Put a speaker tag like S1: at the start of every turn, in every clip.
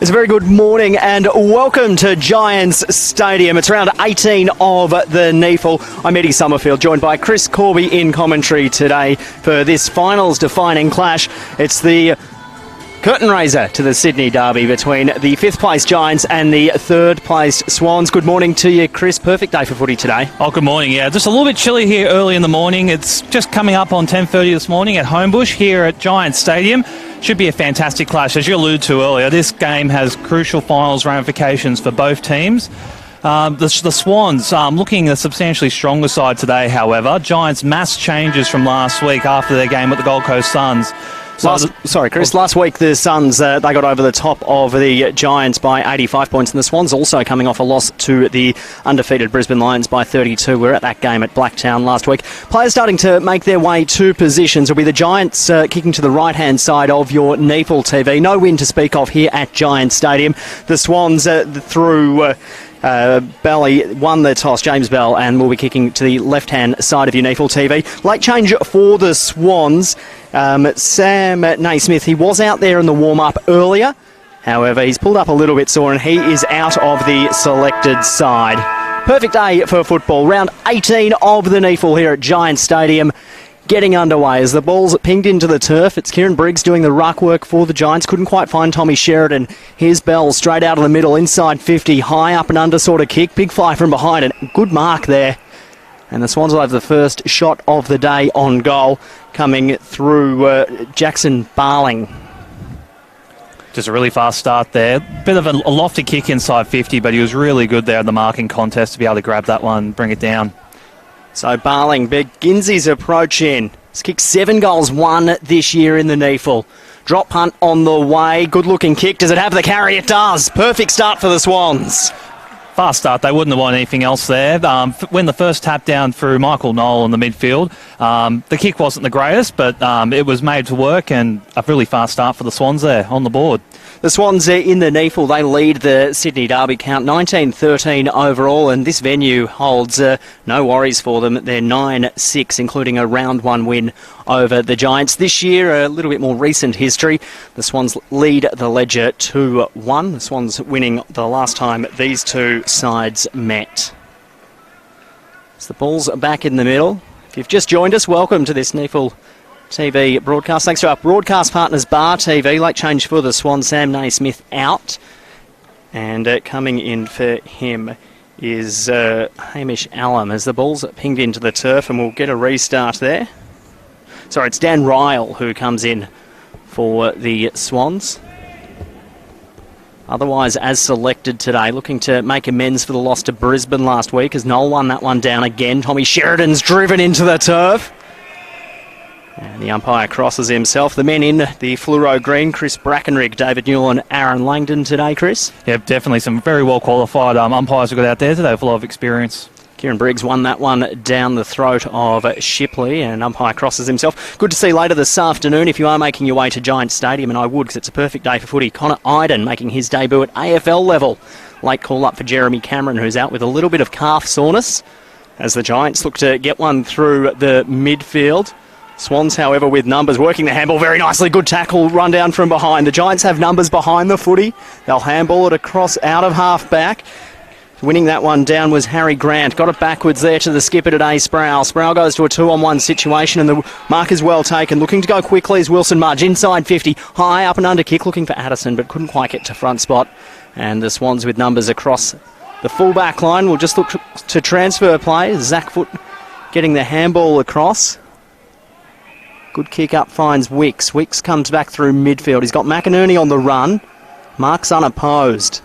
S1: It's a very good morning and welcome to Giants Stadium. It's round 18 of the NEAFL. I'm Eddie Summerfield, joined by Chris Corby in commentary today for this finals-defining clash. It's the curtain raiser to the Sydney derby between the 5th place Giants and the 3rd place Swans. Good morning to you, Chris. Perfect day for footy today.
S2: Oh, good morning. Yeah, just a little bit chilly here early in the morning. It's just coming up on 10:30 this morning at Homebush here at Giants Stadium. Should be a fantastic clash. As you alluded to earlier, this game has crucial finals ramifications for both teams. The Swans looking a substantially stronger side today, however. Giants mass changes from last week after their game with the Gold Coast Suns.
S1: Last week the Suns, they got over the top of the Giants by 85 points, and the Swans also coming off a loss to the undefeated Brisbane Lions by 32. We were at that game at Blacktown last week. Players starting to make their way to positions. Will be the Giants kicking to the right-hand side of your NEAFL TV. No win to speak of here at Giants Stadium. The Swans through... Belly won the toss, James Bell, and will be kicking to the left-hand side of your NEAFL TV. Late change for the Swans. Sam Naismith, he was out there in the warm-up earlier. However, he's pulled up a little bit sore and he is out of the selected side. Perfect day for football. Round 18 of the NEAFL here at Giants Stadium. Getting underway as the ball's pinged into the turf. It's Kieran Briggs doing the ruck work for the Giants. Couldn't quite find Tommy Sheridan. Here's Bell straight out of the middle, inside 50, high up and under sort of kick. Big fly from behind and good mark there. And the Swans will have the first shot of the day on goal coming through Jackson Barling.
S2: Just a really fast start there. Bit of a lofty kick inside 50, but he was really good there in the marking contest to be able to grab that one, bring it down.
S1: So Barling begins his approach in. He's kicked 7 goals, 1 this year in the NEAFL. Drop punt on the way. Good looking kick. Does it have the carry? It does. Perfect start for the Swans.
S2: Fast start. They wouldn't have won anything else there. When the first tap down through Michael Knoll in the midfield, the kick wasn't the greatest, but it was made to work, and a really fast start for the Swans there on the board.
S1: The Swans in the NEAFL, they lead the Sydney Derby count 19-13 overall, and this venue holds no worries for them. They're 9-6, including a round 1 win over the Giants. This year, a little bit more recent history. The Swans lead the ledger 2-1. The Swans winning the last time these two sides met. So the ball's back in the middle. If you've just joined us, welcome to this NEAFL TV broadcast. Thanks to our broadcast partners, Bar TV. Late change for the Swans, Sam Naismith out. And coming in for him is Hamish Allam as the ball's pinged into the turf, and we'll get a restart there. Sorry, it's Dan Ryle who comes in for the Swans. Otherwise, as selected today, looking to make amends for the loss to Brisbane last week as Noel won that one down again. Tommy Sheridan's driven into the turf. And the umpire crosses himself. The men in the fluoro green, Chris Brackenrig, David Newell and Aaron Langdon today, Chris.
S2: Yeah, definitely some very well qualified umpires who got out there today with a lot of experience.
S1: Kieran Briggs won that one down the throat of Shipley, and umpire crosses himself. Good to see later this afternoon if you are making your way to Giants Stadium, and I would because it's a perfect day for footy. Connor Iden making his debut at AFL level. Late call up for Jeremy Cameron, who's out with a little bit of calf soreness as the Giants look to get one through the midfield. Swans, however, with numbers, working the handball very nicely. Good tackle, run down from behind. The Giants have numbers behind the footy. They'll handball it across out of half-back. Winning that one down was Harry Grant. Got it backwards there to the skipper today, Sproul. Sproul goes to a 2-on-1 situation, and the mark is well taken. Looking to go quickly is Wilson Mudge. Inside 50, high up and under kick, looking for Addison, but couldn't quite get to front spot. And the Swans with numbers across the full-back line will just look to transfer play. Zach Foot getting the handball across. Good kick up finds Wicks. Wicks comes back through midfield. He's got McInerney on the run. Mark's unopposed.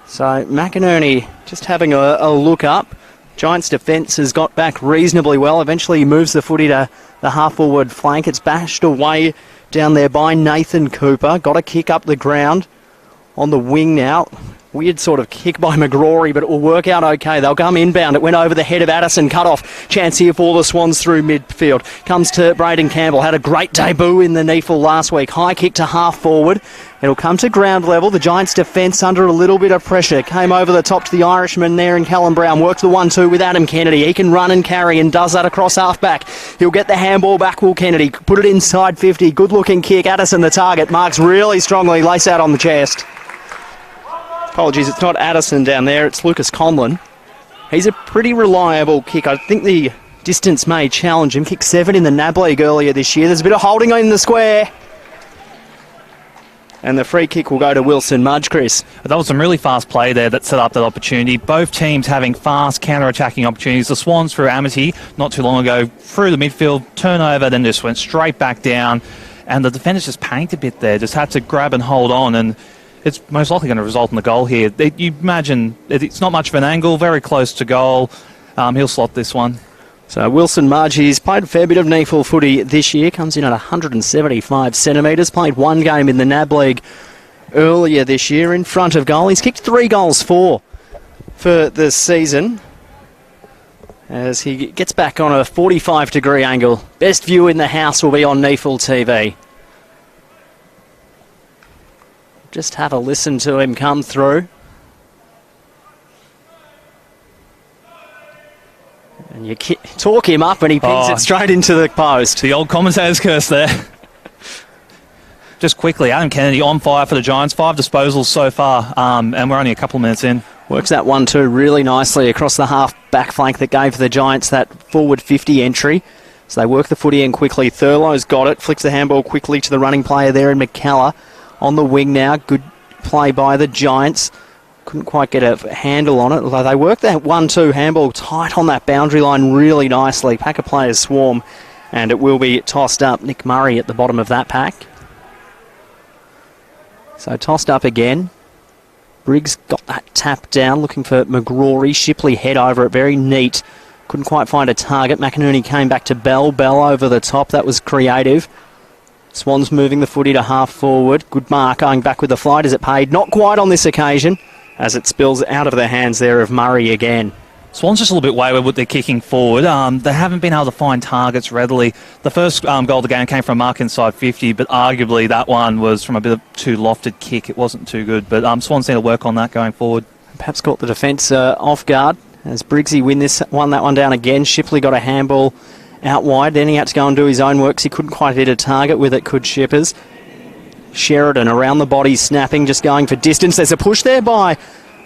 S1: So McInerney just having a look up. Giants' defence has got back reasonably well. Eventually he moves the footy to the half-forward flank. It's bashed away down there by Nathan Cooper. Got a kick up the ground on the wing now. Weird sort of kick by McGrory, but it will work out okay. They'll come inbound. It went over the head of Addison. Cut off. Chance here for the Swans through midfield. Comes to Braden Campbell. Had a great debut in the NEAFL last week. High kick to half forward. It'll come to ground level. The Giants' defence under a little bit of pressure. Came over the top to the Irishman there in Callum Brown. Worked the 1-2 with Adam Kennedy. He can run and carry and does that across half-back. He'll get the handball back, Will Kennedy. Put it inside 50. Good-looking kick. Addison the target. Marks really strongly. Lace out on the chest. Apologies, it's not Addison down there, it's Lucas Conlon. He's a pretty reliable kick. I think the distance may challenge him. Kicked 7 in the NAB League earlier this year. There's a bit of holding in the square. And the free kick will go to Wilson Mudge, Chris.
S2: That was some really fast play there that set up that opportunity. Both teams having fast counter-attacking opportunities. The Swans through Amity not too long ago, through the midfield, turnover, then just went straight back down. And the defenders just panicked a bit there, just had to grab and hold on, and it's most likely going to result in the goal here. You imagine it's not much of an angle, very close to goal. He'll slot this one.
S1: So Wilson Mudge, he's played a fair bit of NEAFL footy this year, comes in at 175 centimetres, played one game in the NAB League earlier this year in front of goal. He's kicked 3 goals for the season as he gets back on a 45-degree angle. Best view in the house will be on NEAFL TV. Just have a listen to him come through. And you talk him up and he pings it straight into the post.
S2: The old commentator's curse there. Just quickly, Adam Kennedy on fire for the Giants. 5 disposals so far, and we're only a couple of minutes in.
S1: Works that 1-2 really nicely across the half-back flank that gave the Giants that forward 50 entry. So they work the footy in quickly. Thurlow's got it. Flicks the handball quickly to the running player there in McKellar. On the wing now, good play by the Giants. Couldn't quite get a handle on it, although they worked that 1-2 handball tight on that boundary line really nicely. Pack of players swarm, and it will be tossed up. Nick Murray at the bottom of that pack. So tossed up again. Briggs got that tap down, looking for McGrory. Shipley head over it, very neat. Couldn't quite find a target. McInerney came back to Bell. Bell over the top, that was creative. Swans moving the footy to half forward. Good mark going back with the flight. Is it paid? Not quite on this occasion as it spills out of the hands there of Murray again.
S2: Swans just a little bit wayward with their kicking forward. They haven't been able to find targets readily. The first goal of the game came from a mark inside 50, but arguably that one was from a bit of too lofted kick. It wasn't too good, but Swans need to work on that going forward.
S1: Perhaps caught the defence off guard as Briggsy won that one down again. Shipley got a handball out wide, then he had to go and do his own work because he couldn't quite hit a target with it, could Shippers. Sheridan around the body, snapping, just going for distance. There's a push there by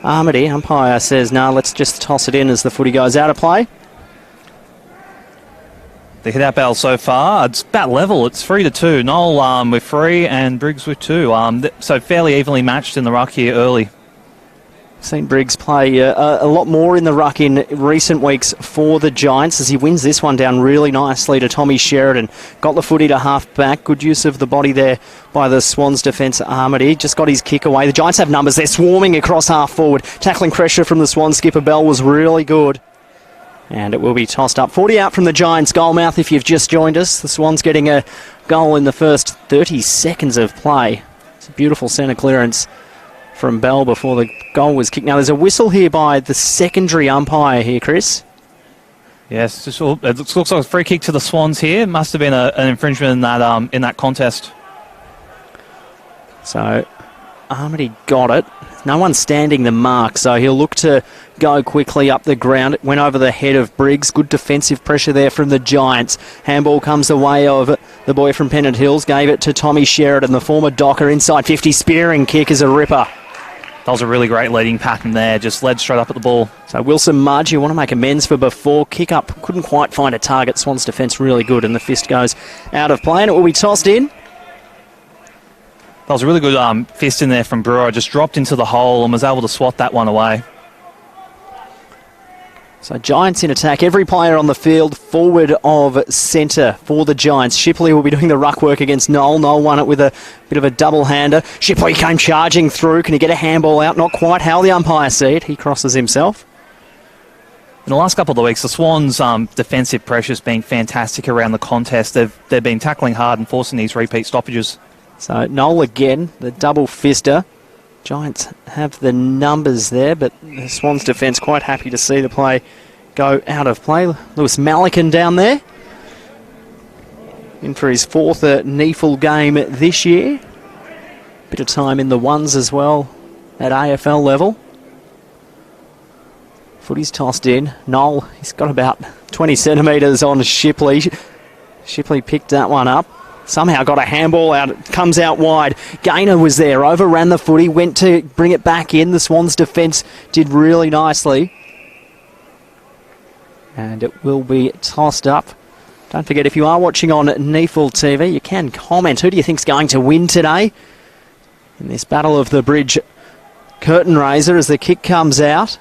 S1: Armady. Umpire says, no, let's just toss it in as the footy goes out of play.
S2: The hit-out battle so far, it's about level. It's 3-2. Noel with 3 and Briggs with 2. So fairly evenly matched in the ruck here early.
S1: Seen Briggs play a lot more in the ruck in recent weeks for the Giants as he wins this one down really nicely to Tommy Sheridan. Got the footy to half back. Good use of the body there by the Swans defence. Armady just got his kick away. The Giants have numbers. They're swarming across half forward. Tackling pressure from the Swans. Skipper Bell was really good. And it will be tossed up. 40 out from the Giants goal mouth if you've just joined us. The Swans getting a goal in the first 30 seconds of play. It's a beautiful centre clearance from Bell before the goal was kicked. Now there's a whistle here by the secondary umpire here, Chris.
S2: Yes, it looks like a free kick to the Swans here. Must have been an infringement in that contest.
S1: So Armady got it. No one standing the mark, so he'll look to go quickly up the ground. It went over the head of Briggs. Good defensive pressure there from the Giants. Handball comes the way of the boy from Pennant Hills. Gave it to Tommy Sheridan, the former Docker, inside 50. Spearing kick is a ripper.
S2: That was a really great leading pattern there. Just led straight up at the ball.
S1: So Wilson Mudge, you want to make amends for before. Kick up. Couldn't quite find a target. Swans defence really good, and the fist goes out of play, and it will be tossed in.
S2: That was a really good fist in there from Brewer. Just dropped into the hole and was able to swat that one away.
S1: So Giants in attack. Every player on the field forward of centre for the Giants. Shipley will be doing the ruck work against Noel. Noel won it with a bit of a double-hander. Shipley came charging through. Can he get a handball out? Not quite how the umpire see it. He crosses himself.
S2: In the last couple of weeks, the Swans' defensive pressure's been fantastic around the contest. They've been tackling hard and forcing these repeat stoppages.
S1: So Noel again, the double fister. Giants have the numbers there, but the Swans defence quite happy to see the play go out of play. Lewis Malikan down there, in for his fourth NEAFL game this year. Bit of time in the ones as well at AFL level. Footy's tossed in. Noel, he's got about 20 centimetres on Shipley. Shipley picked that one up. Somehow got a handball out. It comes out wide. Gaynor was there, overran the footy, went to bring it back in. The Swans defence did really nicely. And it will be tossed up. Don't forget, if you are watching on NEAFL TV, you can comment. Who do you think's going to win today in this Battle of the Bridge curtain raiser as the kick comes out?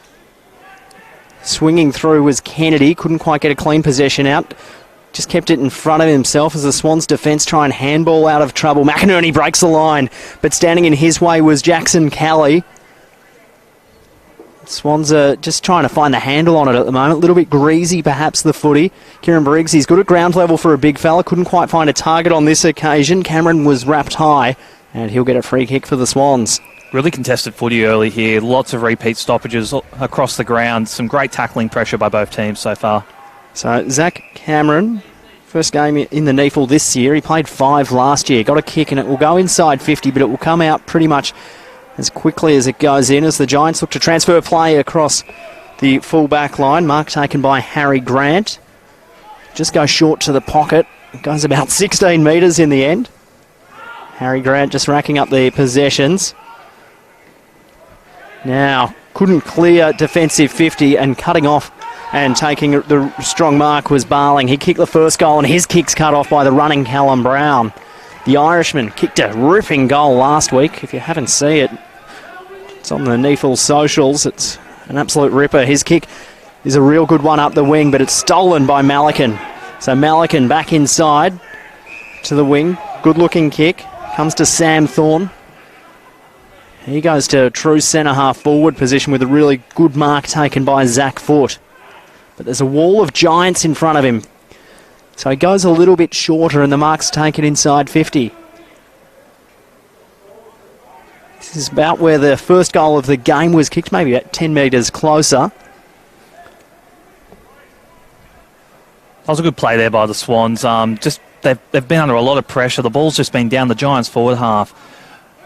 S1: Swinging through was Kennedy. Couldn't quite get a clean possession out. Just kept it in front of himself as the Swans defence try and handball out of trouble. McInerney breaks the line, but standing in his way was Jackson Kelly. Swans are just trying to find the handle on it at the moment. A little bit greasy, perhaps, the footy. Kieran Briggs, he's good at ground level for a big fella. Couldn't quite find a target on this occasion. Cameron was wrapped high, and he'll get a free kick for the Swans.
S2: Really contested footy early here. Lots of repeat stoppages across the ground. Some great tackling pressure by both teams so far.
S1: So, Zach Cameron, first game in the NEAFL this year. He played 5 last year. Got a kick, and it will go inside 50, but it will come out pretty much as quickly as it goes in as the Giants look to transfer play across the full back line. Mark taken by Harry Grant. Just goes short to the pocket. It goes about 16 metres in the end. Harry Grant just racking up the possessions. Now, couldn't clear defensive 50, and cutting off and taking the strong mark was Barling. He kicked the first goal, and his kick's cut off by the running Callum Brown. The Irishman kicked a ripping goal last week. If you haven't seen it, it's on the NEAFL socials. It's an absolute ripper. His kick is a real good one up the wing, but it's stolen by Malikan. So Malikan back inside to the wing. Good-looking kick. Comes to Sam Thorne. He goes to true centre-half forward position with a really good mark taken by Zach Foote. But there's a wall of Giants in front of him. So he goes a little bit shorter, and the mark's taken inside 50. This is about where the first goal of the game was kicked, maybe about 10 metres closer.
S2: That was a good play there by the Swans. They've been under a lot of pressure. The ball's just been down the Giants' forward half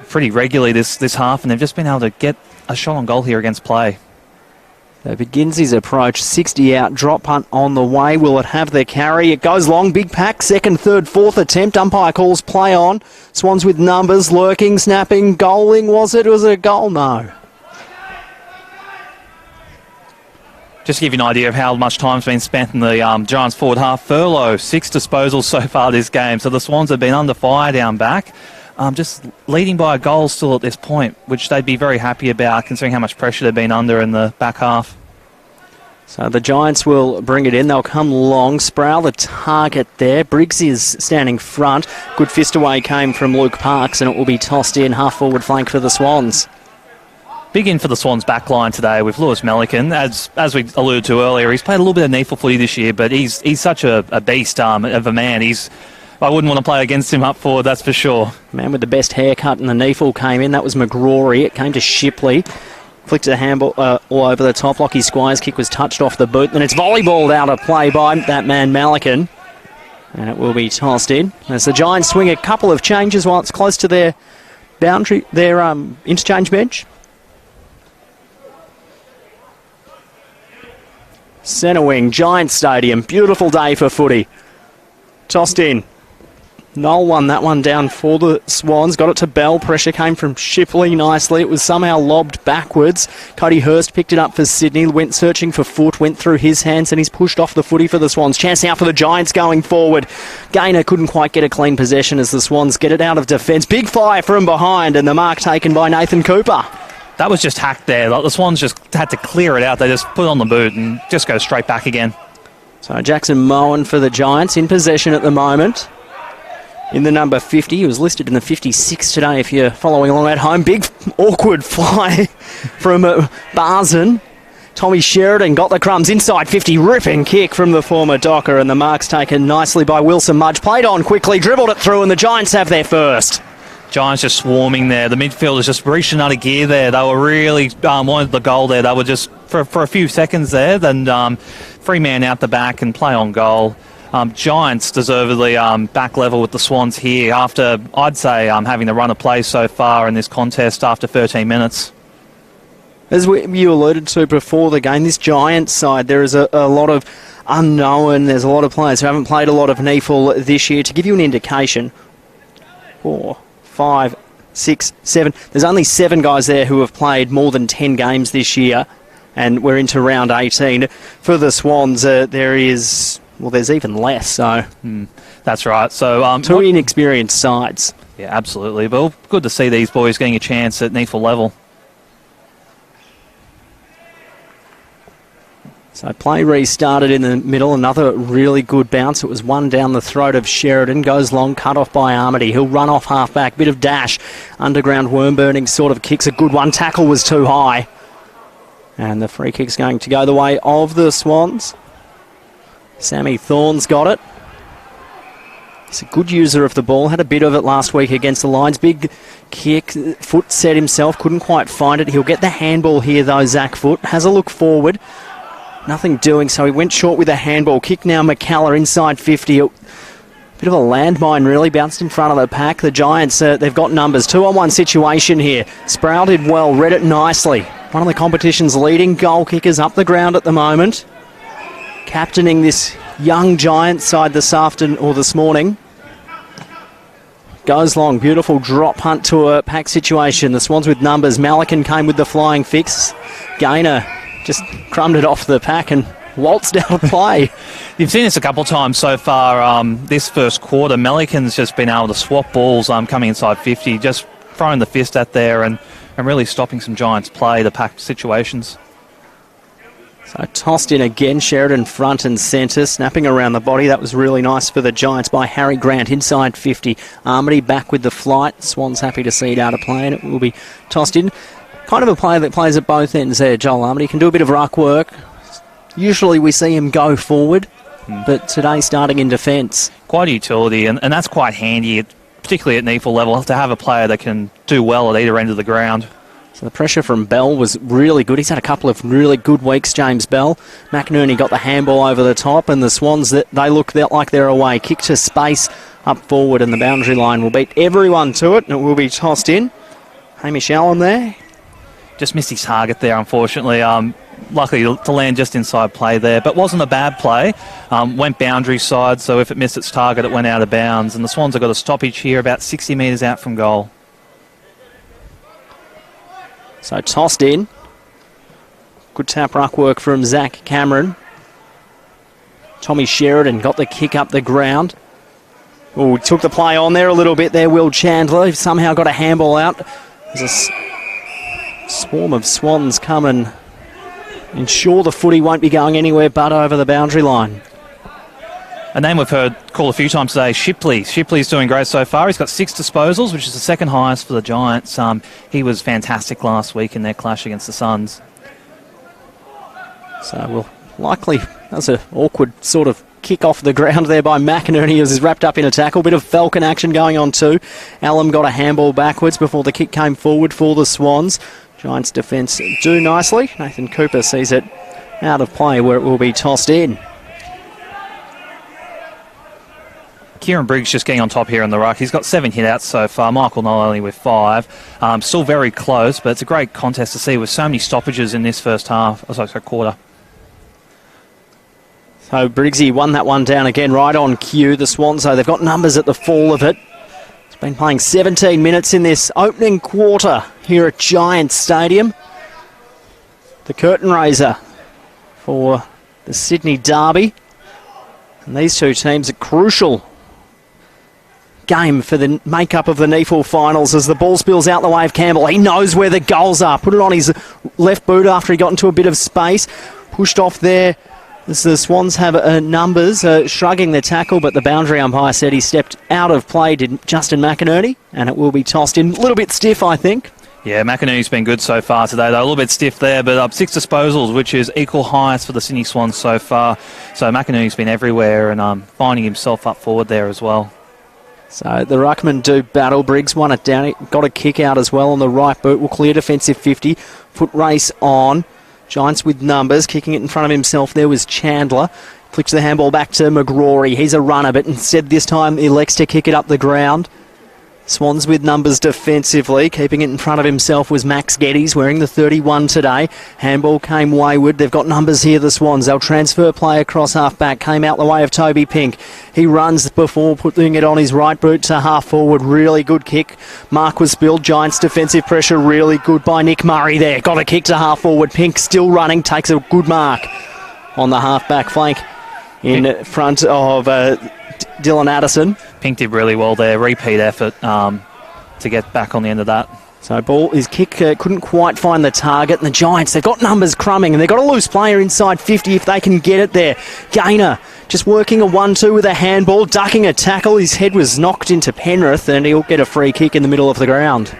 S2: pretty regularly this half, and they've just been able to get a shot on goal here against play.
S1: So begins his approach, 60 out, drop punt on the way. Will it have the carry? It goes long, big pack, second, third, fourth attempt. Umpire calls play on. Swans with numbers, lurking, snapping, goaling. Was it a goal? No.
S2: Just to give you an idea of how much time's been spent in the Giants forward half. Furlow, 6 disposals so far this game. So the Swans have been under fire down back. Just leading by a goal still at this point, which they'd be very happy about considering how much pressure they've been under in the back half.
S1: So the Giants will bring it in. They'll come long. Sproul the target there. Briggs is standing front. Good fist away came from Luke Parks, and it will be tossed in half forward flank for the Swans.
S2: Big in for the Swans back line today with Lewis Malikan. As we alluded to earlier, he's played a little bit of NEAFL footy this year, but he's such a beast of a man. I wouldn't want to play against him up forward, that's for sure. Man with the best haircut in the NEAFL came in. That was McGrory. It came to Shipley. Flicked a handball all over the top. Lockie Squire's kick was touched off the boot. Then it's volleyballed out of play by that man Malikan. And it will be tossed in. As the Giants swing a couple of changes while it's close to their boundary, their interchange bench. Centre wing, Giants Stadium. Beautiful day for footy. Tossed in. Noel won that one down for the Swans. Got it to Bell. Pressure came from Shipley nicely. It was somehow lobbed backwards. Cody Hurst picked it up for Sydney. Went searching for Foote. Went through his hands, and he's pushed off the footy for the Swans. Chance now for the Giants going forward. Gaynor couldn't quite get a clean possession as the Swans get it out of defence. Big fire from behind, and the mark taken by Nathan Cooper. That was just hacked there. Like, the Swans just had to clear it out. They just put it on the boot and just go straight back again.
S1: So Jackson Moen for the Giants in possession at the moment. In the number 50. He was listed in the 56 today if you're following along at home. Big, awkward fly from Barzen. Tommy Sheridan got the crumbs inside 50. Ripping kick from the former Docker, and the mark's taken nicely by Wilson Mudge. Played on quickly, dribbled it through, and the Giants have their first.
S2: Giants just swarming there. The midfielders just reached another gear there. They were really wanted the goal there. They were just, for a few seconds there, then free man out the back and play on goal. Giants deservedly back level with the Swans here after, I'd say, having the run of play so far in this contest after 13 minutes.
S1: As you alluded to before the game, this Giants side, there is a lot of unknown. There's a lot of players who haven't played a lot of NEAFL this year. To give you an indication, 4, 5, 6, 7. There's only 7 guys there who have played more than 10 games this year, and we're into round 18. For the Swans, there's even less. So
S2: that's right. So
S1: 2 inexperienced sides.
S2: Yeah, absolutely. But good to see these boys getting a chance at NEAFL level.
S1: So play restarted in the middle. Another really good bounce. It was one down the throat of Sheridan. Goes long, cut off by Armity. He'll run off half-back. Bit of dash. Underground worm-burning sort of kicks. A good one. Tackle was too high. And the free kick's going to go the way of the Swans. Sammy Thorne's got it. He's a good user of the ball. Had a bit of it last week against the Lions. Big kick. Foot set himself. Couldn't quite find it. He'll get the handball here, though, Zach Foot. Has a look forward. Nothing doing, so he went short with a handball. Kick now, McCullough inside 50. Bit of a landmine, really. Bounced in front of the pack. The Giants, they've got numbers. 2-on-1 situation here. Sproul did well, read it nicely. One of the competition's leading goal kickers up the ground at the moment. Captaining this young Giants side this morning. Goes long, beautiful drop hunt to a pack situation. The Swans with numbers. Malikan came with the flying fix. Gaynor just crumbed it off the pack and waltzed out of play.
S2: You've seen this a couple of times so far this first quarter. Melican's just been able to swap balls coming inside 50, just throwing the fist at there and really stopping some Giants play, the pack situations.
S1: So tossed in again, Sheridan front and centre, snapping around the body. That was really nice for the Giants by Harry Grant, inside 50. Armity back with the flight. Swans happy to see it out of play, and it will be tossed in. Kind of a player that plays at both ends there, Joel Armity. Can do a bit of ruck work. Usually we see him go forward, but today starting in defence.
S2: Quite a utility, and that's quite handy, particularly at NEAFL level, to have a player that can do well at either end of the ground.
S1: So the pressure from Bell was really good. He's had a couple of really good weeks, James Bell. McInerney got the handball over the top, and the Swans, they look like they're away. Kick to space up forward, and the boundary line will beat everyone to it, and it will be tossed in. Hamish Allen there.
S2: Just missed his target there, unfortunately. Luckily to land just inside play there, but wasn't a bad play. Went boundary side, so if it missed its target, it went out of bounds. And the Swans have got a stoppage here about 60 metres out from goal.
S1: So tossed in. Good tap ruck work from Zach Cameron. Tommy Sheridan got the kick up the ground. Oh, took the play on there a little bit there, Will Chandler. Somehow got a handball out. There's a swarm of Swans come and ensure the footy won't be going anywhere but over the boundary line.
S2: A name we've heard called a few times today, Shipley. Shipley's doing great so far. He's got 6 disposals, which is the second highest for the Giants. He was fantastic last week in their clash against the Suns. So we'll likely, that was an awkward sort of kick off the ground there by McInerney as he's wrapped up in a tackle. Bit of Falcon action going on too. Allen got a handball backwards before the kick came forward for the Swans. Giants defence do nicely. Nathan Cooper sees it out of play where it will be tossed in. Kieran Briggs just getting on top here in the ruck. He's got 7 hit-outs so far. Michael Knoll only with 5. Still very close, but it's a great contest to see with so many stoppages in this first half, quarter.
S1: So Briggsy won that one down again right on cue. The Swans, though, they've got numbers at the fall of it. It's been playing 17 minutes in this opening quarter here at Giants Stadium. The curtain raiser for the Sydney Derby. And these two teams are crucial game for the makeup of the NEAFL finals as the ball spills out the way of Campbell. He knows where the goals are. Put it on his left boot after he got into a bit of space. Pushed off there. As the Swans have numbers, shrugging the tackle, but the boundary umpire said he stepped out of play, did Justin McInerney, and it will be tossed in. A little bit stiff, I think.
S2: Yeah, McInerney's been good so far today, though. A little bit stiff there, but 6 disposals, which is equal highest for the Sydney Swans so far. So McInerney's been everywhere and finding himself up forward there as well.
S1: So the ruckman do battle. Briggs won it down. Got a kick out as well on the right boot. Will clear defensive 50. Foot race on. Giants with numbers. Kicking it in front of himself there was Chandler. Flicks the handball back to McGrory. He's a runner, but instead this time he elects to kick it up the ground. Swans with numbers defensively. Keeping it in front of himself was Max Geddes, wearing the 31 today. Handball came wayward. They've got numbers here, the Swans. They'll transfer play across half-back. Came out the way of Toby Pink. He runs before putting it on his right boot to half-forward. Really good kick. Mark was spilled. Giants defensive pressure really good by Nick Murray there. Got a kick to half-forward. Pink still running. Takes a good mark on the half-back flank in front of Dylan Addison.
S2: Pink did really well there. Repeat effort to get back on the end of that.
S1: So his kick couldn't quite find the target, and the Giants, they've got numbers crumbing, and they've got a loose player inside 50 if they can get it there. Gaynor just working a 1-2 with a handball, ducking a tackle. His head was knocked into Penrith, and he'll get a free kick in the middle of the ground.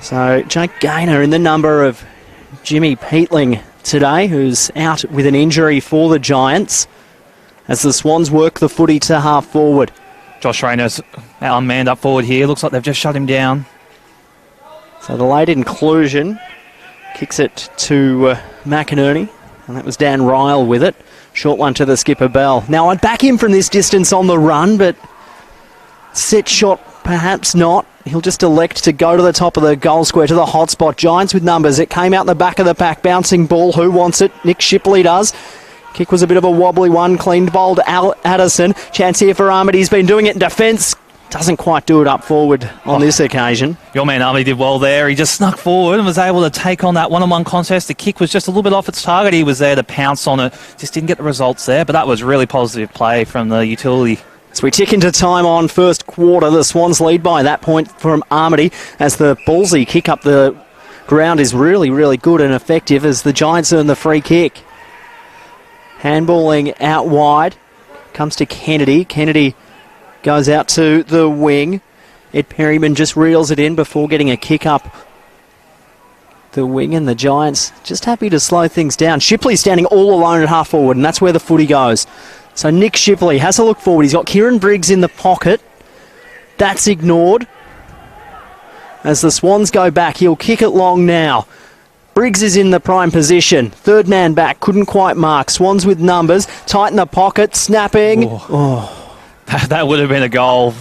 S1: So Jake Gaynor in the number of Jimmy Peatling today, who's out with an injury for the Giants, as the Swans work the footy to half forward.
S2: Josh Rayner's unmanned up forward here. Looks like they've just shut him down.
S1: So the late inclusion kicks it to McInerney, and that was Dan Ryle with it. Short one to the skipper Bell. Now I'd back him from this distance on the run, but set shot perhaps not. He'll just elect to go to the top of the goal square, to the hot spot. Giants with numbers. It came out the back of the pack. Bouncing ball. Who wants it? Nick Shipley does. Kick was a bit of a wobbly one. Cleaned bowled Addison. Chance here for Armady. He's been doing it in defence. Doesn't quite do it up forward on this occasion.
S2: Your man Armady did well there. He just snuck forward and was able to take on that one-on-one contest. The kick was just a little bit off its target. He was there to pounce on it. Just didn't get the results there, but that was really positive play from the utility.
S1: As we tick into time on first quarter, the Swans lead by that point from Armady, as the ballsy kick up the ground is really, really good and effective as the Giants earn the free kick. Handballing out wide. Comes to Kennedy. Kennedy goes out to the wing. Ed Perryman just reels it in before getting a kick up the wing, and the Giants just happy to slow things down. Shipley standing all alone at half forward, and that's where the footy goes. So Nick Shipley has a look forward. He's got Kieran Briggs in the pocket. That's ignored. As the Swans go back, he'll kick it long now. Briggs is in the prime position. Third man back, couldn't quite mark. Swans with numbers, tighten the pocket, snapping.
S2: That would have been a goal.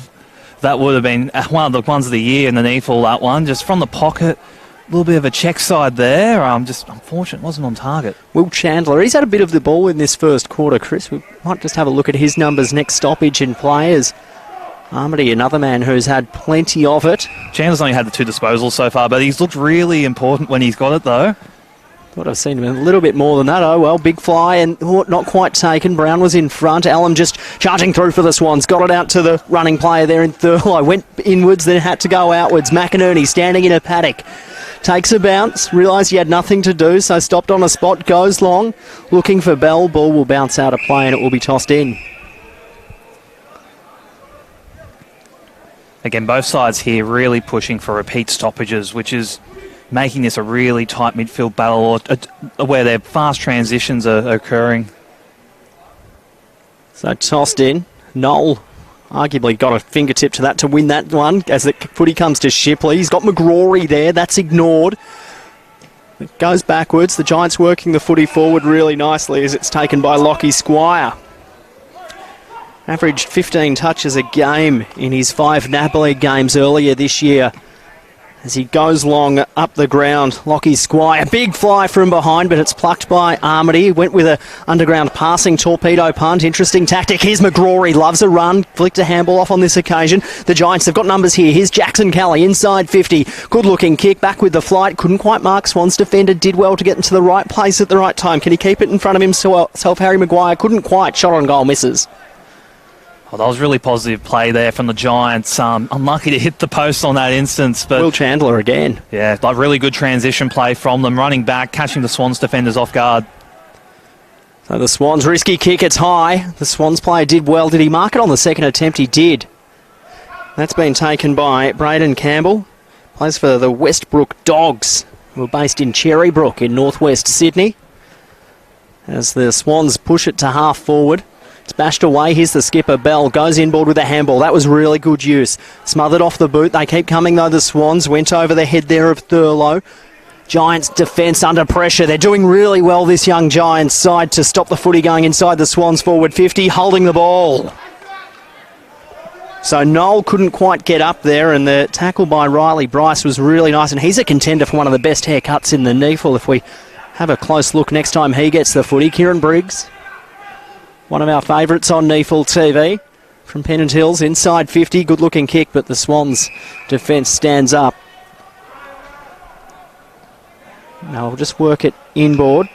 S2: That would have been one of the ones of the year in the NEAFL, that one. Just from the pocket, a little bit of a check side there. Just unfortunate, wasn't on target.
S1: Will Chandler, he's had a bit of the ball in this first quarter, Chris. We might just have a look at his numbers next stoppage in players. Armady, another man who's had plenty of it.
S2: Chandler's only had the 2 disposals so far, but he's looked really important when he's got it, though.
S1: Thought I've seen him a little bit more than that. Oh, well, big fly and not quite taken. Brown was in front. Allen just charging through for the Swans. Got it out to the running player there in Thurlow. Went inwards, then had to go outwards. McInerney standing in a paddock. Takes a bounce. Realised he had nothing to do, so stopped on a spot. Goes long. Looking for Bell. Ball will bounce out of play and it will be tossed in.
S2: Again, both sides here really pushing for repeat stoppages, which is making this a really tight midfield battle where their fast transitions are occurring.
S1: So tossed in. Noel arguably got a fingertip to that to win that one as the footy comes to Shipley. He's got McGrory there. That's ignored. It goes backwards. The Giants working the footy forward really nicely as it's taken by Lockie Squire. Averaged 15 touches a game in his 5 NAB League games earlier this year. As he goes long up the ground, Lockie Squire, big fly from behind, but it's plucked by Armady. Went with a underground passing torpedo punt. Interesting tactic. Here's McGrory, loves a run. Flicked a handball off on this occasion. The Giants, they've got numbers here. Here's Jackson Kelly, inside 50. Good looking kick, back with the flight. Couldn't quite mark. Swans defender did well to get into the right place at the right time. Can he keep it in front of himself? Harry Maguire couldn't quite. Shot on goal, misses.
S2: Oh, that was really positive play there from the Giants. Unlucky to hit the post on that instance. But
S1: Will Chandler again.
S2: Yeah, like really good transition play from them. Running back, catching the Swans defenders off guard.
S1: So the Swans, risky kick, it's high. The Swans player did well. Did he mark it on the second attempt? He did. That's been taken by Braden Campbell. Plays for the Westbrook Dogs, who are based in Cherrybrook in northwest Sydney. As the Swans push it to half forward. It's bashed away. Here's the skipper, Bell. Goes inboard with a handball. That was really good use. Smothered off the boot. They keep coming, though, the Swans. Went over the head there of Thurlow. Giants defence under pressure. They're doing really well, this young Giants side, to stop the footy going inside the Swans forward 50, holding the ball. So Noel couldn't quite get up there, and the tackle by Riley Bryce was really nice, and he's a contender for one of the best haircuts in the NEAFL if we have a close look next time he gets the footy. Kieran Briggs, one of our favourites on NEAFL TV from Pennant Hills, inside 50, good-looking kick, but the Swans' defence stands up. Now we'll just work it inboard.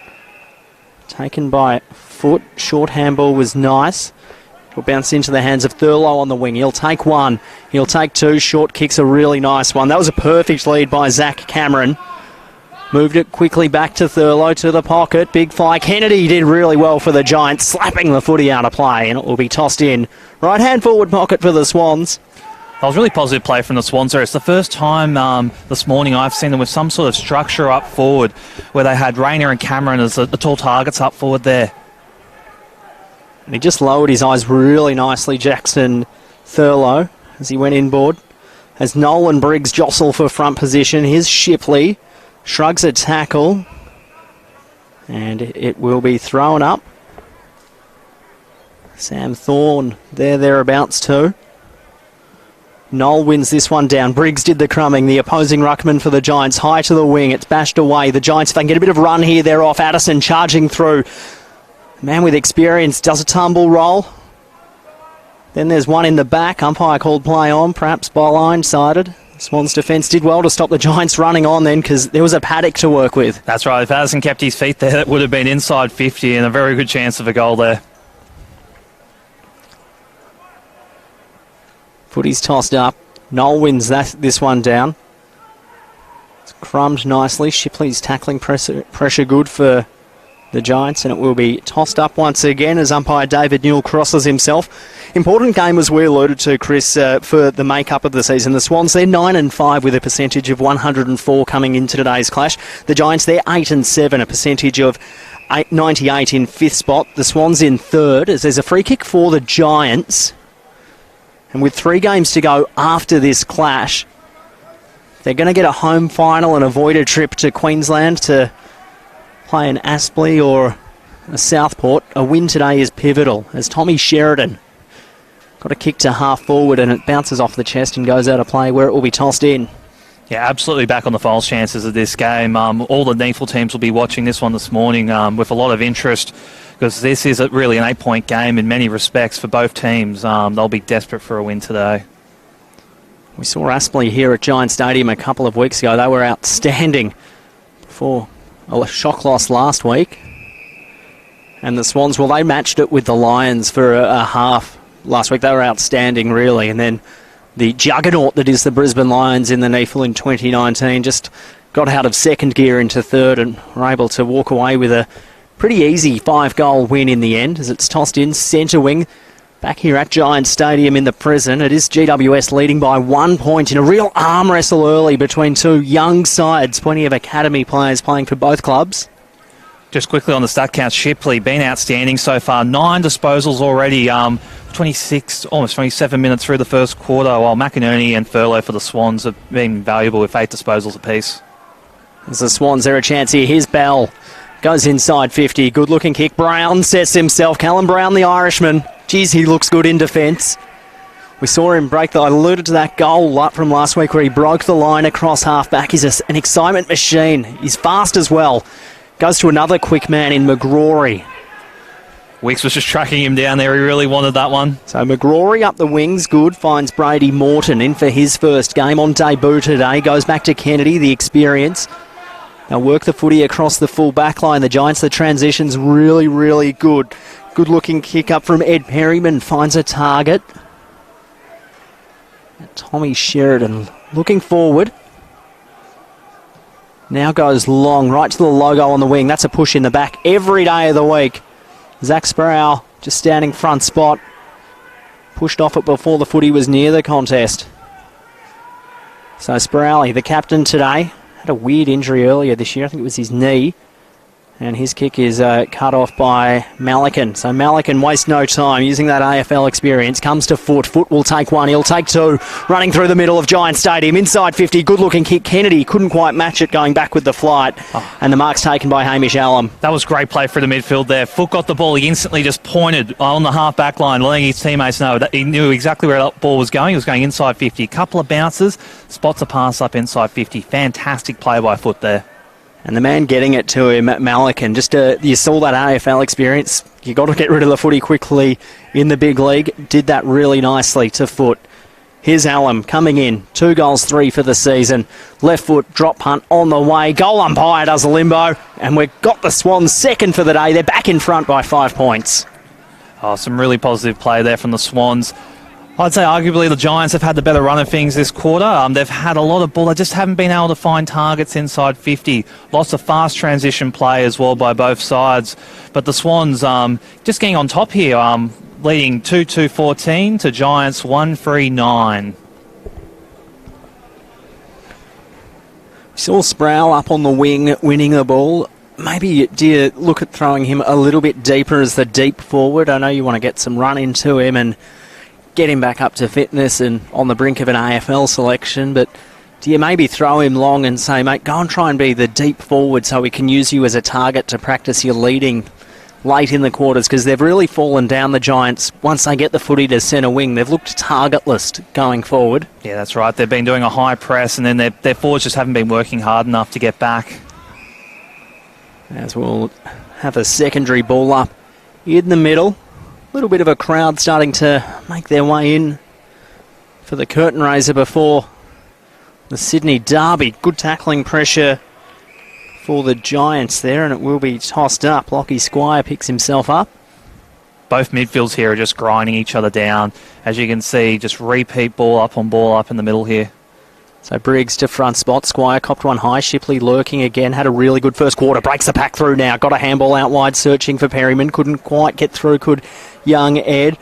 S1: Taken by foot. Short handball was nice. It'll bounce into the hands of Thurlow on the wing. He'll take one. He'll take two. Short kick's a really nice one. That was a perfect lead by Zach Cameron. Moved it quickly back to Thurlow, to the pocket. Big fly. Kennedy did really well for the Giants, slapping the footy out of play, and it will be tossed in. Right hand forward pocket for the Swans.
S2: That was really positive play from the Swans there. It's the first time this morning I've seen them with some sort of structure up forward, where they had Rayner and Cameron as the tall targets up forward there.
S1: And he just lowered his eyes really nicely, Jackson Thurlow, as he went inboard. As Nolan Briggs jostle for front position, here's Shipley. Shrugs a tackle. And it will be thrown up. Sam Thorne thereabouts too. Noel wins this one down. Briggs did the crumbing. The opposing ruckman for the Giants. High to the wing. It's bashed away. The Giants, if they can get a bit of run here, they're off. Addison charging through. Man with experience does a tumble roll. Then there's one in the back. Umpire called play on, perhaps blindsided. Swans defence did well to stop the Giants running on then, because there was a paddock to work with.
S2: That's right. If Addison kept his feet there, that would have been inside 50 and a very good chance of a goal there.
S1: Footy's tossed up. Noel wins this one down. It's crumbed nicely. Shipley's tackling pressure good for the Giants, and it will be tossed up once again as umpire David Newell crosses himself. Important game, as we alluded to, Chris, for the make-up of the season. The Swans, they're 9-5 with a percentage of 104 coming into today's clash. The Giants, they're 8-7, a percentage of 98 in fifth spot. The Swans in third, as there's a free kick for the Giants. And with 3 games to go after this clash, they're going to get a home final and avoid a trip to Queensland to play in Aspley or a Southport. A win today is pivotal, as Tommy Sheridan got a kick to half forward and it bounces off the chest and goes out of play, where it will be tossed in.
S2: Yeah, absolutely back on the Foals chances of this game. All the NEAFL teams will be watching this one this morning with a lot of interest, because this is really an 8-point game in many respects for both teams. They'll be desperate for a win today.
S1: We saw Aspley here at Giant Stadium a couple of weeks ago. They were outstanding before a shock loss last week. And the Swans, well, they matched it with the Lions for a half last week. They were outstanding, really. And then the juggernaut that is the Brisbane Lions in the NEAFL in 2019 just got out of second gear into third and were able to walk away with a pretty easy 5-goal win in the end, as it's tossed in centre wing. Back here at Giant Stadium in the prison, it is GWS leading by 1 point in a real arm wrestle early between two young sides. Plenty of academy players playing for both clubs.
S2: Just quickly on the stat count, Shipley been outstanding so far. 9 disposals already, 26, almost 27 minutes through the first quarter, while McInerney and Furlow for the Swans have been valuable with 8 disposals apiece.
S1: As the Swans, there a chance here. Here's Bell. Goes inside 50. Good looking kick. Brown sets himself. Callum Brown, the Irishman. Geez, he looks good in defence. We saw him break I alluded to that goal from last week where he broke the line across half-back. He's an excitement machine. He's fast as well. Goes to another quick man in McGrory.
S2: Weeks was just tracking him down there. He really wanted that one.
S1: So McGrory up the wings, good. Finds Brady Morton in for his first game on debut today. Goes back to Kennedy, the experience. They'll work the footy across the full back line. The Giants, the transition's really, really good. Good-looking kick up from Ed Perryman. Finds a target. Tommy Sheridan looking forward. Now goes long, right to the logo on the wing. That's a push in the back every day of the week. Zach Sproul just standing front spot. Pushed off it before the footy was near the contest. So Sproul, the captain today, had a weird injury earlier this year. I think it was his knee. And his kick is cut off by Malikan. So Malikan wastes no time using that AFL experience. Comes to Foot. Foot will take one. He'll take two. Running through the middle of Giant Stadium. Inside 50. Good looking kick. Kennedy couldn't quite match it going back with the flight. And the mark's taken by Hamish Allen.
S2: That was great play for the midfield there. Foot got the ball. He instantly just pointed on the half-back line, letting his teammates know that he knew exactly where that ball was going. He was going inside 50. A couple of bounces. Spots a pass up inside 50. Fantastic play by Foot there.
S1: And the man getting it to him, Malikan, just you saw that AFL experience. You got to get rid of the footy quickly in the big league. Did that really nicely to Foot. Here's Allen coming in. 2 goals, 3 for the season. Left foot, drop punt on the way. Goal umpire does a limbo. And we've got the Swans second for the day. They're back in front by 5 points.
S2: Oh, some really positive play there from the Swans. I'd say arguably the Giants have had the better run of things this quarter. They've had a lot of ball. They just haven't been able to find targets inside 50. Lots of fast transition play as well by both sides. But the Swans just getting on top here, leading 2-2-14 to Giants 1-3-9.
S1: We saw Sproul up on the wing winning the ball. Maybe do you look at throwing him a little bit deeper as the deep forward? I know you want to get some run into him and get him back up to fitness and on the brink of an AFL selection, but do you maybe throw him long and say, mate, go and try and be the deep forward so we can use you as a target to practice your leading late in the quarters? Because they've really fallen down, the Giants. Once they get the footy to centre wing, they've looked targetless going forward.
S2: Yeah, that's right. They've been doing a high press and then their forwards just haven't been working hard enough to get back.
S1: As we'll have a secondary ball up in the middle. Little bit of a crowd starting to make their way in for the curtain raiser before the Sydney derby. Good tackling pressure for the Giants there, and it will be tossed up. Lockie Squire picks himself up.
S2: Both midfields here are just grinding each other down. As you can see, just repeat ball up in the middle here.
S1: So Briggs to front spot. Squire copped one high. Shipley lurking again. Had a really good first quarter. Breaks the pack through now. Got a handball out wide searching for Perryman. Couldn't quite get through. Could young Ed.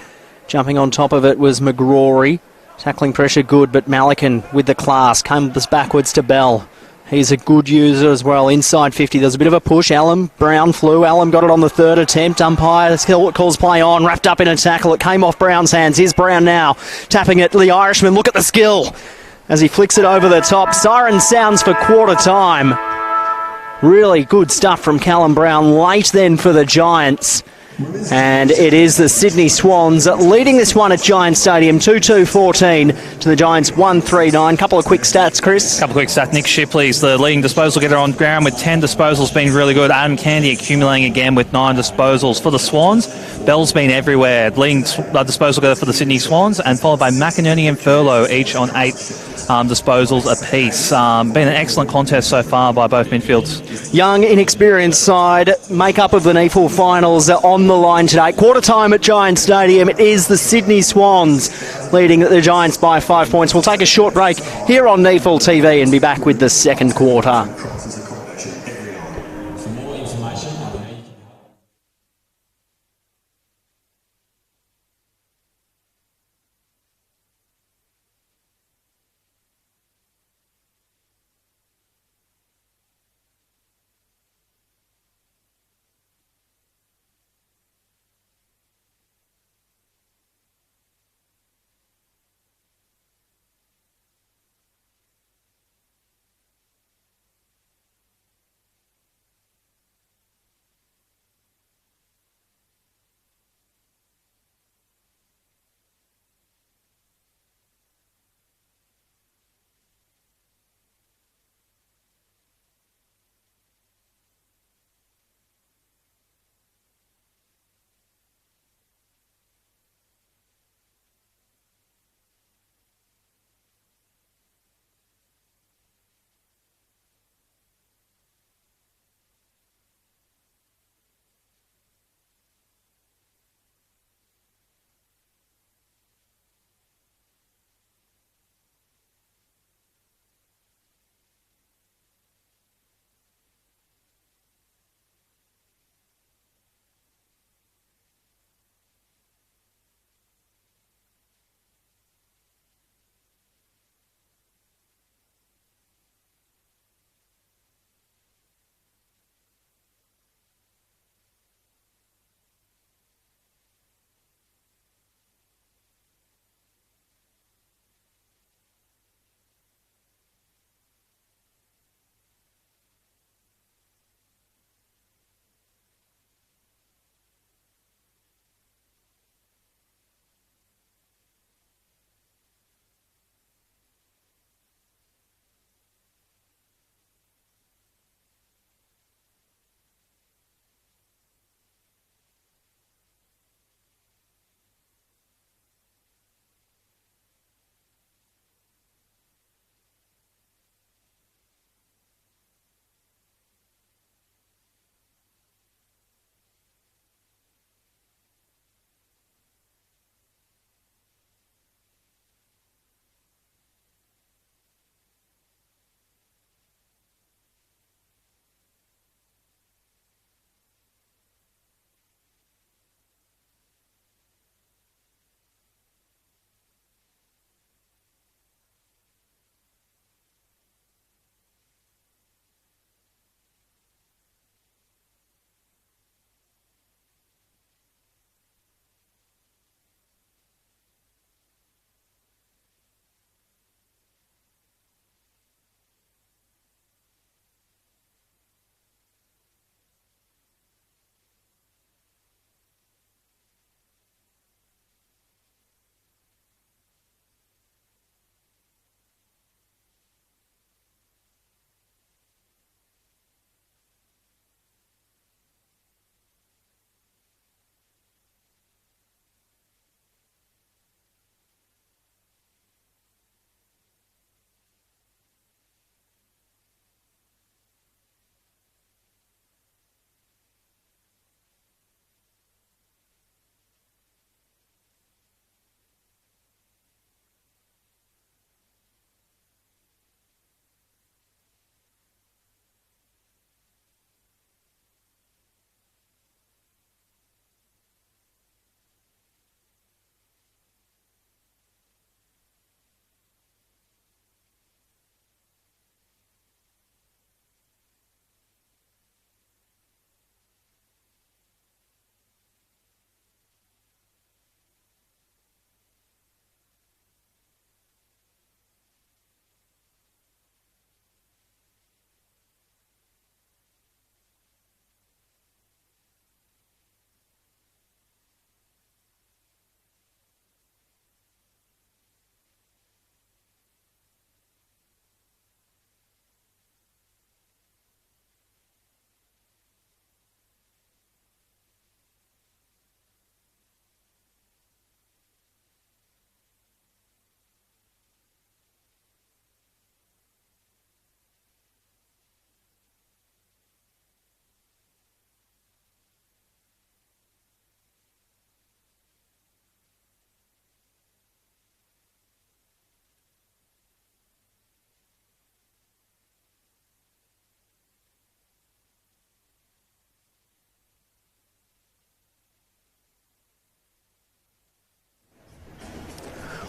S1: Jumping on top of it was McGrory. Tackling pressure good, but Malikan with the class. Comes backwards to Bell. He's a good user as well. Inside 50. There's a bit of a push. Allen Brown flew. Allen got it on the third attempt. Umpire calls play on. Wrapped up in a tackle. It came off Brown's hands. Here's Brown now. Tapping it. The Irishman. Look at the skill as he flicks it over the top. Siren sounds for quarter time. Really good stuff from Callum Brown late then for the Giants. And it is the Sydney Swans leading this one at Giant Stadium 2-2-14 to the Giants 1-3-9. Couple of quick stats, Chris.
S2: Couple of quick stats. Nick Shipley's the leading disposal getter on ground with 10 disposals, been really good. Adam Candy accumulating again with 9 disposals. For the Swans, Bell's been everywhere. Leading disposal getter for the Sydney Swans, and followed by McInerney and Furlow, each on 8 disposals apiece. Been an excellent contest so far by both midfields.
S1: Young, inexperienced side, make up of the NEAFL finals on the line today. Quarter time at Giant Stadium. It is the Sydney Swans leading the Giants by 5 points. We'll take a short break here on NEAFL TV and be back with the second quarter.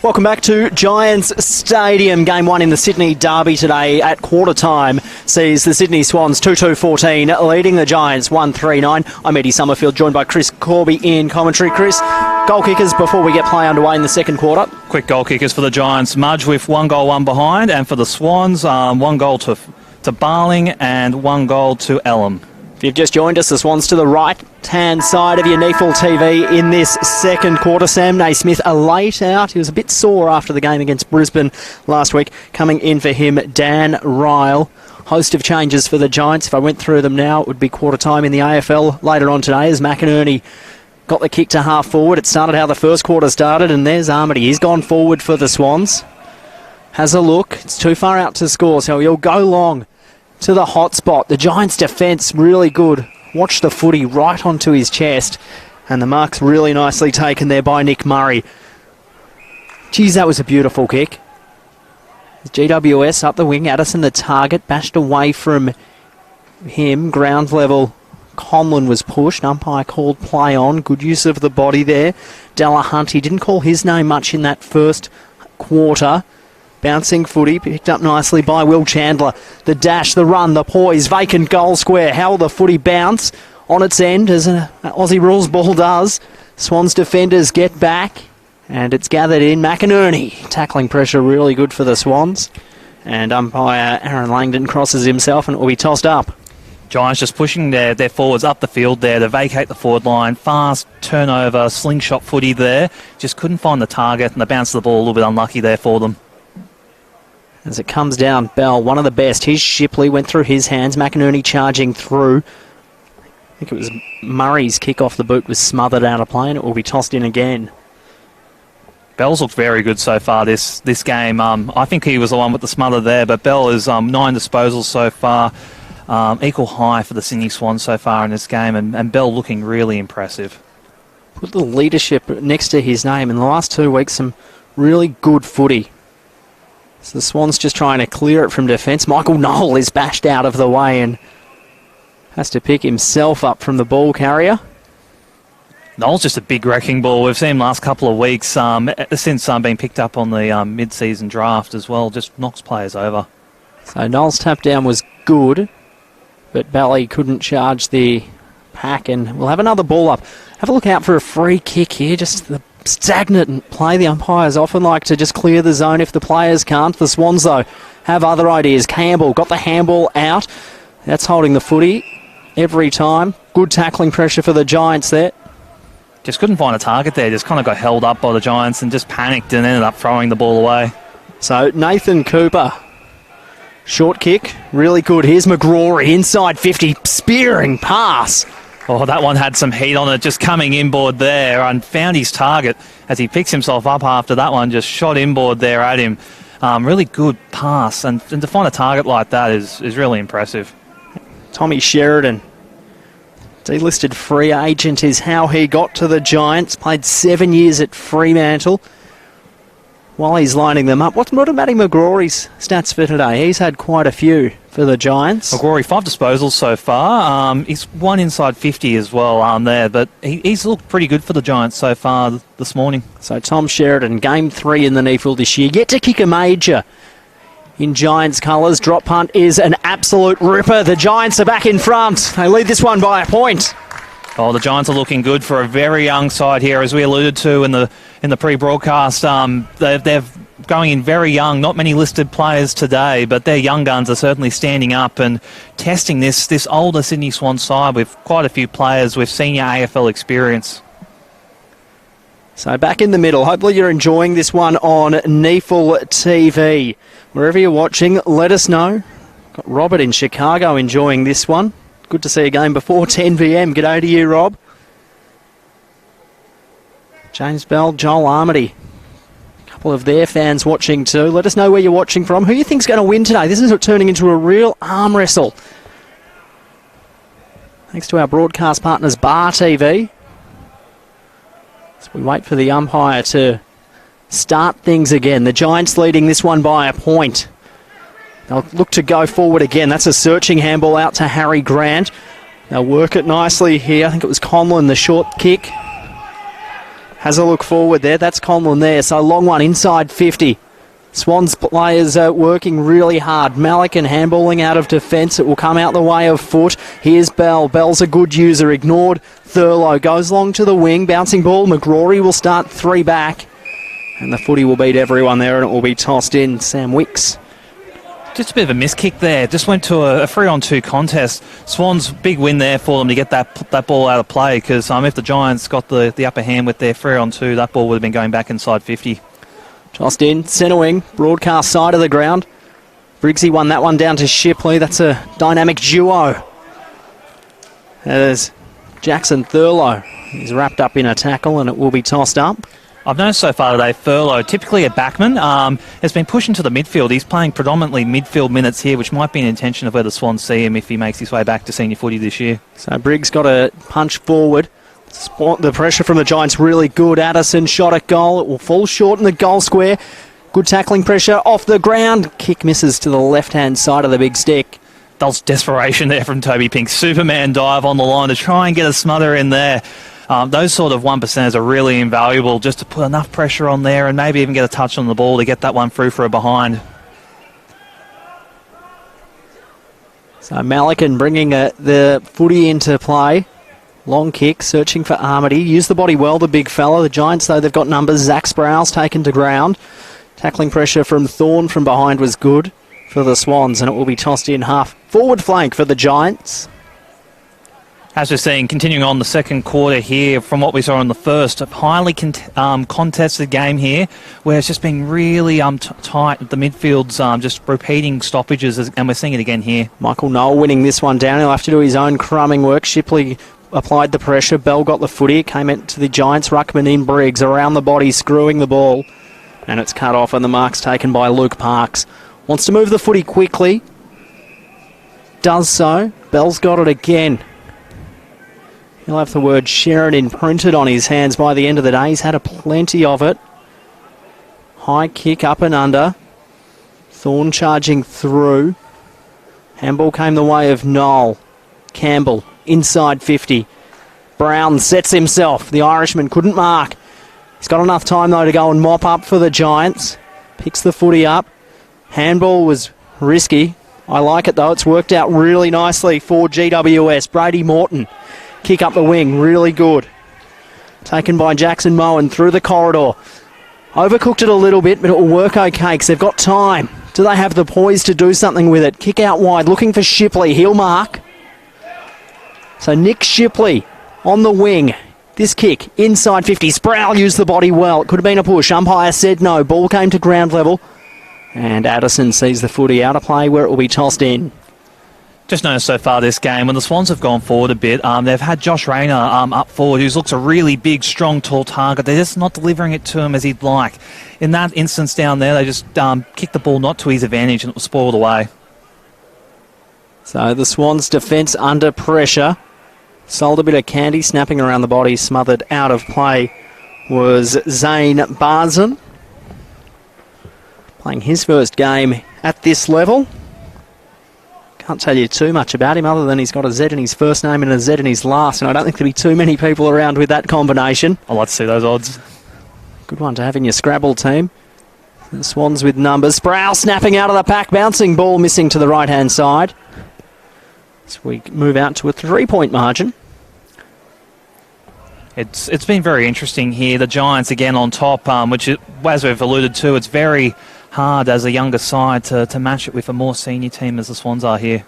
S1: Welcome back to Giants Stadium. Game 1 in the Sydney Derby today at quarter time sees the Sydney Swans 2-2-14 leading the Giants 1-3-9. I'm Eddie Summerfield, joined by Chris Corby in commentary. Chris, goal kickers before we get play underway in the second quarter.
S2: Quick goal kickers for the Giants. Mudge with 1 goal, 1 behind, and for the Swans, 1 goal to Barling and 1 goal to Elam.
S1: If you've just joined us, the Swans to the right-hand side of your NEAFL TV in this second quarter. Sam Naismith, a late out. He was a bit sore after the game against Brisbane last week. Coming in for him, Dan Ryle. Host of changes for the Giants. If I went through them now, it would be quarter time in the AFL later on today as McInerney got the kick to half forward. It started how the first quarter started, and there's Armity. He's gone forward for the Swans. Has a look. It's too far out to score, so he'll go long to the hot spot. The Giants' defence really good. Watch the footy right onto his chest. And the mark's really nicely taken there by Nick Murray. Geez, that was a beautiful kick. GWS up the wing. Addison the target. Bashed away from him. Ground level. Conlon was pushed. Umpire called play on. Good use of the body there. Delahunt, he didn't call his name much in that first quarter. Bouncing footy, picked up nicely by Will Chandler. The dash, the run, the poise, vacant goal square. How will the footy bounce on its end, as an Aussie rules ball does. Swans defenders get back, and it's gathered in. McInerney, tackling pressure really good for the Swans. And umpire Aaron Langdon crosses himself, and it will be tossed up.
S2: Giants just pushing their forwards up the field there to vacate the forward line. Fast turnover, slingshot footy there. Just couldn't find the target, and the bounce of the ball a little bit unlucky there for them. As
S1: it comes down, Bell, one of the best. His Shipley went through his hands. McInerney charging through. I think it was Murray's kick off the boot was smothered out of play, and it will be tossed in again.
S2: Bell's looked very good so far this game. I think he was the one with the smother there, but Bell is 9 disposals so far. Equal high for the Sydney Swans so far in this game, and Bell looking really impressive.
S1: Put the leadership next to his name. In the last 2 weeks, some really good footy. So the Swans just trying to clear it from defence. Michael Knoll is bashed out of the way and has to pick himself up from the ball carrier.
S2: Knoll's just a big wrecking ball. We've seen him last couple of weeks since being picked up on the mid-season draft as well. Just knocks players over.
S1: So Knoll's tap down was good, but Bally couldn't charge the pack, and we'll have another ball up. Have a look out for a free kick here. Just the stagnant play. The umpires often like to just clear the zone if the players can't. The Swans, though, have other ideas. Campbell got the handball out. That's holding the footy every time. Good tackling pressure for the Giants there.
S2: Just couldn't find a target there. Just kind of got held up by the Giants and just panicked and ended up throwing the ball away.
S1: So Nathan Cooper, short kick, really good. Here's McGrory, inside 50, spearing pass.
S2: Oh, that one had some heat on it, just coming inboard there and found his target as he picks himself up after that one, just shot inboard there at him. Really good pass, and to find a target like that is really impressive.
S1: Tommy Sheridan, delisted free agent, is how he got to the Giants. Played 7 years at Fremantle. While he's lining them up, what about Matty McGrory's stats for today? He's had quite a few for the Giants.
S2: McGrory, 5 disposals so far. He's 1 inside 50 as well there, but he's looked pretty good for the Giants so far this morning.
S1: So Tom Sheridan, game 3 in the NEAFL this year, yet to kick a major in Giants colours. Drop punt is an absolute ripper. The Giants are back in front. They lead this one by a point.
S2: Oh, the Giants are looking good for a very young side here, as we alluded to in the pre-broadcast. They're going in very young. Not many listed players today, but their young guns are certainly standing up and testing this older Sydney Swans side with quite a few players with senior AFL experience.
S1: So back in the middle. Hopefully you're enjoying this one on NEAFL TV. Wherever you're watching, let us know. Got Robert in Chicago enjoying this one. Good to see a game before 10 p.m. G'day to you, Rob. James Bell, Joel Armity. A couple of their fans watching too. Let us know where you're watching from. Who you think's going to win today? This is turning into a real arm wrestle. Thanks to our broadcast partners, Bar TV. As we wait for the umpire to start things again. The Giants leading this one by a point. They'll look to go forward again. That's a searching handball out to Harry Grant. They'll work it nicely here. I think it was Conlon, the short kick. has a look forward there. That's Conlon there. So long one inside 50. Swans players working really hard. Malikan handballing out of defence. It will come out the way of Foot. Here's Bell. Bell's a good user. Ignored. Thurlow goes long to the wing. Bouncing ball. McGrory will start 3 back. And the footy will beat everyone there, and it will be tossed in. Sam Wicks.
S2: Just a bit of a miss kick there. Just went to a 3-on-2 contest. Swans, big win there for them to get that ball out of play, because if the Giants got the upper hand with their 3-on-2, that ball would have been going back inside 50.
S1: Tossed in, centre wing, broadcast side of the ground. Briggsy won that one down to Shipley. That's a dynamic duo. There's Jackson Thurlow. He's wrapped up in a tackle, and it will be tossed up.
S2: I've noticed so far today, Thurlow, typically a backman, has been pushed into the midfield. He's playing predominantly midfield minutes here, which might be an intention of where the Swans see him if he makes his way back to senior footy this year. So
S1: Briggs got a punch forward. The pressure from the Giants really good. Addison shot at goal. It will fall short in the goal square. Good tackling pressure off the ground. Kick misses to the left-hand side of the big stick.
S2: That was desperation there from Toby Pink. Superman dive on the line to try and get a smother in there. Those sort of 1%ers are really invaluable, just to put enough pressure on there and maybe even get a touch on the ball to get that one through for a behind.
S1: So Malikan bringing the footy into play. Long kick, searching for Armady. Used the body well, the big fella. The Giants, though, they've got numbers. Zach Sprouse taken to ground. Tackling pressure from Thorne from behind was good for the Swans, and it will be tossed in half forward flank for the Giants.
S2: As we're seeing, continuing on the second quarter here, from what we saw in the first, a highly contested game here, where it's just been really tight. The midfield's just repeating stoppages, and we're seeing it again here. Michael
S1: Noel winning this one down. He'll have to do his own crumbing work. Shipley applied the pressure. Bell got the footy. It came into the Giants. Ruckman in. Briggs around the body, screwing the ball. And it's cut off, and the mark's taken by Luke Parks. Wants to move the footy quickly. Does so. Bell's got it again. He'll have the word Sharon imprinted on his hands by the end of the day. He's had a plenty of it. High kick up and under. Thorne charging through. Handball came the way of Noel. Campbell inside 50. Brown sets himself. The Irishman couldn't mark. He's got enough time, though, to go and mop up for the Giants. Picks the footy up. Handball was risky. I like it, though. It's worked out really nicely for GWS. Brady Morton. Kick up the wing. Really good. Taken by Jackson Moen through the corridor. Overcooked it a little bit, but it will work okay because they've got time. Do they have the poise to do something with it? Kick out wide. Looking for Shipley. He'll mark. So Nick Shipley on the wing. This kick inside 50. Sproul used the body well. It could have been a push. Umpire said no. Ball came to ground level. And Addison sees the footy out of play where it will be tossed in.
S2: Just noticed so far this game, when the Swans have gone forward a bit, they've had Josh Rayner up forward, who looks a really big, strong, tall target. They're just not delivering it to him as he'd like. In that instance down there, they just kicked the ball not to his advantage, and it was spoiled away.
S1: So the Swans' defence under pressure. Sold a bit of candy, snapping around the body, smothered out of play was Zane Barzan. Playing his first game at this level. Can't tell you too much about him other than he's got a Z in his first name and a Z in his last, and I don't think there'll be too many people around with that combination.
S2: I'd like to see those odds.
S1: Good one to have in your Scrabble team. The Swans with numbers. Sproul snapping out of the pack, bouncing ball missing to the right-hand side. So we move out to a 3-point margin.
S2: It's been very interesting here. The Giants again on top, which, as we've alluded to, it's very hard as a younger side to match it with a more senior team as the Swans are here.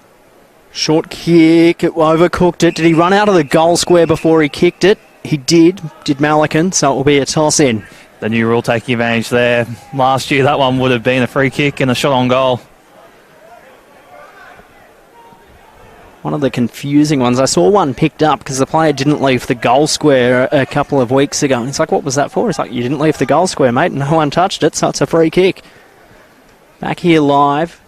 S1: Short kick, it overcooked it. Did he run out of the goal square before he kicked it? He did Malikan, so it will be a toss in.
S2: The new rule taking advantage there. Last year that one would have been a free kick and a shot on goal. One of the confusing ones. I saw one picked up because the player didn't leave the goal square a couple of weeks ago. And it's like, what was that for? It's like, you didn't leave the goal square, mate. No one touched it, so it's a free kick. Back here live.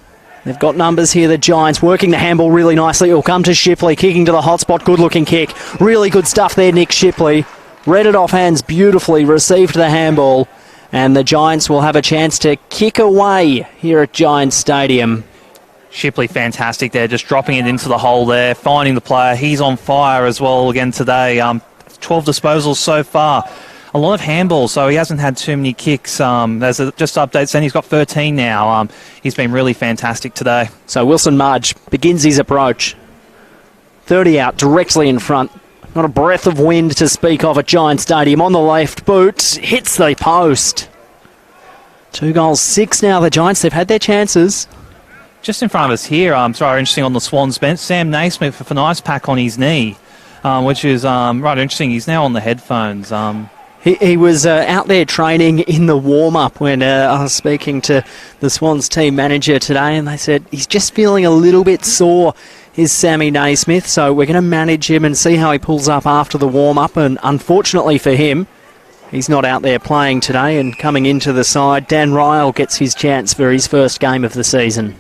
S2: They've got numbers here, the Giants, working the handball really nicely. It will come to Shipley, kicking to the hot spot. Good-looking kick. Really good stuff there, Nick Shipley. Read it off hands beautifully, received the handball. And the Giants will have a chance to kick away here at Giants Stadium. Shipley fantastic there, just dropping it into the hole there, finding the player. He's on fire as well again today. 12 disposals so far. a lot of handballs, so he hasn't had too many kicks. There's just updates saying he's got 13 now. He's been really fantastic today.
S1: So Wilson Mudge begins his approach. 30 out, directly in front. Not a breath of wind to speak of at Giant Stadium. On the left boot, hits the post. 2 goals, 6 now. The Giants, they've had their chances.
S2: Just in front of us here, sorry, interesting on the Swans bench, Sam Naismith with a nice pack on his knee, which is right interesting. He's now on the headphones.
S1: He was out there training in the warm-up when I was speaking to the Swans team manager today, and they said he's just feeling a little bit sore, is Sammy Naismith, so we're going to manage him and see how he pulls up after the warm-up, and unfortunately for him, he's not out there playing today, and coming into the side, Dan Ryle gets his chance for his first game of the season.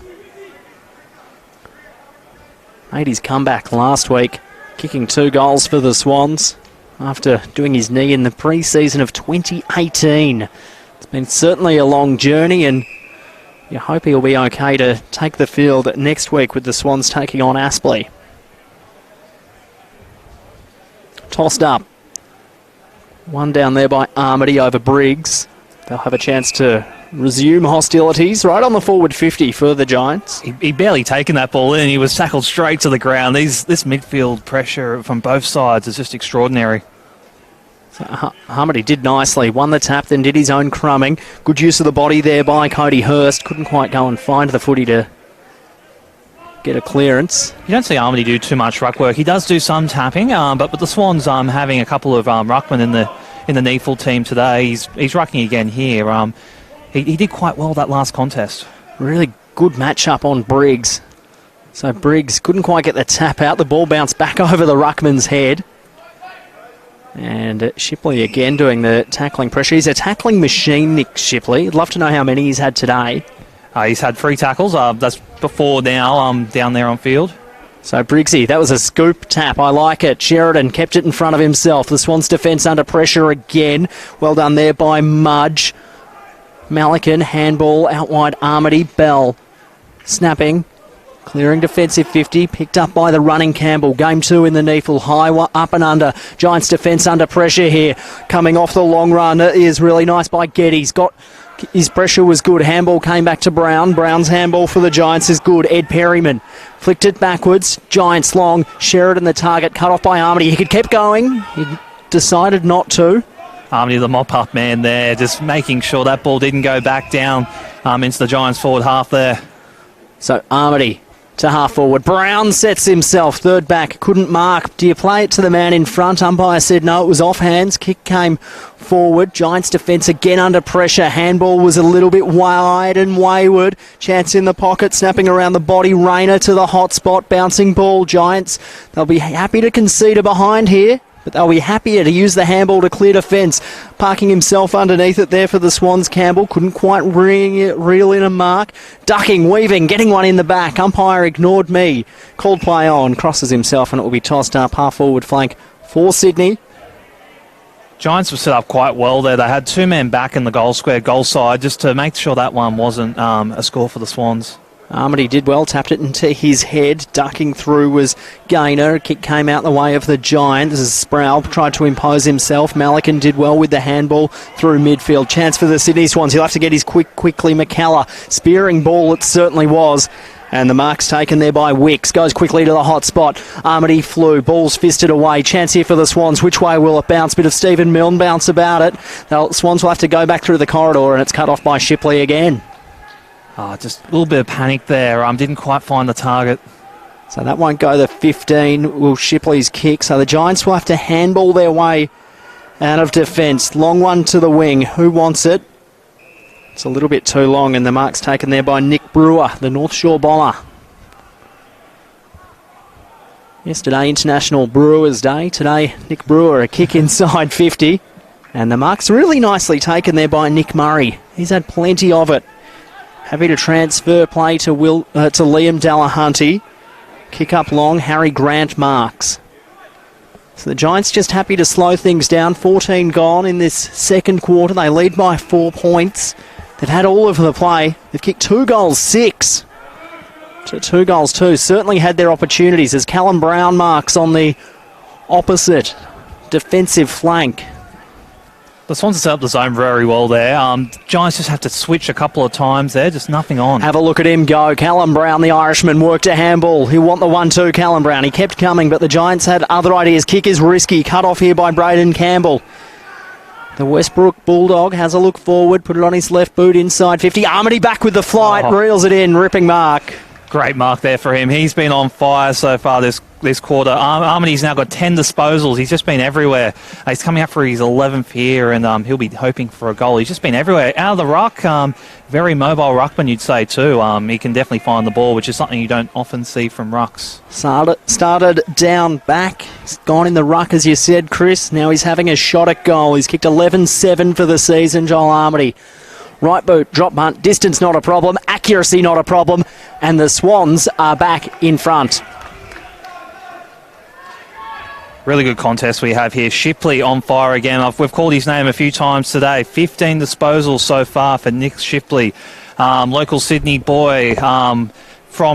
S1: Made his comeback last week, kicking 2 goals for the Swans after doing his knee in the pre-season of 2018. It's been certainly a long journey, and you hope he'll be okay to take the field next week with the Swans taking on Aspley. Tossed up. One down there by Armity over Briggs. They'll have a chance to resume hostilities right on the forward 50 for the Giants.
S2: He barely taken that ball in. He was tackled straight to the ground. This midfield pressure from both sides is just extraordinary.
S1: So Harmony did nicely. Won the tap, then did his own crumbing. Good use of the body there by Cody Hurst. Couldn't quite go and find the footy to get a clearance.
S2: You don't see Armity do too much ruck work. He does do some tapping, but with the Swans having a couple of ruckmen in the NEAFL team today, he's rucking again here. He did quite well that last contest.
S1: Really good matchup on Briggs. So Briggs couldn't quite get the tap out. The ball bounced back over the ruckman's head. And Shipley again doing the tackling pressure. He's a tackling machine, Nick Shipley. I'd love to know how many he's had today.
S2: He's had 3 tackles. That's before now down there on field.
S1: So Briggsy, that was a scoop tap. I like it. Sheridan kept it in front of himself. The Swans defence under pressure again. Well done there by Mudge. Malikan, handball, out wide, Armity, Bell. Snapping. Clearing defensive 50, picked up by the running Campbell. Game 2 in the NEAFL, high up and under. Giants defence under pressure here. Coming off the long run is really nice by Geddes. His pressure was good. Handball came back to Brown. Brown's handball for the Giants is good. Ed Perryman flicked it backwards. Giants long. Sheridan the target, cut off by Armity. He could keep going. He decided not to.
S2: Armity, the mop-up man there, just making sure that ball didn't go back down into the Giants' forward half there.
S1: So Armity to half forward. Brown sets himself. Third back. Couldn't mark. Do you play it to the man in front? Umpire said no, it was off hands. Kick came forward. Giants defence again under pressure. Handball was a little bit wide and wayward. Chance in the pocket. Snapping around the body. Rayner to the hot spot. Bouncing ball. Giants, they'll be happy to concede a behind here, but they'll be happier to use the handball to clear defence. Parking himself underneath it there for the Swans. Campbell couldn't quite reel in a mark. Ducking, weaving, getting one in the back. Umpire ignored me. Called play on. Crosses himself and it will be tossed up half forward flank for Sydney.
S2: Giants were set up quite well there. They had 2 men back in the goal square, goal side, just to make sure that one wasn't a score for the Swans.
S1: Armity did well, tapped it into his head. Ducking through was Gaynor. A kick came out the way of the Giants as Sproul tried to impose himself. Malikan did well with the handball through midfield. Chance for the Sydney Swans. He'll have to get his quickly. McKellar. Spearing ball it certainly was. And the mark's taken there by Wicks. Goes quickly to the hot spot. Armity flew. Ball's fisted away. Chance here for the Swans. Which way will it bounce? Bit of Stephen Milne bounce about it. The Swans will have to go back through the corridor and it's cut off by Shipley again.
S2: Just a little bit of panic there. Didn't quite find the target.
S1: So that won't go the 15. Will Shipley's kick. So the Giants will have to handball their way out of defence. Long one to the wing. Who wants it? It's a little bit too long and the mark's taken there by Nick Brewer, the North Shore bowler. Yesterday, International Brewers Day. Today, Nick Brewer, a kick inside 50. And the mark's really nicely taken there by Nick Murray. He's had plenty of it. Happy to transfer play to Liam Delahunty. Kick up long, Harry Grant marks. So the Giants just happy to slow things down. 14 gone in this second quarter. They lead by 4 points. They've had all of the play. They've kicked 2 goals, 6. To 2 goals, 2. Certainly had their opportunities as Callum Brown marks on the opposite defensive flank.
S2: The Swans set up the zone very well there. Giants just have to switch a couple of times there, just nothing on.
S1: Have a look at him go. Callum Brown, the Irishman, worked a handball. He'll want the 1-2, Callum Brown. He kept coming, but the Giants had other ideas. Kick is risky. Cut off here by Braden Campbell. The Westbrook Bulldog has a look forward, put it on his left boot inside 50. Armity back with the flight, reels it in, ripping mark.
S2: Great mark there for him. He's been on fire so far this quarter. Armity's now got 10 disposals. He's just been everywhere. He's coming up for his 11th here, and he'll be hoping for a goal. He's just been everywhere. Out of the ruck, very mobile ruckman, you'd say, too. He can definitely find the ball, which is something you don't often see from rucks.
S1: Started down back. He's gone in the ruck, as you said, Chris. Now he's having a shot at goal. He's kicked 11-7 for the season, Joel Armity. Right boot, drop bunt, distance not a problem, accuracy not a problem, and the Swans are back in front.
S2: Really good contest we have here. Shipley on fire again. We've called his name a few times today. 15 disposals so far for Nick Shipley. Local Sydney boy from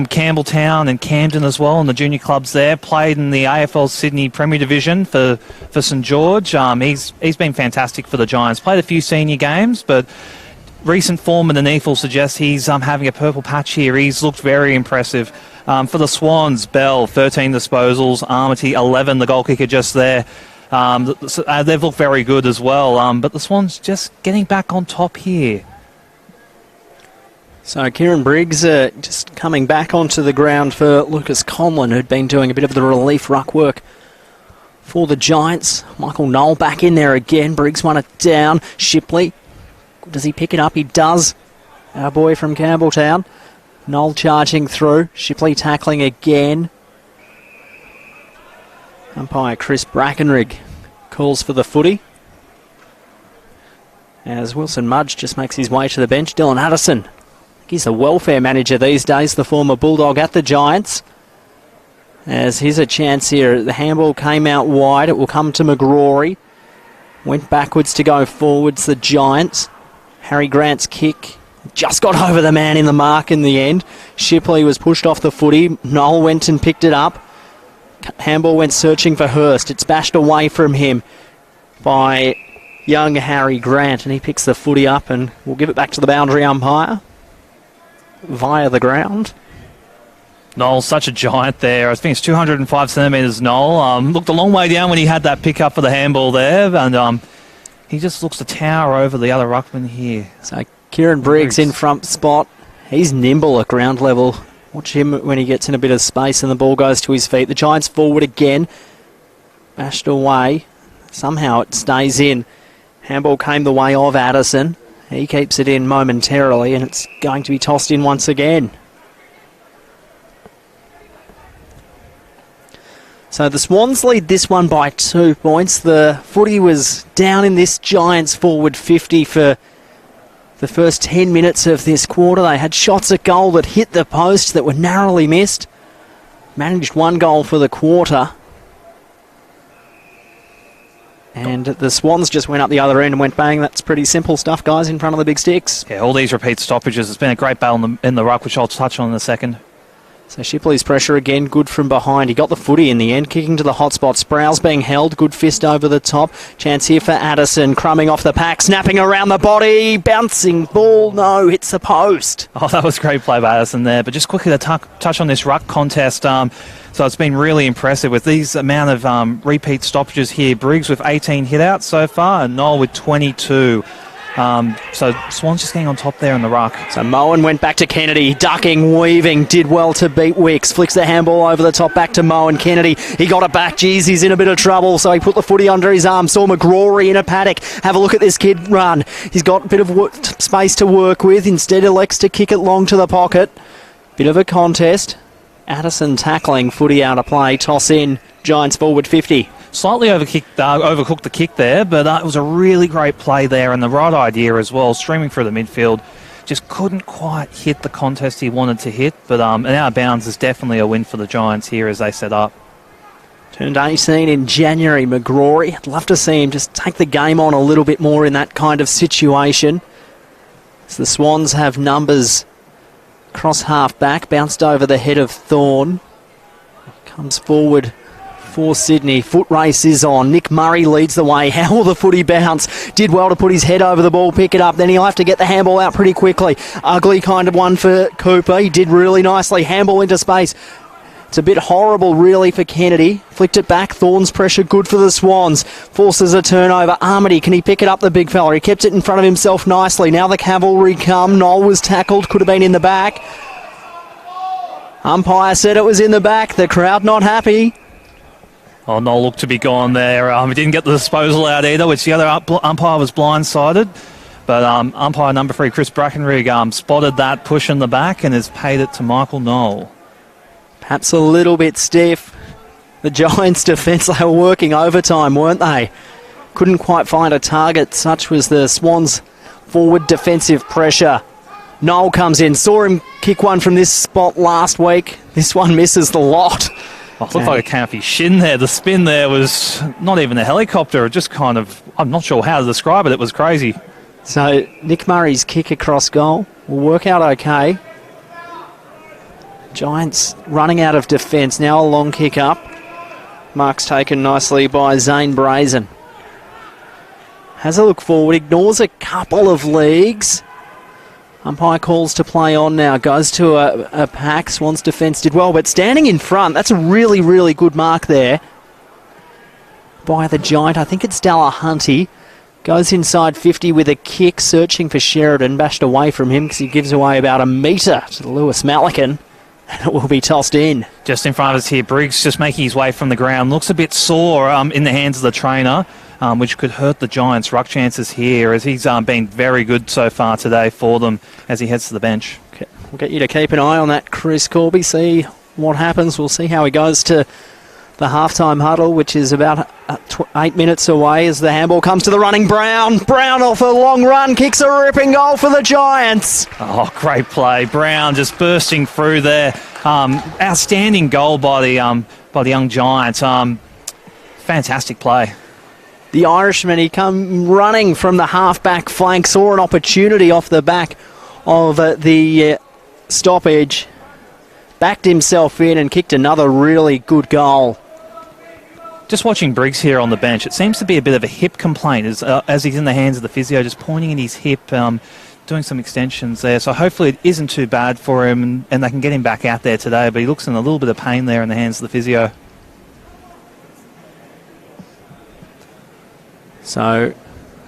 S2: Campbelltown and Camden as well, and the junior clubs there. Played in the AFL Sydney Premier Division for St George. He's been fantastic for the Giants. Played a few senior games, but recent form in the NEAFL suggests he's having a purple patch here. He's looked very impressive. For the Swans, Bell, 13 disposals. Armity, 11, the goal kicker just there. They've looked very good as well. But the Swans just getting back on top here.
S1: So Kieran Briggs just coming back onto the ground for Lucas Conlon, who'd been doing a bit of the relief ruck work for the Giants. Michael Knoll back in there again. Briggs won it down. Shipley, does he pick it up? He does. Our boy from Campbelltown. Knoll charging through. Shipley tackling again. Umpire Chris Brackenrig calls for the footy. As Wilson Mudge just makes his way to the bench. Dylan Addison. He's the welfare manager these days, the former Bulldog at the Giants. As here's a chance here. The handball came out wide. It will come to McGrory. Went backwards to go forwards, the Giants. Harry Grant's kick just got over the man in the mark in the end. Shipley was pushed off the footy. Knoll went and picked it up. Handball went searching for Hurst. It's bashed away from him by young Harry Grant, and he picks the footy up and will give it back to the boundary umpire via the ground.
S2: Knoll's such a giant there. I think it's 205 centimetres, Knoll. Looked a long way down when he had that pick up for the handball there, and he just looks to tower over the other ruckman here.
S1: So Kieran Briggs in front spot. He's nimble at ground level. Watch him when he gets in a bit of space and the ball goes to his feet. The Giants forward again. Bashed away. Somehow it stays in. Handball came the way of Addison. He keeps it in momentarily, and it's going to be tossed in once again. So the Swans lead this one by 2 points. The footy was down in this Giants forward 50 for the first 10 minutes of this quarter. They had shots at goal that hit the post that were narrowly missed. Managed one goal for the quarter. And the Swans just went up the other end and went bang. That's pretty simple stuff, guys, in front of the big sticks.
S2: Yeah, all these repeat stoppages. It's been a great battle in the ruck, which I'll touch on in a second.
S1: So Shipley's pressure again, good from behind. He got the footy in the end, kicking to the hot spot. Sprouse being held, good fist over the top. Chance here for Addison, crumbing off the pack, snapping around the body, bouncing ball, no, hits the post.
S2: Oh, that was great play by Addison there. But just quickly to touch on this ruck contest. So it's been really impressive with these amount of repeat stoppages here. Briggs with 18 hit-outs so far, and Knoll with 22. So Swans just getting on top there in the ruck.
S1: So Moen went back to Kennedy, ducking, weaving, did well to beat Wicks. Flicks the handball over the top, back to Moen. Kennedy, he got it back. Geez, he's in a bit of trouble, so he put the footy under his arm. Saw McGrory in a paddock. Have a look at this kid run. He's got a bit of space to work with. Instead, elects to kick it long to the pocket. Bit of a contest. Addison tackling, footy out of play, toss in. Giants forward 50.
S2: Slightly overcooked the kick there, but it was a really great play there and the right idea as well, streaming through the midfield. Just couldn't quite hit the contest he wanted to hit, but an out of bounds is definitely a win for the Giants here as they set up.
S1: Turned 18 in January, McGrory. I'd love to see him just take the game on a little bit more in that kind of situation. So the Swans have numbers cross half back, bounced over the head of Thorne. Comes forward for Sydney. Foot race is on. Nick Murray leads the way. How will the footy bounce? Did well to put his head over the ball, pick it up. Then he'll have to get the handball out pretty quickly. Ugly kind of one for Cooper. He did really nicely. Handball into space. It's a bit horrible, really, for Kennedy. Flicked it back. Thorne's pressure good for the Swans. Forces a turnover. Armity, can he pick it up, the big fella? He kept it in front of himself nicely. Now the cavalry come. Noel was tackled. Could have been in the back. Umpire said it was in the back. The crowd not happy.
S2: Oh, Noel looked to be gone there. He didn't get the disposal out either, which the other umpire was blindsided. But umpire number 3, Chris Brackenrig, spotted that push in the back and has paid it to Michael Noel.
S1: Perhaps a little bit stiff. The Giants' defence, they were working overtime, weren't they? Couldn't quite find a target. Such was the Swans' forward defensive pressure. Noel comes in. Saw him kick one from this spot last week. This one misses the lot.
S2: Oh, it looked like it came off his shin there. The spin there was not even a helicopter. It just kind of, I'm not sure how to describe it. It was crazy.
S1: So Nick Murray's kick across goal will work out okay. Giants running out of defence. Now a long kick up. Mark's taken nicely by Zane Brazen. Has a look forward. Ignores a couple of leagues. Umpire calls to play on now. Goes to a pack. Swans defence did well, but standing in front, that's a really, really good mark there by the Giant. I think it's Dallahunty. Goes inside 50 with a kick, searching for Sheridan. Bashed away from him because he gives away about a metre to Lewis Malikan. And it will be tossed in. Just in front of us here, Briggs just making his way from the ground. Looks a bit sore in the hands of the trainer, which could hurt the Giants' ruck chances here, as he's been very good so far today for them as he heads to the bench. Okay. We'll get you to keep an eye on that, Chris Corby. See what happens. We'll see how he goes to the halftime huddle, which is about 8 minutes away as the handball comes to the running Brown. Brown off a long run, kicks a ripping goal for the Giants. Oh, great play. Brown just bursting through there. Outstanding goal by the young Giants. Fantastic play. The Irishman, he come running from the half-back flank, saw an opportunity off the back of the stoppage, backed himself in and kicked another really good goal. Just watching Briggs here on the bench, it seems to be a bit of a hip complaint as he's in the hands of the physio, just pointing at his hip, doing some extensions there. So hopefully it isn't too bad for him and they can get him back out there today, but he looks in a little bit of pain there in the hands of the physio. So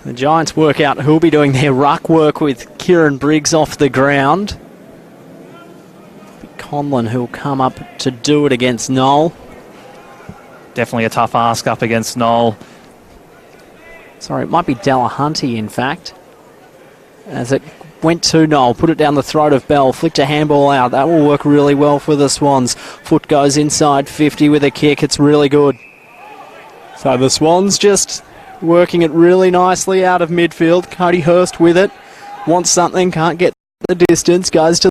S1: the Giants work out who'll be doing their ruck work with Kieran Briggs off the ground. Conlon who'll come up to do it against Noel. Definitely a tough ask up against Noel. Sorry, it might be Dallahunty, in fact. As it went to Noel, put it down the throat of Bell, flicked a handball out. That will work really well for the Swans. Foot goes inside 50 with a kick. It's really good. So the Swans just working it really nicely out of midfield. Cody Hurst with it. Wants something, can't get the distance. Goes to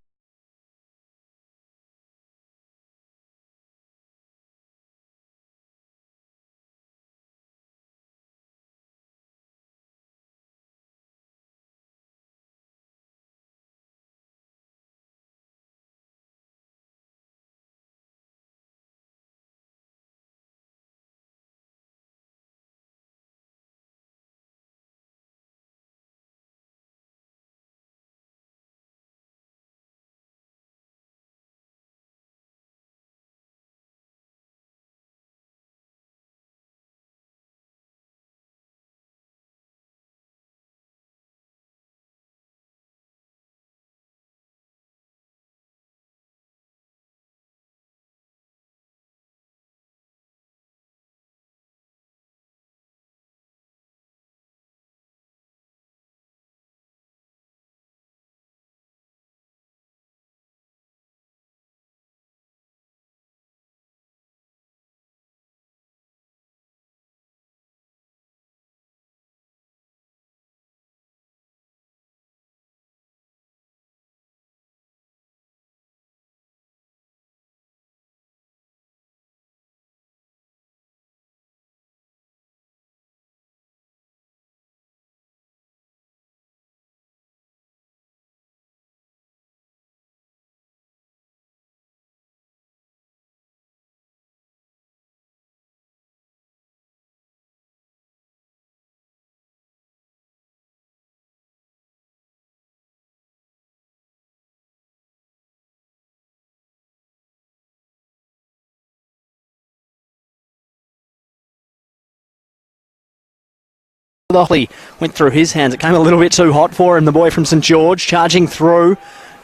S1: The volley went through his hands. It came a little bit too hot for him, the boy from St George, charging through.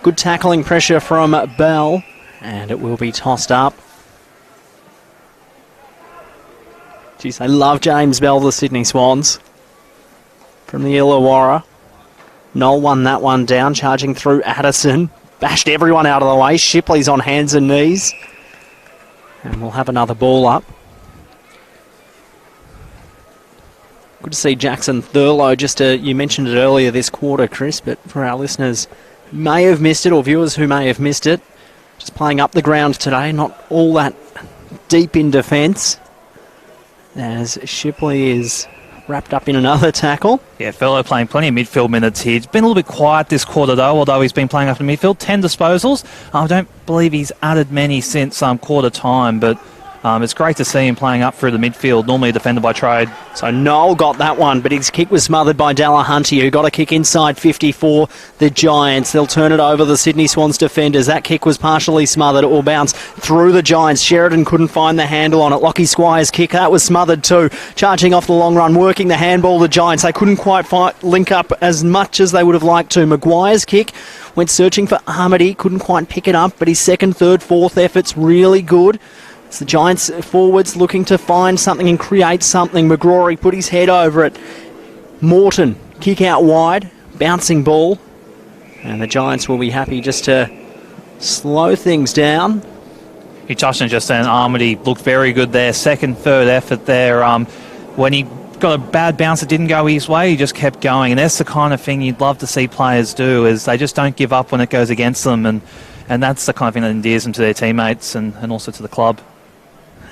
S1: Good tackling pressure from Bell, and it will be tossed up. Geez, they love James Bell, the Sydney Swans. From the Illawarra. Noel won that one down, charging through Addison. Bashed everyone out of the way. Shipley's on hands and knees. And we'll have another ball up. Good to see Jackson Thurlow. You mentioned it earlier this quarter, Chris, but for our listeners who may have missed it, or viewers who may have missed it, just playing up the ground today, not all that deep in defence, as Shipley is wrapped up in another tackle.
S2: Yeah, Thurlow playing plenty of midfield minutes here. He's been a little bit quiet this quarter, though, although he's been playing up in midfield. 10 disposals. I don't believe he's added many since quarter time, but it's great to see him playing up through the midfield, normally a defender by trade.
S1: So Noel got that one, but his kick was smothered by Delahunty, who got a kick inside 50 for the Giants. They'll turn it over the Sydney Swans defenders. That kick was partially smothered. It will bounce through the Giants. Sheridan couldn't find the handle on it. Lockie Squire's kick, that was smothered too. Charging off the long run, working the handball, the Giants. They couldn't quite link up as much as they would have liked to. Maguire's kick went searching for Armady, couldn't quite pick it up, but his second, third, fourth effort's really good. It's the Giants forwards looking to find something and create something. McGrory put his head over it. Morton, kick out wide, bouncing ball. And the Giants will be happy just to slow things down.
S2: You touched on just then, Armady looked very good there. Second, third effort there. When he got a bad bounce that didn't go his way, he just kept going. And that's the kind of thing you'd love to see players do, is they just don't give up when it goes against them. And that's the kind of thing that endears them to their teammates and also to the club.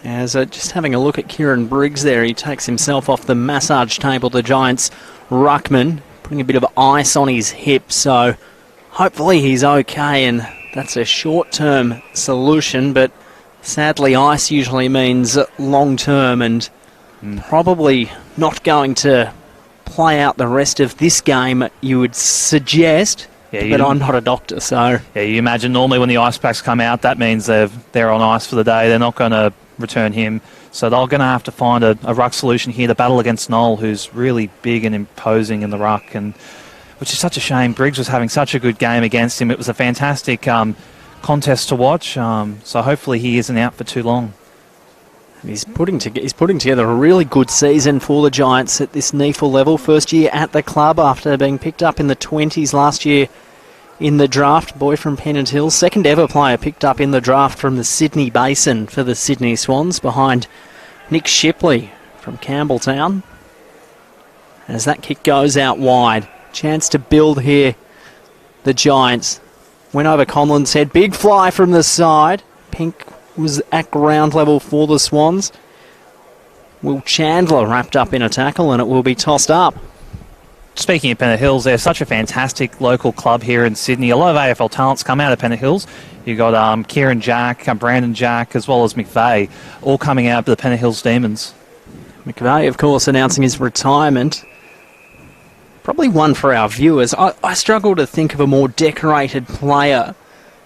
S1: As just having a look at Kieran Briggs there, he takes himself off the massage table, the Giants' ruckman, putting a bit of ice on his hip, so hopefully he's okay, and that's a short-term solution, but sadly ice usually means long-term and probably not going to play out the rest of this game, you would suggest. Yeah, but I'm not a doctor, so...
S2: Yeah, you imagine normally when the ice packs come out, that means they're on ice for the day. They're not going to return him. So they're going to have to find a ruck solution here to battle against Noel, who's really big and imposing in the ruck, and which is such a shame. Briggs was having such a good game against him. It was a fantastic contest to watch, so hopefully he isn't out for too long.
S1: He's putting together a really good season for the Giants at this NEAFL level. First year at the club after being picked up in the 20s last year in the draft. Boy from Pennant Hill. Second ever player picked up in the draft from the Sydney Basin for the Sydney Swans, behind Nick Shipley from Campbelltown. As that kick goes out wide. Chance to build here. The Giants went over Conlon's head. Big fly from the side. Pink was at ground level for the Swans. Will Chandler wrapped up in a tackle, and it will be tossed up.
S2: Speaking of Pennant Hills, they're such a fantastic local club here in Sydney. A lot of AFL talents come out of Pennant Hills. You've got Kieran Jack, Brandon Jack, as well as McVeigh, all coming out of the Pennant Hills Demons.
S1: McVeigh, of course, announcing his retirement. Probably one for our viewers. I struggle to think of a more decorated player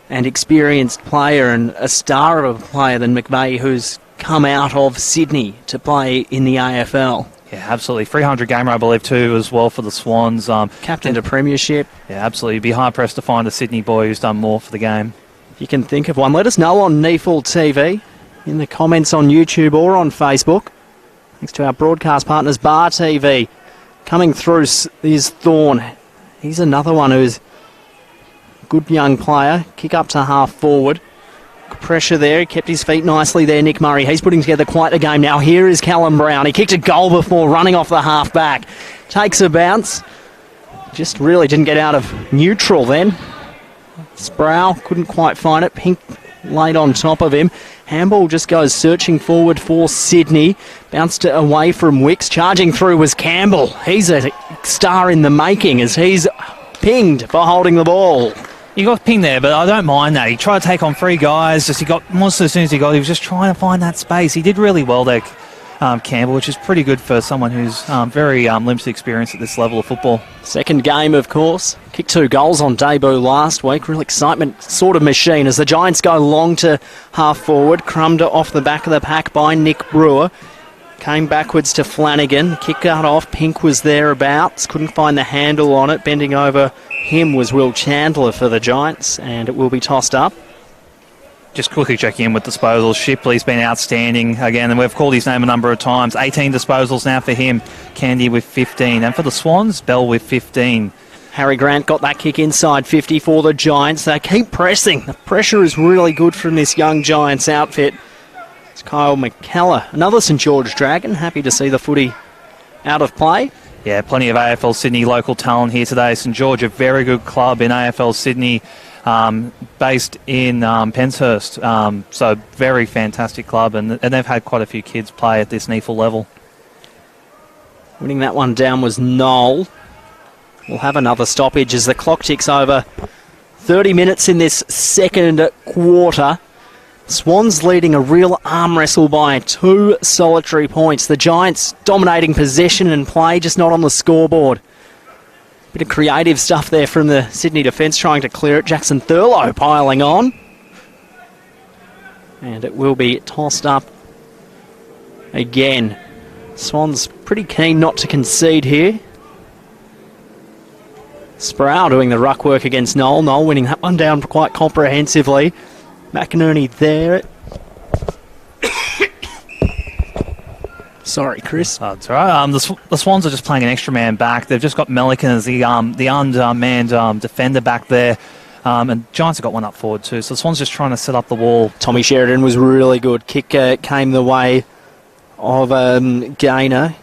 S1: and experienced player and a star of a player than McVeigh, who's come out of Sydney to play in the AFL.
S2: Yeah, absolutely. 300 gamer, I believe, too, as well for the Swans.
S1: Captain to premiership.
S2: Yeah, absolutely. You'd be hard-pressed to find a Sydney boy who's done more for the game.
S1: If you can think of one, let us know on NEAFL TV, in the comments on YouTube or on Facebook. Thanks to our broadcast partners, Bar TV. Coming through is Thorne. He's another one who's good young player. Kick up to half forward. Good pressure there. He kept his feet nicely there, Nick Murray. He's putting together quite a game now. Here is Callum Brown. He kicked a goal before, running off the half back. Takes a bounce. Just really didn't get out of neutral then. Sproul couldn't quite find it. Pink laid on top of him. Handball just goes searching forward for Sydney. Bounced away from Wicks. Charging through was Campbell. He's a star in the making as he's pinged for holding the ball.
S2: He got pinged there, but I don't mind that. He tried to take on three guys. He got almost as soon as he was just trying to find that space. He did really well there, Campbell, which is pretty good for someone who's very limited experience at this level of football.
S1: Second game, of course. Kicked 2 goals on debut last week. Real excitement sort of machine as the Giants go long to half forward. Crumbed off the back of the pack by Nick Brewer. Came backwards to Flanagan. Kick cut off. Pink was thereabouts. Couldn't find the handle on it. Bending over him was Will Chandler for the Giants, and it will be tossed up.
S2: Just quickly checking in with disposals. Shipley's been outstanding again, and we've called his name a number of times. 18 disposals now for him. Candy with 15. And for the Swans, Bell with 15.
S1: Harry Grant got that kick inside 50 for the Giants. They keep pressing. The pressure is really good from this young Giants outfit. It's Kyle McKellar, another St George Dragon. Happy to see the footy out of play.
S2: Yeah, plenty of AFL Sydney local talent here today. St George, a very good club in AFL Sydney, based in Penshurst. So very fantastic club, and they've had quite a few kids play at this NEAFL level.
S1: Winning that one down was Noel. We'll have another stoppage as the clock ticks over. 30 minutes in this second quarter. Swans leading a real arm wrestle by 2 solitary points. The Giants dominating possession and play, just not on the scoreboard. Bit of creative stuff there from the Sydney defence trying to clear it. Jackson Thurlow piling on. And it will be tossed up again. Swans pretty keen not to concede here. Sproul doing the ruck work against Noel. Noel winning that one down quite comprehensively. McInerney there. Sorry, Chris.
S2: That's all right. The Swans are just playing an extra man back. They've just got Melican as the undermanned defender back there. And Giants have got one up forward too. So the Swans just trying to set up the wall.
S1: Tommy Sheridan was really good. Kick came the way of Gaynor.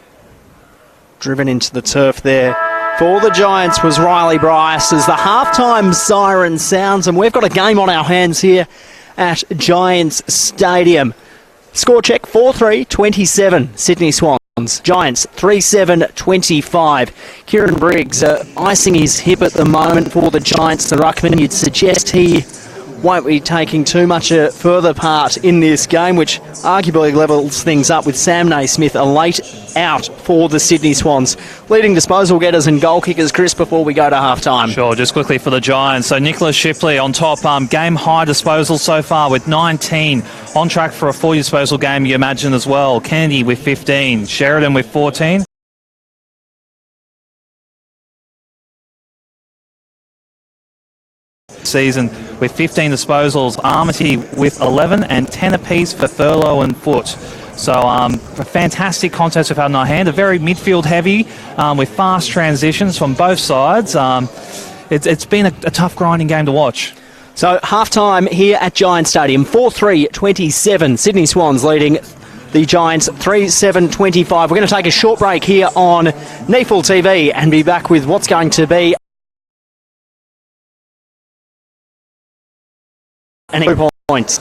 S1: Driven into the turf there. For the Giants was Riley Bryce as the halftime siren sounds, and we've got a game on our hands here at Giants Stadium. Score check 4-3-27 Sydney Swans. Giants 3-7-25. Kieran Briggs icing his hip at the moment for the Giants. The ruckman, you'd suggest he won't be taking too much a further part in this game, which arguably levels things up with Sam Naismith a late out for the Sydney Swans. Leading disposal getters and goal kickers, Chris, before we go to half-time.
S2: Sure, just quickly for the Giants. So Nicholas Shipley on top, game high disposal so far with 19. On track for a 40 disposal game, you imagine as well. Kennedy with 15. Sheridan with 14. Season with 15 disposals, Armity with 11 and 10 apiece for Thurlow and Foot. So a fantastic contest we've had in our hand, a very midfield heavy with fast transitions from both sides. It's been a tough grinding game to watch.
S1: So half-time here at Giant Stadium, 4-3-27, Sydney Swans leading the Giants 3-7-25. We're going to take a short break here on NEAFL TV and be back with what's going to be an points.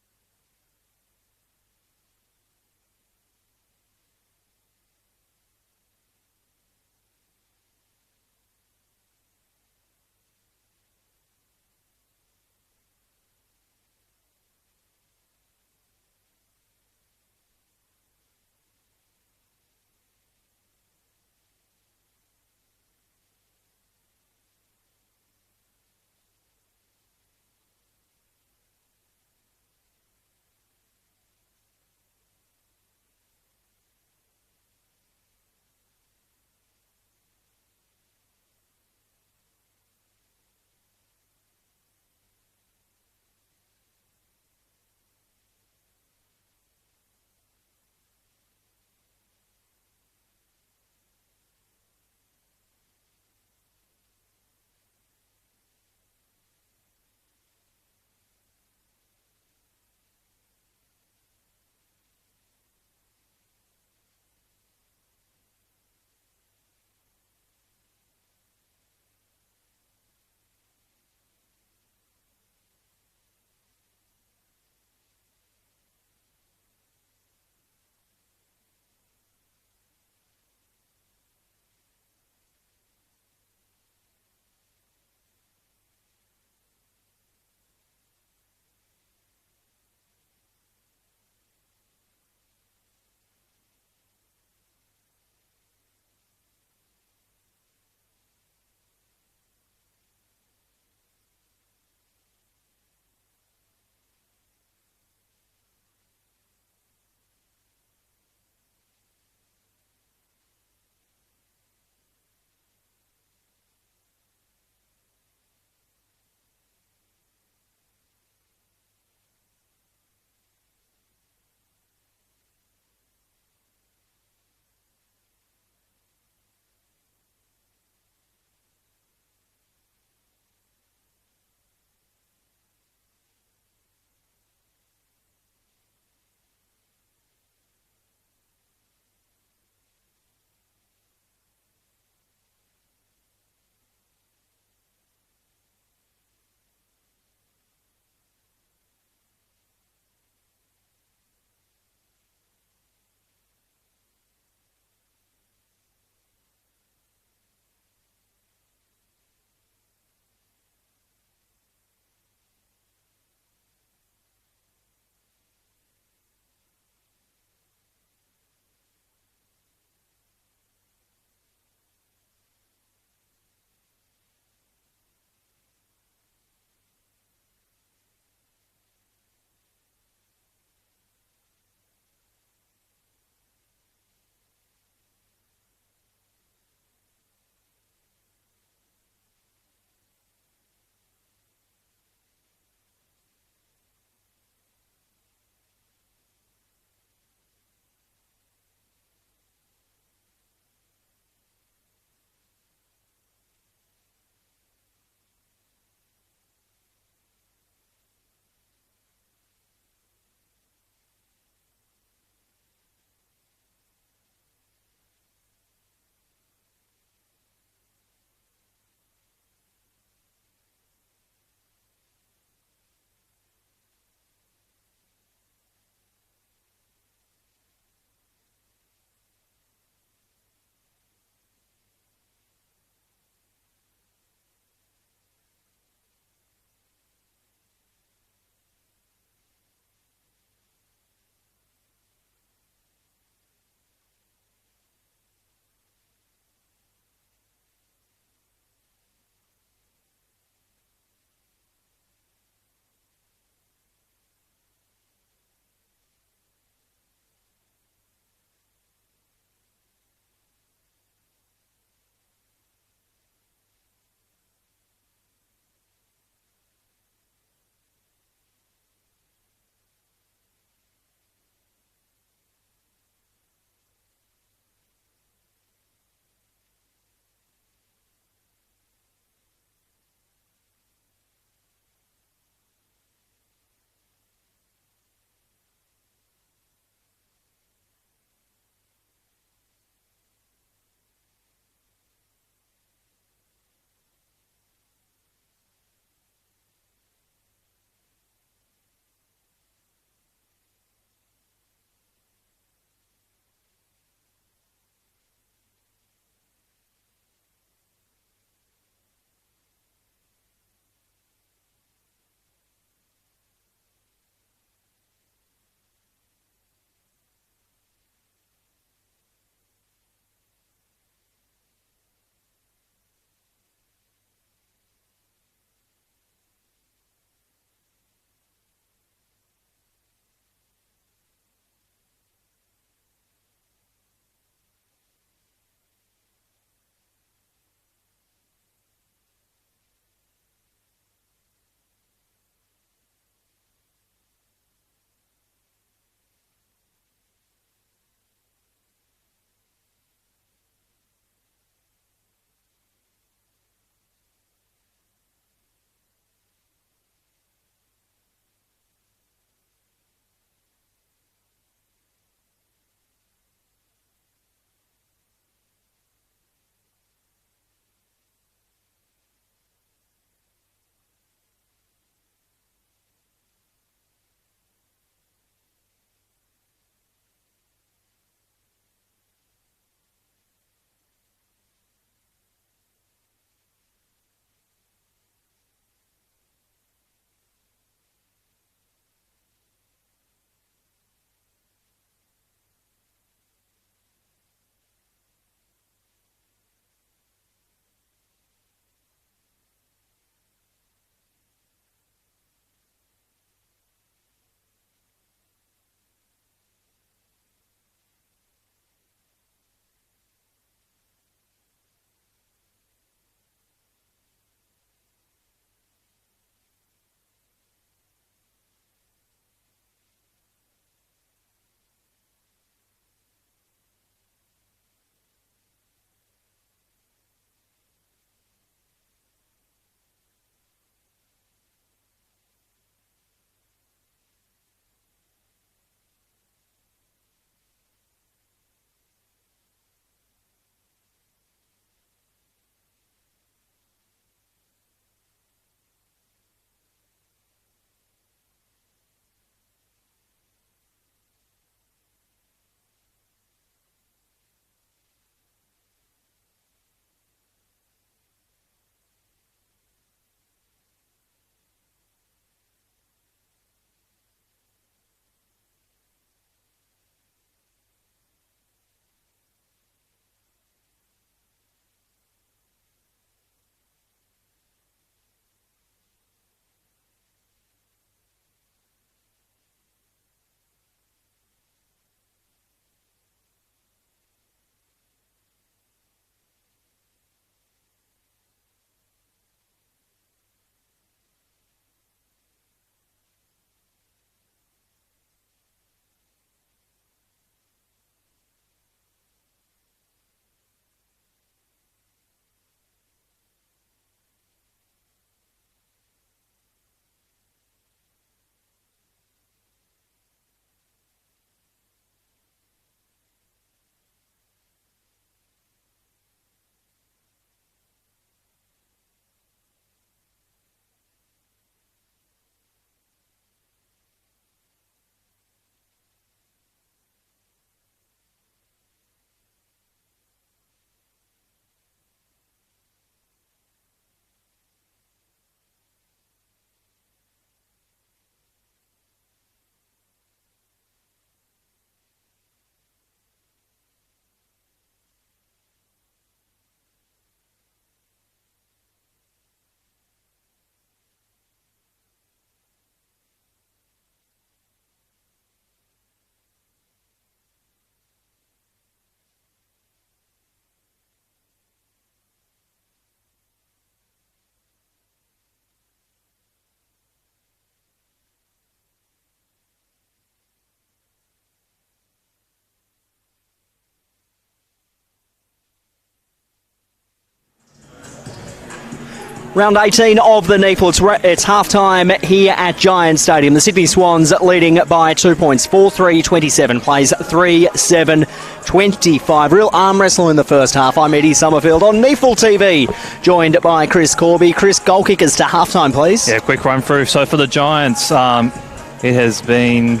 S1: Round 18 of the NEAFL. It's half-time here at Giants Stadium. The Sydney Swans leading by 2 points. 4-3-27 plays 3-7-25. Real arm wrestle in the first half. I'm Eddie Summerfield on NEAFL TV, joined by Chris Corby. Chris, goal kickers to half-time, please.
S2: Yeah, quick run through. So for the Giants, it has been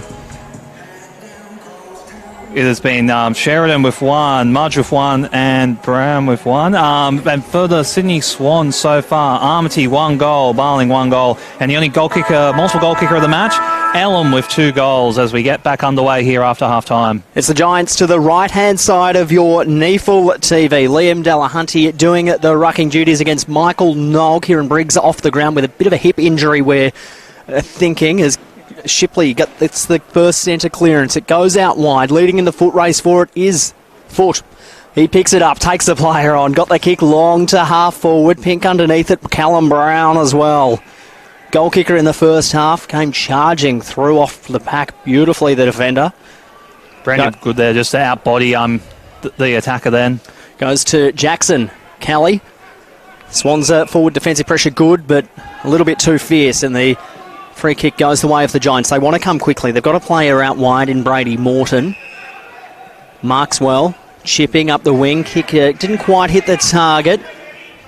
S2: Sheridan with one, Mudge with one, and Brown with one. And for the Sydney Swans so far, Armity 1 goal, Barling 1 goal, and the only multiple goal kicker of the match, Ellum with 2 goals as we get back underway here after half-time.
S1: It's the Giants to the right-hand side of your NEAFL TV. Liam Delahunty doing the rucking duties against Michael Knoll. Kieran Briggs off the ground with a bit of a hip injury, we're thinking, as Shipley, it's the first centre clearance. It goes out wide. Leading in the foot race for it is Foot. He picks it up, takes the player on, got the kick long to half forward. Pink underneath it, Callum Brown as well. Goal kicker in the first half, came charging through off the pack beautifully, the defender.
S2: Brandon good there, just to outbody the attacker then.
S1: Goes to Jackson. Kelly. Swans forward defensive pressure good, but a little bit too fierce, and the free kick goes the way of the Giants. They want to come quickly. They've got a player out wide in Brady Morton. Markswell chipping up the wing. Kick didn't quite hit the target.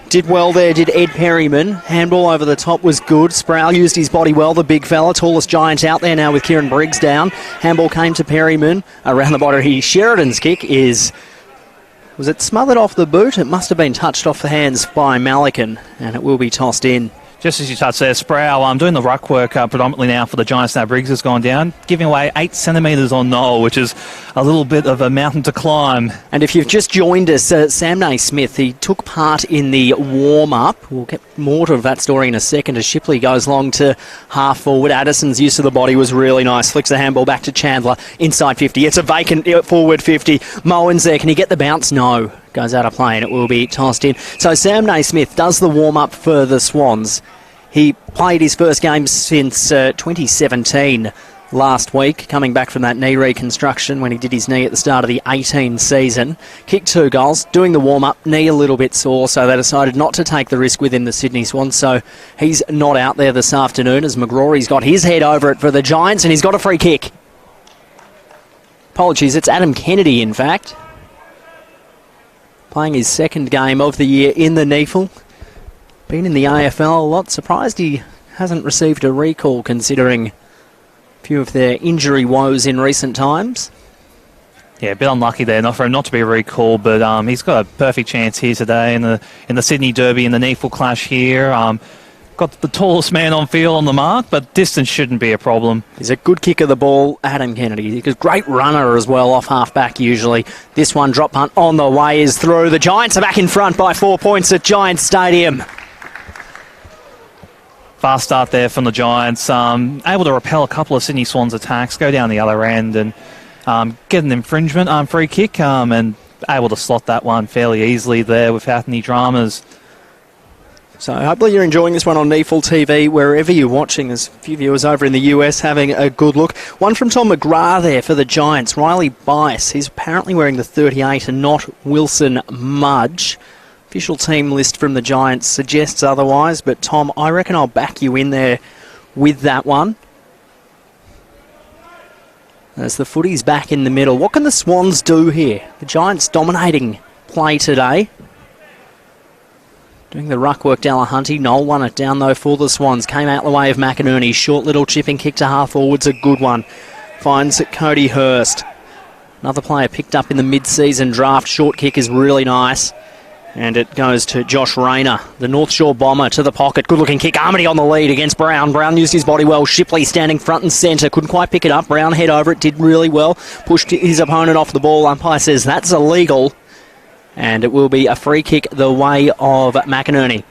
S1: Did well there, did Ed Perryman. Handball over the top was good. Sproul used his body well, the big fella. Tallest Giant out there now with Kieran Briggs down. Handball came to Perryman. Around the body, Sheridan's kick is... Was it smothered off the boot? It must have been touched off the hands by Malikan, and it will be tossed in.
S2: Just as you touched there, Sproul, I'm doing the ruck work predominantly now for the Giants. Now Briggs has gone down, giving away 8 centimetres on Knoll, which is a little bit of a mountain to climb.
S1: And if you've just joined us, Sam Naismith, he took part in the warm-up. We'll get more to that story in a second as Shipley goes long to half forward. Addison's use of the body was really nice. Flicks the handball back to Chandler, inside 50. It's a vacant forward 50. Moen's there. Can he get the bounce? No. Goes out of play and it will be tossed in. So Sam Naismith does the warm-up for the Swans. He played his first game since 2017 last week, coming back from that knee reconstruction when he did his knee at the start of the 18 season. Kicked 2 goals, doing the warm-up, knee a little bit sore, so they decided not to take the risk within the Sydney Swans, so he's not out there this afternoon as McGrory's got his head over it for the Giants and he's got a free kick. Apologies, it's Adam Kennedy in fact. Playing his second game of the year in the NEAFL. Been in the AFL a lot. Surprised he hasn't received a recall considering a few of their injury woes in recent times.
S2: Yeah, a bit unlucky there, not for him not to be recalled, but he's got a perfect chance here today in the Sydney Derby, in the NEAFL clash here. Got the tallest man on field on the mark, but distance shouldn't be a problem.
S1: He's a good kick of the ball, Adam Kennedy. He's a great runner as well, off half-back usually. This one, drop punt on the way, is through. The Giants are back in front by 4 points at Giants Stadium.
S2: Fast start there from the Giants. Able to repel a couple of Sydney Swans attacks, go down the other end and get an infringement free kick and able to slot that one fairly easily there without any dramas.
S1: So hopefully you're enjoying this one on NEAFL TV, wherever you're watching. There's a few viewers over in the US having a good look. One from Tom McGrath there for the Giants. Riley Bice, he's apparently wearing the 38 and not Wilson Mudge. Official team list from the Giants suggests otherwise, but Tom, I reckon I'll back you in there with that one. As the footy's back in the middle, what can the Swans do here? The Giants dominating play today. Doing the ruck work, Delahunty. Knoll won it down though for the Swans. Came out the way of McInerney. Short little chipping kick to half forwards, a good one. Finds Cody Hurst. Another player picked up in the mid-season draft. Short kick is really nice. And it goes to Josh Rayner, the North Shore bomber, to the pocket. Good-looking kick. Armity on the lead against Brown. Brown used his body well. Shipley standing front and centre. Couldn't quite pick it up. Brown head over it. Did really well. Pushed his opponent off the ball. Umpire says that's illegal. And it will be a free kick the way of McInerney.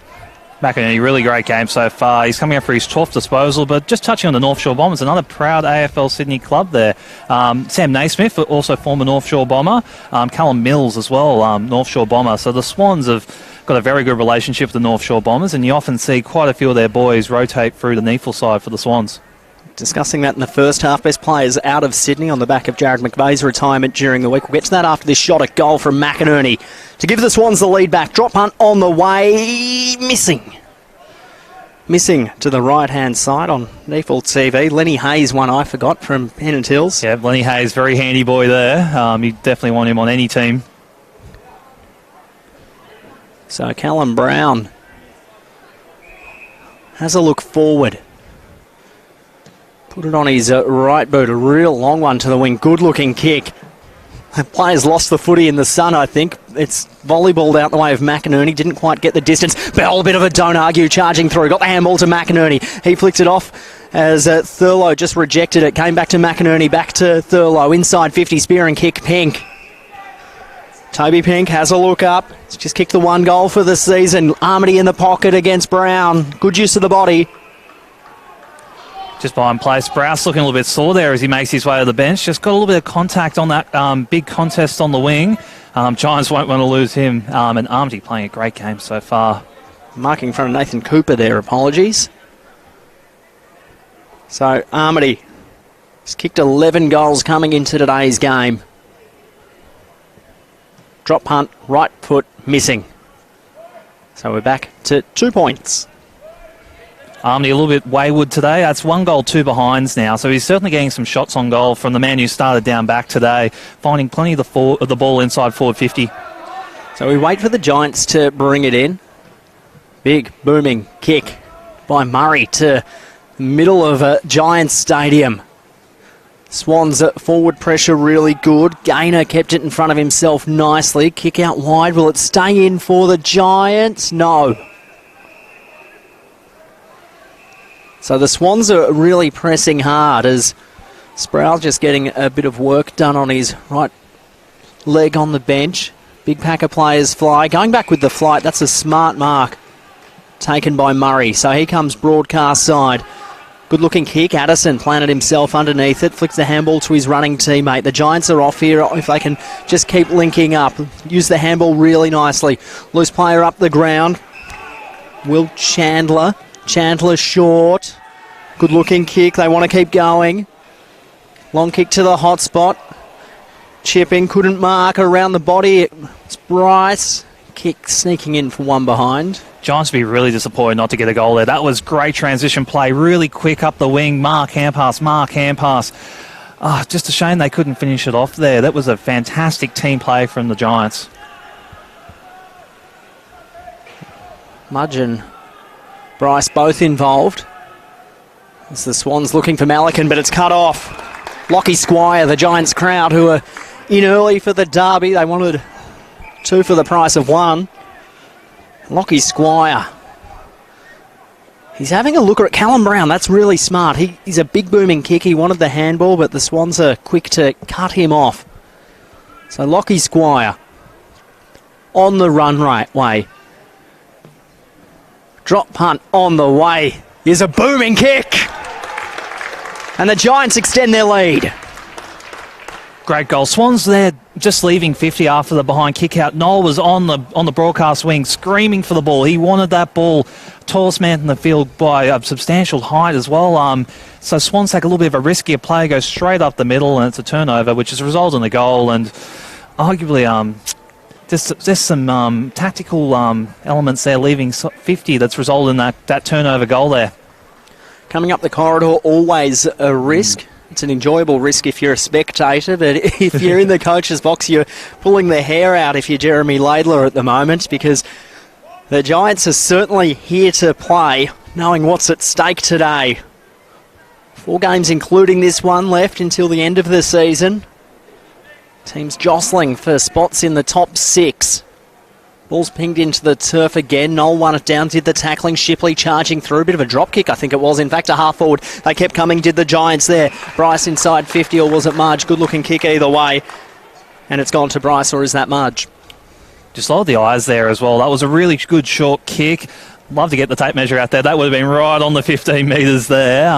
S2: McInerney, really great game so far. He's coming up for his 12th disposal, but just touching on the North Shore Bombers, another proud AFL Sydney club there. Sam Naismith, also former North Shore Bomber. Callum Mills as well, North Shore Bomber. So the Swans have got a very good relationship with the North Shore Bombers, and you often see quite a few of their boys rotate through the NEAFL side for the Swans.
S1: Discussing that in the first half. Best players out of Sydney on the back of Jared McVeigh's retirement during the week. We'll get to that after this shot at goal from McInerney to give the Swans the lead back. Drop punt on the way. Missing. Missing to the right-hand side on NEAFL TV. Lenny Hayes, one I forgot from Pennant Hills.
S2: Yeah, Lenny Hayes, very handy boy there. You definitely want him on any team.
S1: So Callum Brown has a look forward. Put it on his right boot, a real long one to the wing. Good-looking kick. The player's lost the footy in the sun, I think. It's volleyballed out the way of McInerney. Didn't quite get the distance. Bell, a bit of a don't argue, charging through. Got the handball to McInerney. He flicked it off as Thurlow just rejected it. Came back to McInerney, back to Thurlow. Inside 50, spear and kick, Pink. Toby Pink has a look up. He's just kicked the one goal for the season. Armity in the pocket against Brown. Good use of the body.
S2: Just behind play. Sprouse looking a little bit sore there as he makes his way to the bench. Just got a little bit of contact on that big contest on the wing. Giants won't want to lose him. And Armity playing a great game so far.
S1: Marking from Nathan Cooper there, apologies. So Armity has kicked 11 goals coming into today's game. Drop punt, right foot missing. So we're back to 2 points.
S2: Armity a little bit wayward today. That's 1 goal, 2 behinds now. So he's certainly getting some shots on goal from the man who started down back today, finding plenty of the ball inside forward 50.
S1: So we wait for the Giants to bring it in. Big booming kick by Murray to the middle of Giants Stadium. Swans forward pressure really good. Gaynor kept it in front of himself nicely. Kick out wide. Will it stay in for the Giants? No. So the Swans are really pressing hard as Sproul just getting a bit of work done on his right leg on the bench. Big pack of players fly. Going back with the flight, that's a smart mark taken by Murray. So he comes broadcast side. Good looking kick. Addison planted himself underneath it. Flicks the handball to his running teammate. The Giants are off here if they can just keep linking up. Use the handball really nicely. Loose player up the ground. Will Chandler. Chandler short. Good looking kick. They want to keep going. Long kick to the hot spot. Chipping. Couldn't mark around the body. It's Bryce. Kick sneaking in for one behind.
S2: Giants would be really disappointed not to get a goal there. That was great transition play. Really quick up the wing. Mark hand pass. Just a shame they couldn't finish it off there. That was a fantastic team play from the Giants.
S1: Mudge and Bryce both involved. As the Swans looking for Malikan, but it's cut off. Lockie Squire, the Giants crowd, who are in early for the derby. They wanted 2 for the price of 1. Lockie Squire. He's having a look at Callum Brown. That's really smart. He's a big booming kick. He wanted the handball, but the Swans are quick to cut him off. So Lockie Squire on the run right way. Drop punt on the way. Here's a booming kick. And the Giants extend their lead.
S2: Great goal. Swans there just leaving 50 after the behind kick out. Noel was on the broadcast wing screaming for the ball. He wanted that ball. Tallest man in the field by a substantial height as well. So Swans take a little bit of a riskier play, go straight up the middle, and it's a turnover, which has resulted in the goal. And arguably, there's some tactical elements there leaving 50 that's resulted in that turnover goal there.
S1: Coming up the corridor, always a risk. It's an enjoyable risk if you're a spectator, but if you're in the coach's box, you're pulling the hair out if you're Jeremy Laidler at the moment, because the Giants are certainly here to play, knowing what's at stake today. 4 games, including this one, left until the end of the season. Teams jostling for spots in the top 6. Ball's pinged into the turf again. Noel won it down, did the tackling. Shipley charging through. A bit of a drop kick, I think it was. In fact, a half forward. They kept coming, did the Giants there. Bryce inside 50, or was it Mudge? Good looking kick either way. And it's gone to Bryce, or is that Mudge?
S2: Just lowered the eyes there as well. That was a really good short kick. Love to get the tape measure out there. That would have been right on the 15 metres there.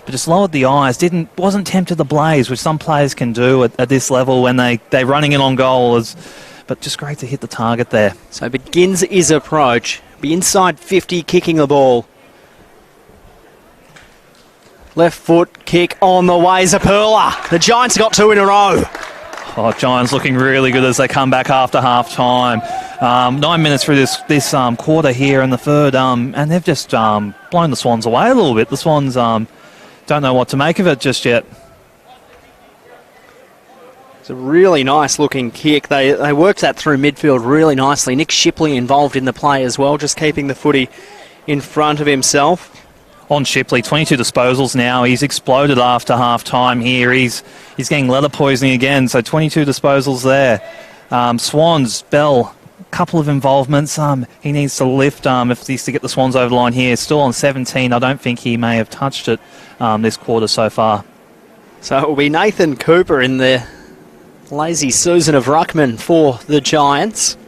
S2: But just lowered the eyes. Wasn't tempted the blaze, which some players can do at this level when they're running in on goal. But just great to hit the target there.
S1: So begins his approach. Be inside 50, kicking the ball. Left foot kick on the way. Zapurla. The Giants got 2 in a row.
S2: Oh, Giants looking really good as they come back after half-time. 9 minutes through this quarter here in the third, and they've just blown the Swans away a little bit. The Swans don't know what to make of it just yet.
S1: It's a really nice looking kick. They worked that through midfield really nicely. Nick Shipley involved in the play as well, just keeping the footy in front of himself.
S2: On Shipley, 22 disposals now. He's exploded after half-time here. He's getting leather poisoning again, so 22 disposals there. Swans, Bell, a couple of involvements. He needs to lift if he's to get the Swans over the line here. Still on 17. I don't think he may have touched it this quarter so far.
S1: So it will be Nathan Cooper in the lazy Susan of Ruckman for the Giants,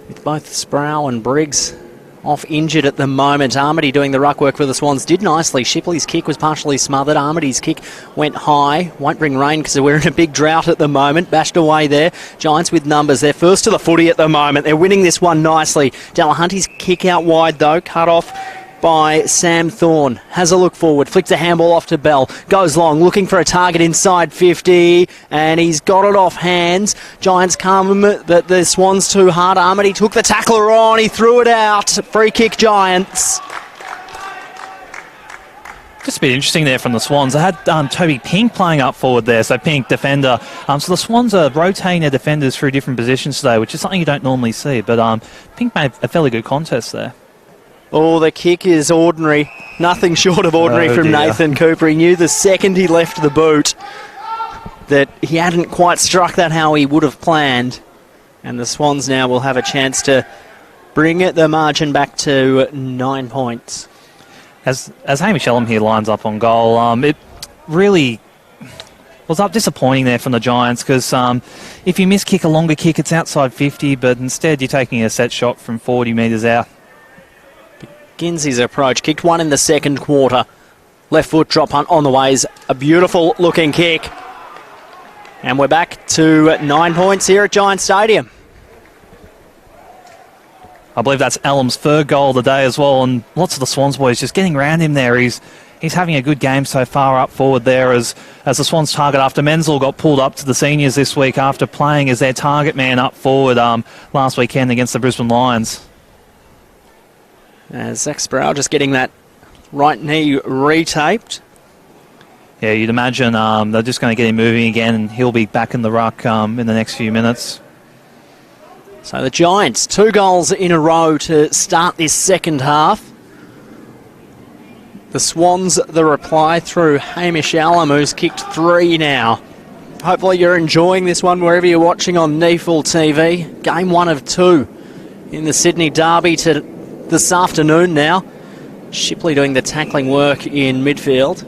S1: with both Sproul and Briggs off injured at the moment. Armity doing the ruck work for the Swans. Did nicely. Shipley's kick was partially smothered. Armity's kick went high. Won't bring rain because we're in a big drought at the moment. Bashed away there. Giants with numbers. They're first to the footy at the moment. They're winning this one nicely. Delahunty's kick out wide though. Cut off by Sam Thorne. Has a look forward. Flicks a handball off to Bell. Goes long. Looking for a target inside 50. And he's got it off hands. Giants come, but the Swans too hard. Armity took the tackler on. He threw it out. Free kick Giants.
S2: Just a bit interesting there from the Swans. They had Toby Pink playing up forward there, so Pink, defender. So the Swans are rotating their defenders through different positions today, which is something you don't normally see. But Pink made a fairly good contest there.
S1: Oh, the kick is ordinary. Nothing short of ordinary from
S2: dear.
S1: Nathan Cooper. He knew the second he left the boot that he hadn't quite struck that how he would have planned. And the Swans now will have a chance to bring the margin back to 9 points.
S2: As Hamish Elam here lines up on goal, it really was up disappointing there from the Giants because if you miss kick a longer kick, it's outside 50, but instead you're taking a set shot from 40 metres out.
S1: Ginsy's approach. Kicked one in the second quarter. Left foot drop punt on the ways. A beautiful looking kick. And we're back to 9 points here at Giant Stadium.
S2: I believe that's Elam's third goal of the day as well, and lots of the Swans boys just getting around him there. He's having a good game so far up forward there as the Swans target after Menzel got pulled up to the seniors this week after playing as their target man up forward last weekend against the Brisbane Lions.
S1: Zach Sproul just getting that right knee retaped.
S2: Yeah, you'd imagine they're just going to get him moving again and he'll be back in the ruck in the next few minutes.
S1: So the Giants, 2 goals in a row to start this second half. The Swans, the reply through Hamish Elam, who's kicked 3 now. Hopefully you're enjoying this one wherever you're watching on NEAFL TV. Game 1 of 2 in the Sydney Derby to this afternoon now. Shipley doing the tackling work in midfield.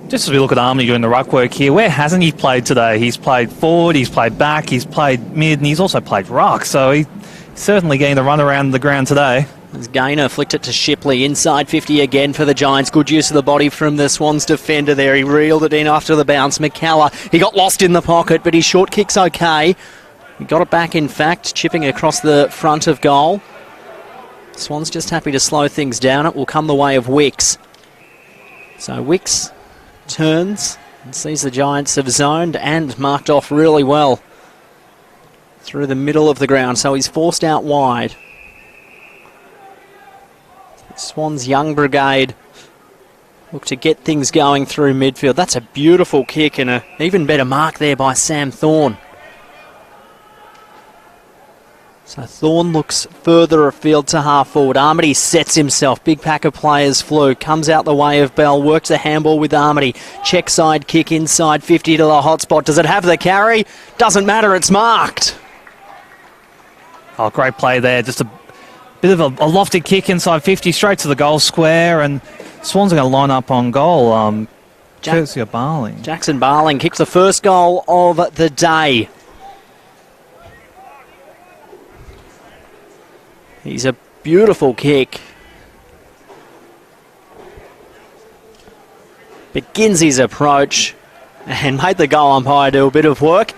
S2: Just as we look at Armley doing the ruck work here, where hasn't he played today? He's played forward, he's played back, he's played mid, and he's also played ruck. So he's certainly getting the run around the ground today.
S1: As Gaynor flicked it to Shipley, inside 50 again for the Giants. Good use of the body from the Swans defender there. He reeled it in after the bounce. McCallum, he got lost in the pocket, but his short kick's okay. He got it back, in fact, chipping across the front of goal. Swans just happy to slow things down. It will come the way of Wicks. So Wicks turns and sees the Giants have zoned and marked off really well through the middle of the ground. So he's forced out wide. Swans young brigade look to get things going through midfield. That's a beautiful kick and an even better mark there by Sam Thorne. So Thorne looks further afield to half forward. Armity sets himself. Big pack of players flew. Comes out the way of Bell. Works a handball with Armity. Check side kick inside 50 to the hot spot. Does it have the carry? Doesn't matter. It's marked.
S2: Oh, great play there. Just a bit of a lofted kick inside 50 straight to the goal square. And Swans are going to line up on goal. Jackson Barling.
S1: Jackson Barling kicks the first goal of the day. He's a beautiful kick. Begins his approach and made the goal umpire do a bit of work.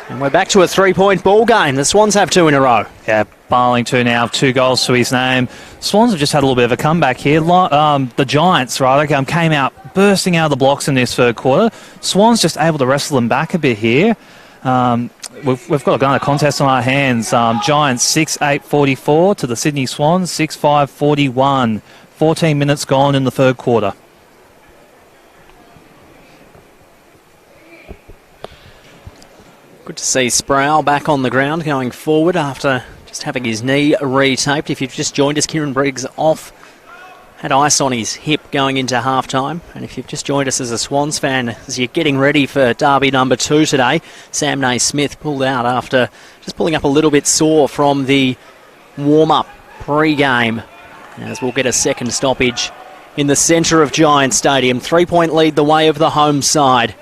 S1: And we're back to a 3-point ball game. The Swans have 2 in a row.
S2: Yeah, Barling 2 now, 2 goals to his name. Swans have just had a little bit of a comeback here. The Giants, came out bursting out of the blocks in this third quarter. Swans just able to wrestle them back a bit here. We've got another contest on our hands. Giants 6-8-44 to the Sydney Swans 6-5-41. 14 minutes gone in the third quarter.
S1: Good to see Sproul back on the ground going forward after just having his knee retaped. If you've just joined us, Kieran Briggs off, had ice on his hip going into halftime. And if you've just joined us as a Swans fan, as you're getting ready for Derby number 2 today, Sam Naismith pulled out after just pulling up a little bit sore from the warm-up pre-game. As we'll get a second stoppage in the centre of Giants Stadium. 3-point lead the way of the home side.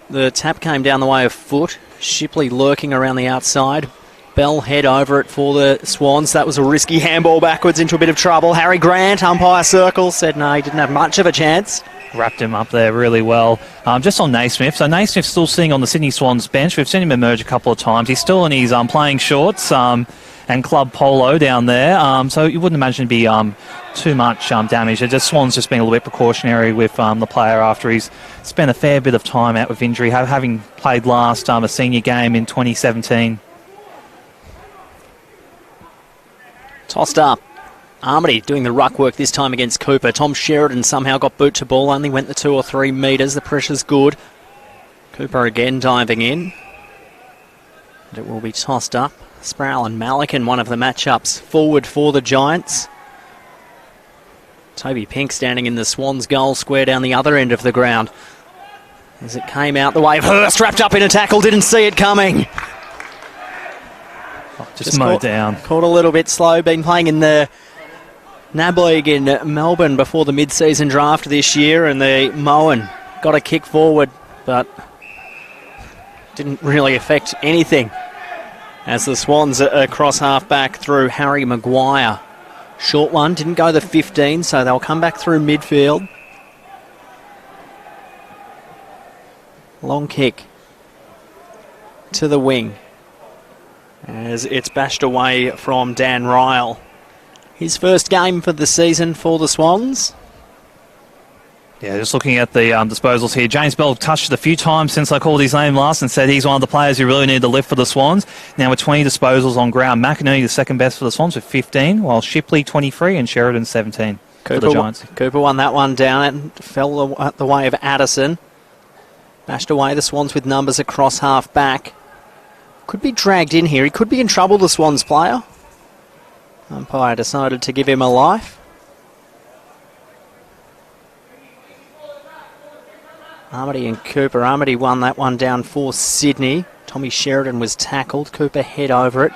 S1: The tap came down the way of Foot. Shipley lurking around the outside. Bell head over it for the Swans. That was a risky handball backwards into a bit of trouble. Harry Grant, umpire circle, said no, he didn't have much of a chance.
S2: Wrapped him up there really well. Just on Naismith. So Naismith's still sitting on the Sydney Swans bench. We've seen him emerge a couple of times. He's still in his playing shorts and club polo down there. So you wouldn't imagine it'd be too much damage. Just Swans just being a little bit precautionary with the player after he's spent a fair bit of time out with injury, having played last a senior game in 2017.
S1: Tossed up. Armity doing the ruck work this time against Cooper. Tom Sheridan somehow got boot to ball, only went the 2 or 3 metres. The pressure's good. Cooper again diving in. And it will be tossed up. Sproul and Malikan, one of the matchups forward for the Giants. Toby Pink standing in the Swans goal square down the other end of the ground. As it came out the way of Hurst, wrapped up in a tackle, didn't see it coming.
S2: Just mowed down.
S1: Caught a little bit slow. Been playing in the NAB League in Melbourne before the mid-season draft this year, and the Moen got a kick forward, but didn't really affect anything. As the Swans across half-back through Harry Maguire. Short one, didn't go the 15, so they'll come back through midfield. Long kick to the wing. As it's bashed away from Dan Ryle. His first game for the season for the Swans.
S2: Yeah, just looking at the disposals here. James Bell touched it a few times since I called his name last and said he's one of the players who really need to lift for the Swans. Now with 20 disposals on ground. McInerney the second best for the Swans with 15, while Shipley 23 and Sheridan 17 for the Giants.
S1: Cooper won that one down and fell at the way of Addison. Bashed away the Swans with numbers across half back. Could be dragged in here. He could be in trouble, the Swans player. Umpire decided to give him a life. Armity and Cooper. Armity won that one down for Sydney. Tommy Sheridan was tackled. Cooper head over it.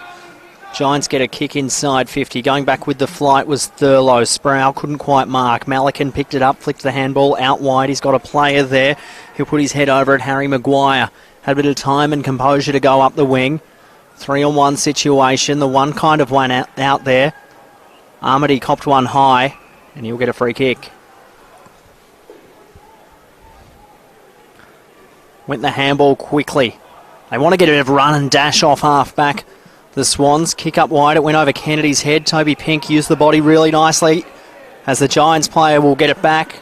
S1: Giants get a kick inside 50. Going back with the flight was Thurlow. Sproul couldn't quite mark. Malikan picked it up, flicked the handball out wide. He's got a player there. He'll put his head over it. Harry Maguire had a bit of time and composure to go up the wing. 3-on-1 situation. The one kind of one out there. Armity copped one high, and he'll get a free kick. Went the handball quickly. They want to get a bit of run and dash off half-back. The Swans kick up wide. It went over Kennedy's head. Toby Pink used the body really nicely as the Giants player will get it back.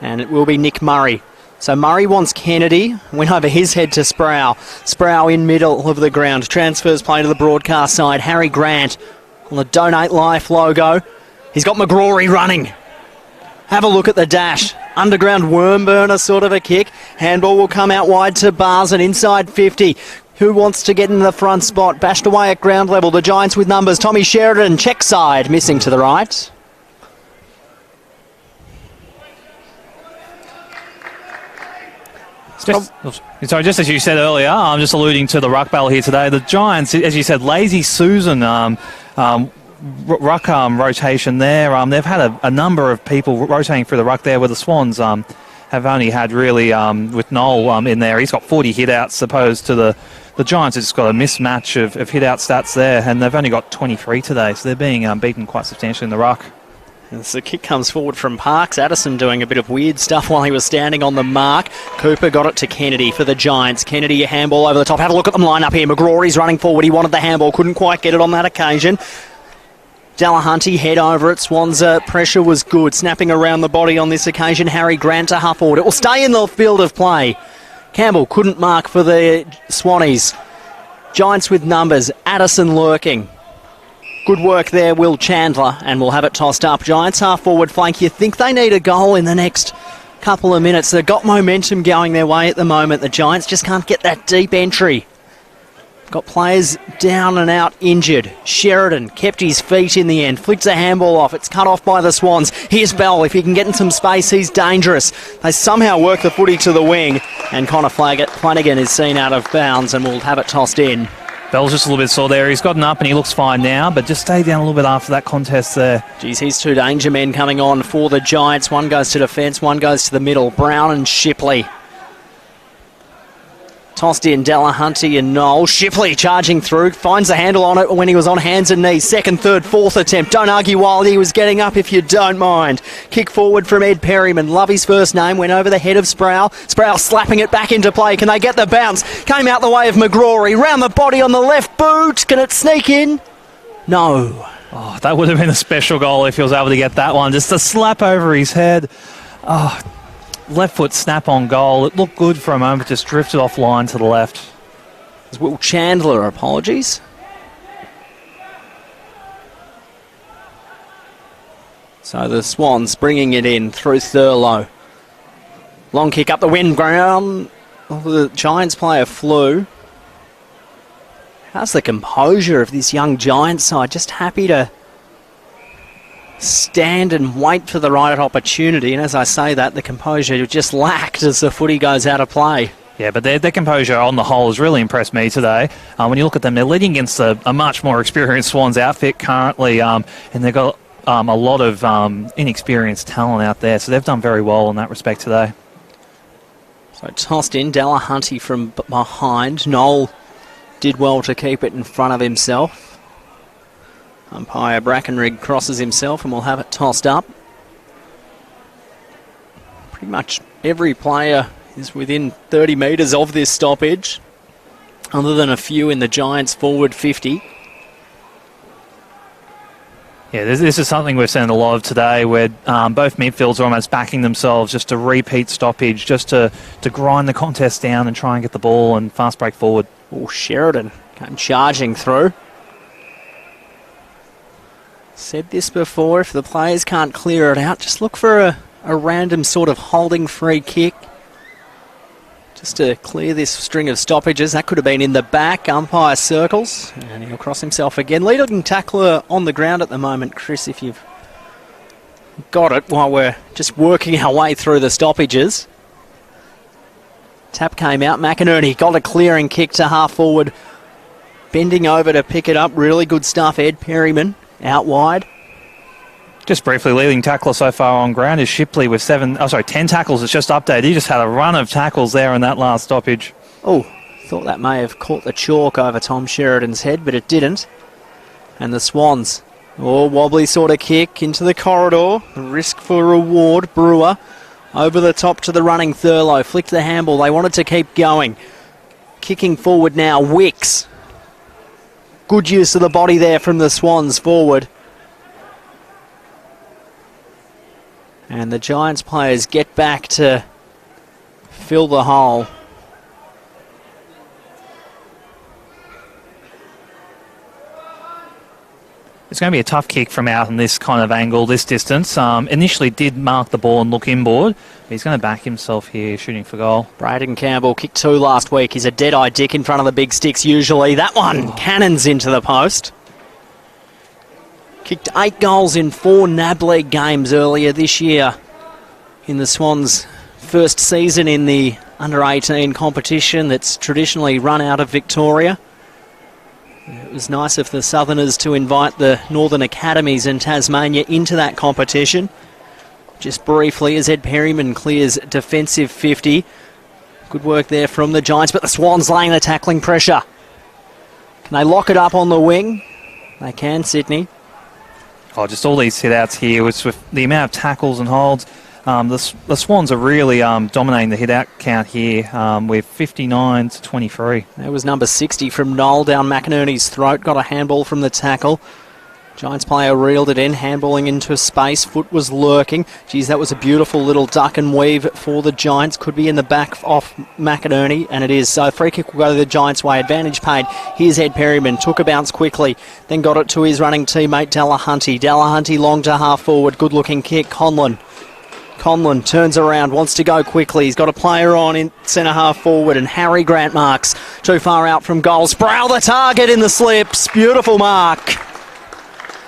S1: And it will be Nick Murray. So Murray wants Kennedy. Went over his head to Sproul. Sproul in middle of the ground. Transfers play to the broadcast side. Harry Grant on the Donate Life logo. He's got McGrory running. Have a look at the dash. Underground worm burner sort of a kick. Handball will come out wide to Barson inside 50. Who wants to get in the front spot? Bashed away at ground level. The Giants with numbers. Tommy Sheridan, check side, missing to the right.
S2: Just as you said earlier, I'm just alluding to the ruck battle here today. The Giants, as you said, Lazy Susan ruck rotation there. They've had a number of people rotating through the ruck there, where the Swans have only had really, with Noel in there, he's got 40 hit-outs opposed to the Giants have just got a mismatch of hit-out stats there, and they've only got 23 today, so they're being beaten quite substantially in the ruck.
S1: As the kick comes forward from Parks. Addison doing a bit of weird stuff while he was standing on the mark. Cooper got it to Kennedy for the Giants. Kennedy, a handball over the top. Have a look at them line up here. McGrory's running forward. He wanted the handball. Couldn't quite get it on that occasion. Delahunty head over it. Swans' pressure was good. Snapping around the body on this occasion. Harry Grant to half forward. It will stay in the field of play. Campbell couldn't mark for the Swannies. Giants with numbers. Addison lurking. Good work there, Will Chandler, and we'll have it tossed up. Giants half forward flank. You think they need a goal in the next couple of minutes. They've got momentum going their way at the moment. The Giants just can't get that deep entry. Got players down and out injured. Sheridan kept his feet in the end. Flicked a handball off. It's cut off by the Swans. Here's Bell. If he can get in some space, he's dangerous. They somehow work the footy to the wing, and Connor Flanagan is seen out of bounds, and we'll have it tossed in.
S2: Bell's just a little bit sore there. He's gotten up and he looks fine now, but just stay down a little bit after that contest there.
S1: Geez, he's two danger men coming on for the Giants. One goes to defence, one goes to the middle. Brown and Shipley. Tossed in Delahunty and Noel. Shipley charging through, finds the handle on it when he was on hands and knees. Second, third, fourth attempt. Don't argue while he was getting up if you don't mind. Kick forward from Ed Perryman. Love his first name. Went over the head of Sproul. Sproul slapping it back into play. Can they get the bounce? Came out the way of McGrory. Round the body on the left boot. Can it sneak in? No.
S2: Oh, that would have been a special goal if he was able to get that one. Just a slap over his head. Oh, left foot snap on goal. It looked good for a moment, just drifted offline to the left.
S1: There's Will Chandler, apologies. So the Swans bringing it in through Thurlow. Long kick up the wind ground. The Giants player flew. How's the composure of this young Giants side? Just happy to stand and wait for the right opportunity, and as I say that, the composure just lacked as the footy goes out of play.
S2: Yeah, but their composure on the whole has really impressed me today. When you look at them, they're leading against a much more experienced Swans outfit currently, and they've got a lot of inexperienced talent out there, so they've done very well in that respect today.
S1: So tossed in, Delahunty from behind. Noel did well to keep it in front of himself. Umpire Brackenrig crosses himself and we'll have it tossed up. Pretty much every player is within 30 metres of this stoppage, other than a few in the Giants' forward 50.
S2: Yeah, this is something we've seen a lot of today, where both midfields are almost backing themselves just to repeat stoppage, just to grind the contest down and try and get the ball and fast break forward.
S1: Oh, Sheridan came charging through. Said this before, if the players can't clear it out, just look for a random sort of holding free kick just to clear this string of stoppages. That could have been in the back. Umpire circles, and he'll cross himself again. Leading tackler on the ground at the moment, Chris, if you've got it, while we're just working our way through the stoppages. Tap came out. McInerney got a clearing kick to half forward. Bending over to pick it up. Really good stuff, Ed Perryman. Out wide.
S2: Just briefly, leading tackler so far on ground is Shipley with 10 tackles. It's just updated. He just had a run of tackles there in that last stoppage.
S1: Oh, thought that may have caught the chalk over Tom Sheridan's head, but it didn't. And the Swans, wobbly sort of kick into the corridor. Risk for reward. Brewer over the top to the running Thurlow. Flicked the handball. They wanted to keep going. Kicking forward now, Wicks. Good use of the body there from the Swans forward. And the Giants players get back to fill the hole.
S2: It's going to be a tough kick from out in this kind of angle, this distance. Initially did mark the ball and look inboard. But he's going to back himself here, shooting for goal.
S1: Braden Campbell kicked 2 last week. He's a dead-eye dick in front of the big sticks usually. That one cannons into the post. Kicked 8 goals in 4 NAB League games earlier this year in the Swans' first season in the under-18 competition that's traditionally run out of Victoria. It was nice of the Southerners to invite the Northern Academies in Tasmania into that competition. Just briefly, as Ed Perryman clears defensive 50. Good work there from the Giants, but the Swans laying the tackling pressure. Can they lock it up on the wing? They can, Sydney.
S2: Oh, just all these hit-outs here, with the amount of tackles and holds. The Swans are really dominating the hit-out count here with 59 to 23.
S1: That was number 60 from Noel down McInerney's throat. Got a handball from the tackle. Giants player reeled it in, handballing into space. Foot was lurking. Geez, that was a beautiful little duck and weave for the Giants. Could be in the back off McInerney, and it is. So free kick will go the Giants' way. Advantage paid. Here's Ed Perryman. Took a bounce quickly, then got it to his running teammate Delahunty. Delahunty long to half forward. Good-looking kick. Conlon turns around, wants to go quickly. He's got a player on in centre half forward, and Harry Grant marks. Too far out from goal. Sproul the target in the slips. Beautiful mark.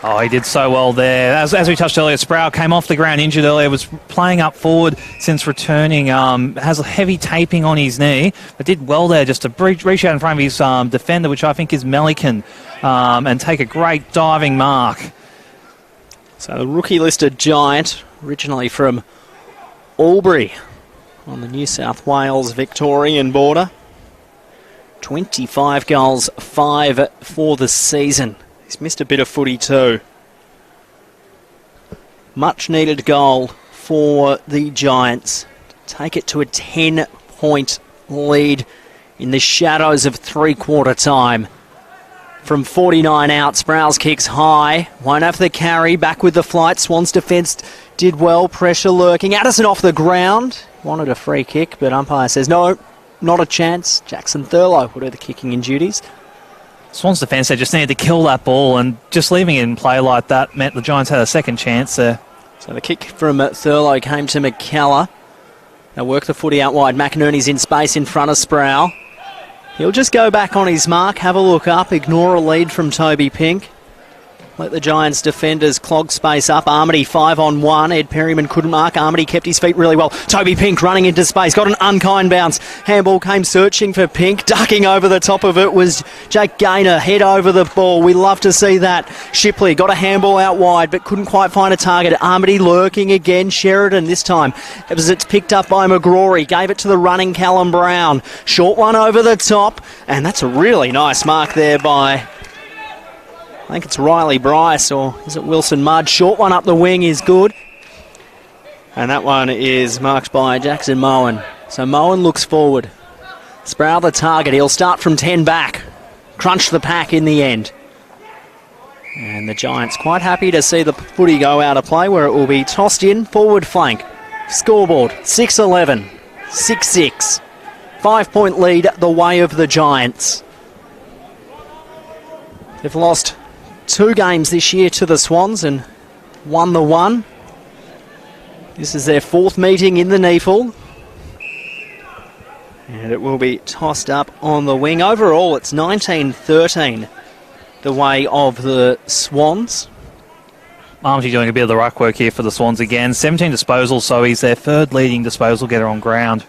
S2: Oh, he did so well there. As we touched earlier, Sproul came off the ground injured earlier, was playing up forward since returning, has a heavy taping on his knee, but did well there just to reach out in front of his defender, which I think is Melican, and take a great diving mark.
S1: So the rookie-listed Giant, originally from Albury on the New South Wales-Victorian border. 25 goals, 5 for the season. He's missed a bit of footy too. Much needed goal for the Giants. Take it to a 10-point lead in the shadows of three-quarter time. From 49 out, Sproul's kicks high. Won't have the carry. Back with the flight. Swans defence did well. Pressure lurking. Addison off the ground. Wanted a free kick, but umpire says no, not a chance. Jackson Thurlow will do the kicking in duties.
S2: Swans defence, they just needed to kill that ball, and just leaving it in play like that meant the Giants had a second chance there.
S1: So the kick from Thurlow came to McKellar. They'll work the footy out wide. McInerney's in space in front of Sproul. He'll just go back on his mark, have a look up, ignore a lead from Toby Pink. Let the Giants defenders clog space up. Armity 5-on-1. Ed Perryman couldn't mark. Armity kept his feet really well. Toby Pink running into space. Got an unkind bounce. Handball came searching for Pink. Ducking over the top of it was Jake Gaynor. Head over the ball. We love to see that. Shipley got a handball out wide but couldn't quite find a target. Armity lurking again. Sheridan this time. It's picked up by McGrory. Gave it to the running Callum Brown. Short one over the top. And that's a really nice mark there by... I think it's Riley Bryce, or is it Wilson Mudd? Short one up the wing is good. And that one is marked by Jackson Moen. So Moen looks forward. Sproul the target. He'll start from 10 back. Crunch the pack in the end. And the Giants quite happy to see the footy go out of play, where it will be tossed in. Forward flank. Scoreboard 6-11. 6-6. 5-point lead the way of the Giants. They've lost 2 games this year to the Swans and won the one. This is their 4th meeting in the NEAFL. And it will be tossed up on the wing. Overall, it's 19-13 the way of the Swans.
S2: Armsy doing a bit of the ruck work here for the Swans again. 17 disposals, so he's their 3rd leading disposal getter on ground.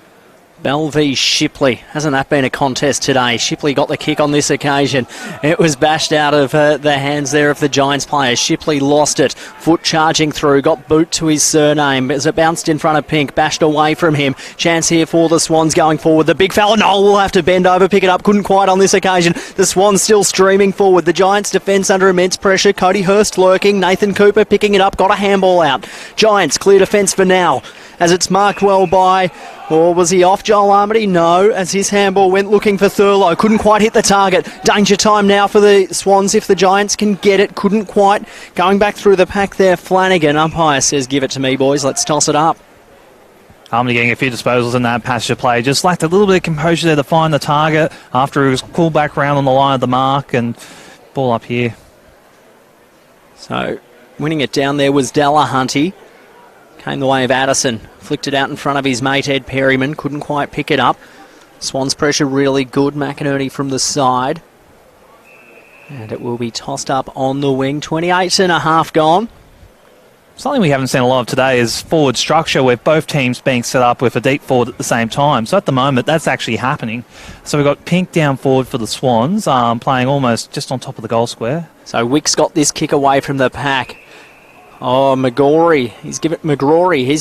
S1: Bell v Shipley. Hasn't that been a contest today? Shipley got the kick on this occasion. It was bashed out of the hands there of the Giants player. Shipley lost it. Foot charging through. Got boot to his surname as it bounced in front of Pink. Bashed away from him. Chance here for the Swans going forward. The big fella Noel will have to bend over, pick it up. Couldn't quite on this occasion. The Swans still streaming forward. The Giants defence under immense pressure. Cody Hurst lurking. Nathan Cooper picking it up. Got a handball out. Giants clear defence for now. As it's marked well by, or was he off Joel Armity? No, as his handball went looking for Thurlow. Couldn't quite hit the target. Danger time now for the Swans if the Giants can get it. Couldn't quite. Going back through the pack there, Flanagan. Umpire says, give it to me, boys. Let's toss it up.
S2: Armity getting a few disposals in that passage of play. Just lacked a little bit of composure there to find the target after he was called back round on the line of the mark, and ball up here.
S1: So winning it down there was Delahunty. Came the way of Addison. Flicked it out in front of his mate Ed Perryman. Couldn't quite pick it up. Swans pressure really good. McInerney from the side. And it will be tossed up on the wing. 28.5 gone.
S2: Something we haven't seen a lot of today is forward structure, where both teams being set up with a deep forward at the same time. So at the moment, that's actually happening. So we've got Pink down forward for the Swans, playing almost just on top of the goal square.
S1: So Wick's got this kick away from the pack. Oh, McGrory. He's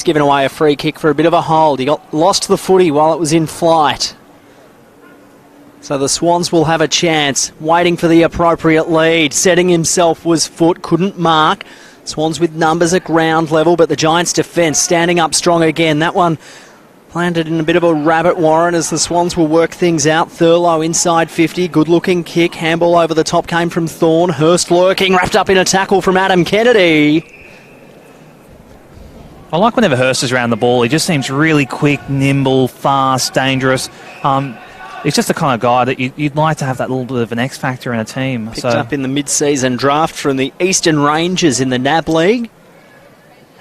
S1: given away a free kick for a bit of a hold. He got lost the footy while it was in flight. So the Swans will have a chance. Waiting for the appropriate lead. Setting himself was Foot. Couldn't mark. Swans with numbers at ground level, but the Giants' defence standing up strong again. That one landed in a bit of a rabbit warren as the Swans will work things out. Thurlow inside 50, good-looking kick. Handball over the top came from Thorne. Hurst lurking, wrapped up in a tackle from Adam Kennedy.
S2: I like whenever Hurst is around the ball. He just seems really quick, nimble, fast, dangerous. He's just the kind of guy that you'd like to have that little bit of an X factor in a team.
S1: Picked up in the mid-season draft from the Eastern Rangers in the NAB League.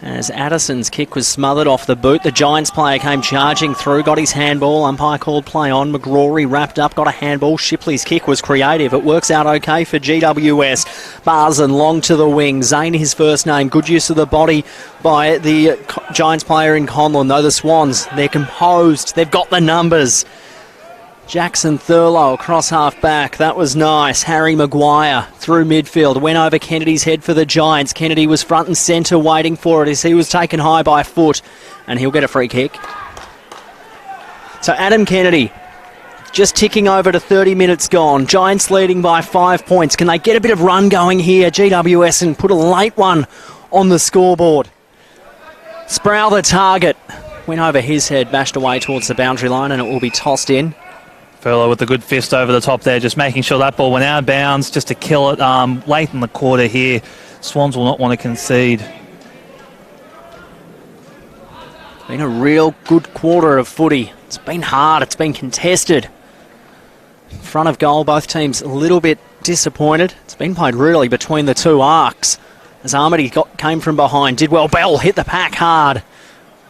S1: As Addison's kick was smothered off the boot, the Giants player came charging through, got his handball, umpire called play on. McGrory wrapped up, got a handball. Shipley's kick was creative. It works out okay for GWS. Barzan long to the wing. Zane his first name. Good use of the body by the Giants player in Conlon. Though the Swans, they're composed. They've got the numbers. Jackson Thurlow across half back. That was nice. Harry Maguire through midfield. Went over Kennedy's head for the Giants. Kennedy was front and centre waiting for it as he was taken high by foot. And he'll get a free kick. So Adam Kennedy just ticking over to 30 minutes gone. Giants leading by 5 points. Can they get a bit of run going here, GWS, and put a late one on the scoreboard? Sproul the target. Went over his head, bashed away towards the boundary line, and it will be tossed in.
S2: Furlow with a good fist over the top there, just making sure that ball went out of bounds just to kill it late in the quarter here. Swans will not want to concede.
S1: It's been a real good quarter of footy. It's been hard, it's been contested. In front of goal, both teams a little bit disappointed. It's been played really between the two arcs. As Armity came from behind, did well. Bell hit the pack hard.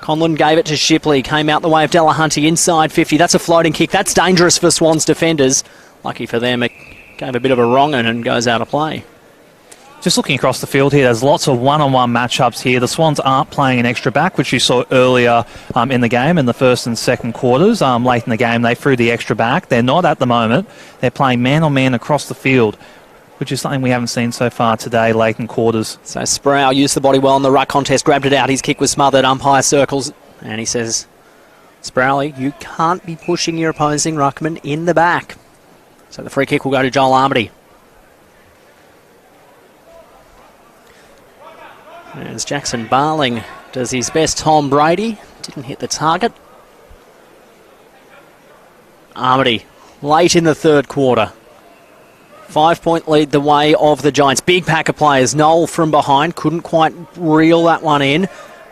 S1: Conlon gave it to Shipley, came out the way of Delahunty inside 50. That's a floating kick. That's dangerous for Swans defenders. Lucky for them, it gave a bit of a wrong-un and goes out of play.
S2: Just looking across the field here, there's lots of one-on-one matchups here. The Swans aren't playing an extra back, which you saw earlier in the game, in the first and second quarters. Late in the game, they threw the extra back. They're not at the moment. They're playing man-on-man across the field, which is something we haven't seen so far today, late in quarters.
S1: So Sproul used the body well in the ruck contest, grabbed it out. His kick was smothered, umpire circles, and he says, Sproul, you can't be pushing your opposing ruckman in the back. So the free kick will go to Joel Armity. As Jackson Barling does his best Tom Brady, didn't hit the target. Armity, late in the third quarter. 5-point lead the way of the Giants. Big pack of players. Noel from behind. Couldn't quite reel that one in.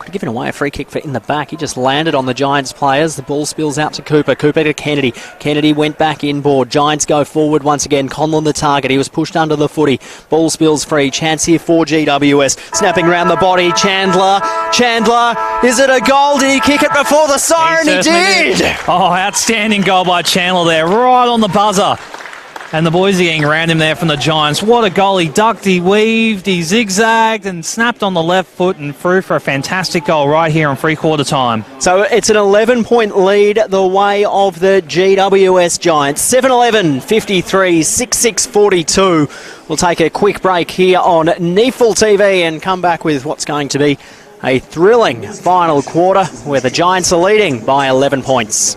S1: Could have given away a free kick for in the back. He just landed on the Giants players. The ball spills out to Cooper. Cooper to Kennedy. Kennedy went back inboard. Giants go forward once again. Conlon the target. He was pushed under the footy. Ball spills free. Chance here for GWS. Snapping around the body. Chandler. Is it a goal? Did he kick it before the siren? He did!
S2: Oh, outstanding goal by Chandler there. Right on the buzzer. And the boys are getting around him there from the Giants. What a goal. He ducked, he weaved, he zigzagged and snapped on the left foot and threw for a fantastic goal right here in three-quarter time.
S1: So it's an 11-point lead the way of the GWS Giants. 7-11, 53, 6-6, 42. We'll take a quick break here on NEAFL TV and come back with what's going to be a thrilling final quarter where the Giants are leading by 11 points.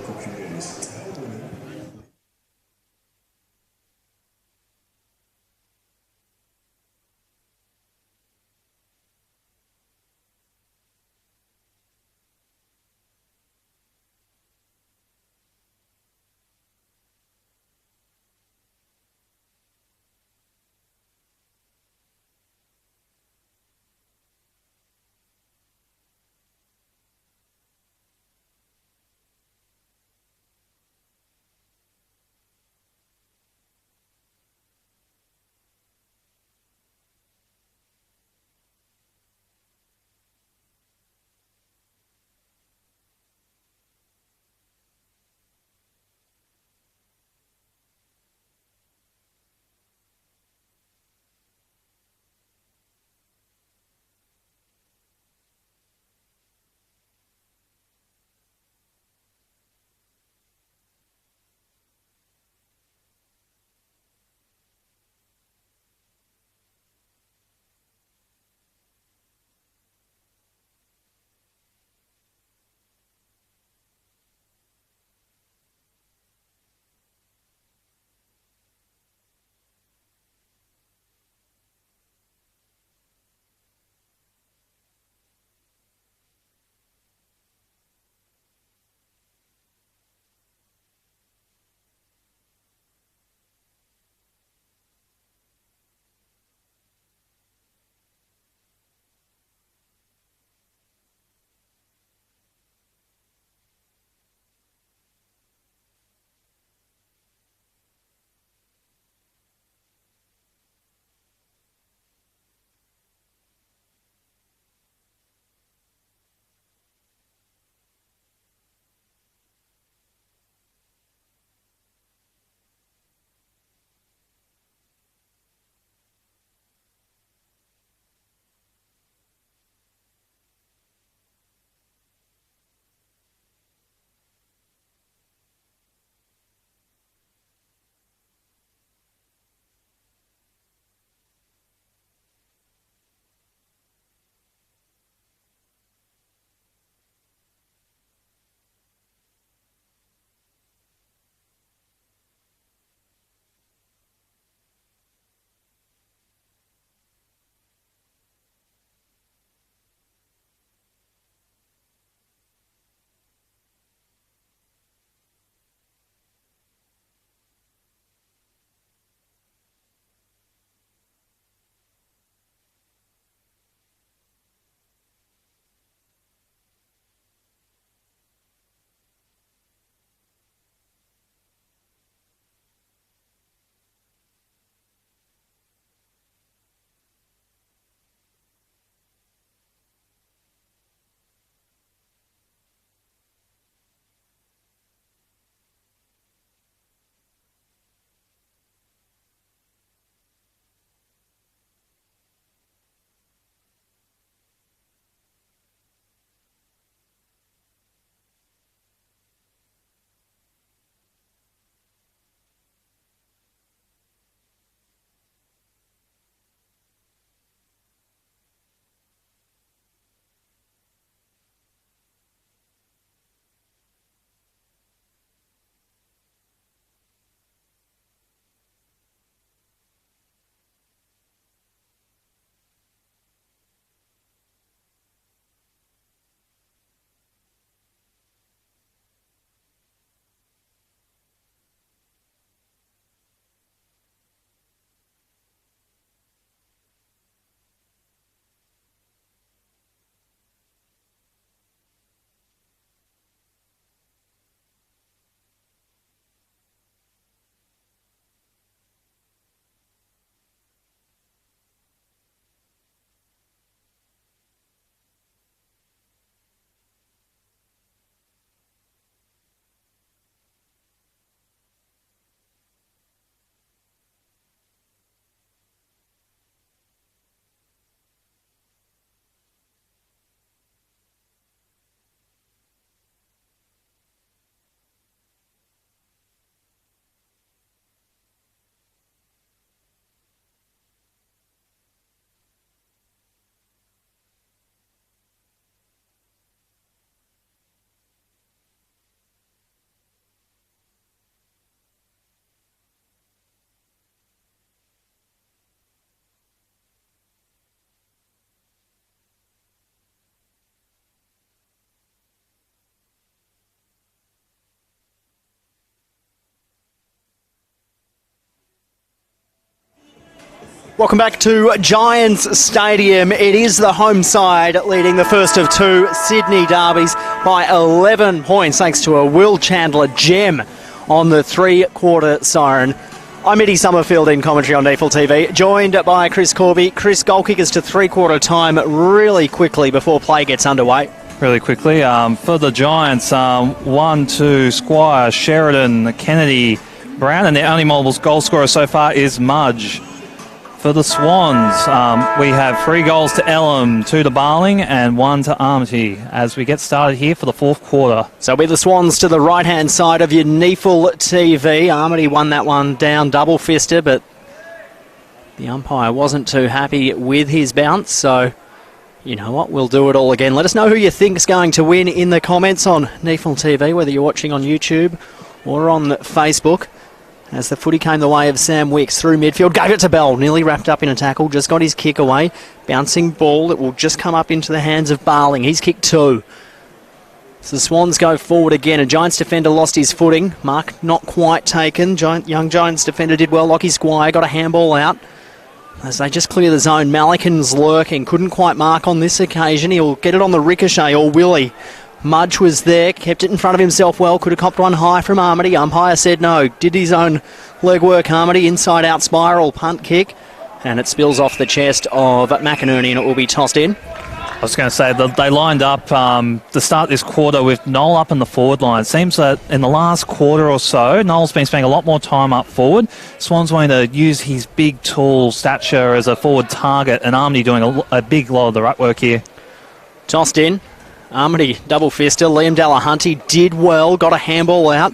S1: Welcome back to Giants Stadium. It is the home side leading the first of two Sydney derbies by 11 points thanks to a Will Chandler gem on the three-quarter siren. I'm Eddie Summerfield in commentary on NEAFL TV, joined by Chris Corby. Chris, goal kickers to three-quarter time really quickly before play gets underway.
S2: Really quickly, for the Giants, 1-2, Squire, Sheridan, Kennedy, Brown, and the only multiples goal scorer so far is Mudge. For the Swans, we have 3 goals to Ellum, 2 to Barling, and 1 to Armity as we get started here for the fourth quarter.
S1: So with the Swans to the right-hand side of your NEAFL TV. Armity won that one down double-fisted, but the umpire wasn't too happy with his bounce, so you know what, we'll do it all again. Let us know who you think's going to win in the comments on NEAFL TV, whether you're watching on YouTube or on Facebook. As the footy came the way of Sam Wicks through midfield, gave it to Bell, nearly wrapped up in a tackle, just got his kick away. Bouncing ball, it will just come up into the hands of Barling. He's kicked 2. So the Swans go forward again. A Giants defender lost his footing. Mark not quite taken. Young Giants defender did well. Lockie Squire got a handball out. As they just clear the zone, Malikan's lurking. Couldn't quite mark on this occasion. He'll get it on the ricochet, or will he? Mudge was there, kept it in front of himself well, could have copped one high from Armity. Umpire said no, did his own legwork. Armity, inside out spiral, punt kick, and it spills off the chest of McInerney and it will be tossed in.
S2: I was going to say that they lined up to start this quarter with Noel up in the forward line. It seems that in the last quarter or so, Noel's been spending a lot more time up forward. Swans wanting to use his big, tall stature as a forward target, and Armity doing a big lot of the ruck work here.
S1: Tossed in. Armity double-fister. Liam Delahunty did well, got a handball out.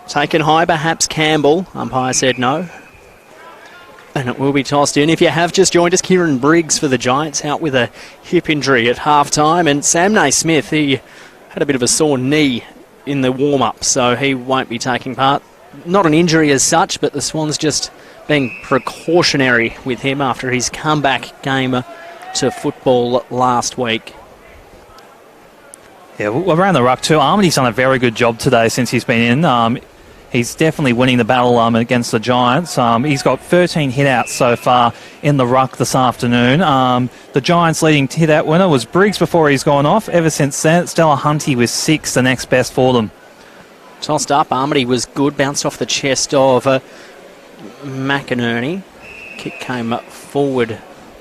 S1: Taken high, perhaps Campbell. Umpire said no. And it will be tossed in. If you have just joined us, Kieran Briggs for the Giants out with a hip injury at half-time. And Sam Naismith, he had a bit of a sore knee in the warm-up, so he won't be taking part. Not an injury as such, but the Swans just being precautionary with him after his comeback game to football last week.
S2: Yeah, around the ruck too. Armity's done a very good job today since he's been in. He's definitely winning the battle against the Giants. He's got 13 hit-outs so far in the ruck this afternoon. The Giants' leading hit-out winner was Briggs before he's gone off. Ever since then, Stella Hunty was 6, the next best for them.
S1: Tossed up, Armity was good, bounced off the chest of McInerney. Kick came forward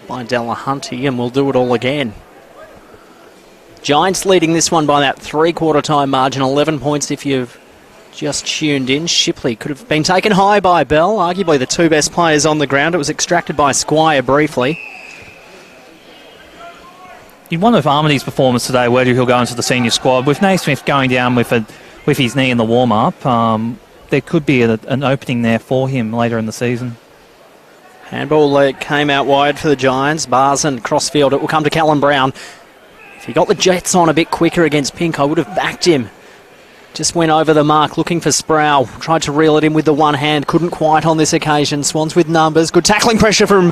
S1: by Delahunty, and we'll do it all again. Giants leading this one by that three-quarter time margin, 11 points if you've just tuned in. Shipley could have been taken high by Bell, arguably the 2 best players on the ground. It was extracted by Squire briefly.
S2: You'd wonder if Armity's performance today, whether he'll go into the senior squad. With Naismith going down with his knee in the warm-up, there could be an opening there for him later in the season.
S1: Handball came out wide for the Giants. Bars and crossfield. It will come to Callum Brown. If he got the Jets on a bit quicker against Pink, I would have backed him. Just went over the mark looking for Sproul. Tried to reel it in with the one hand. Couldn't quite on this occasion. Swans with numbers. Good tackling pressure from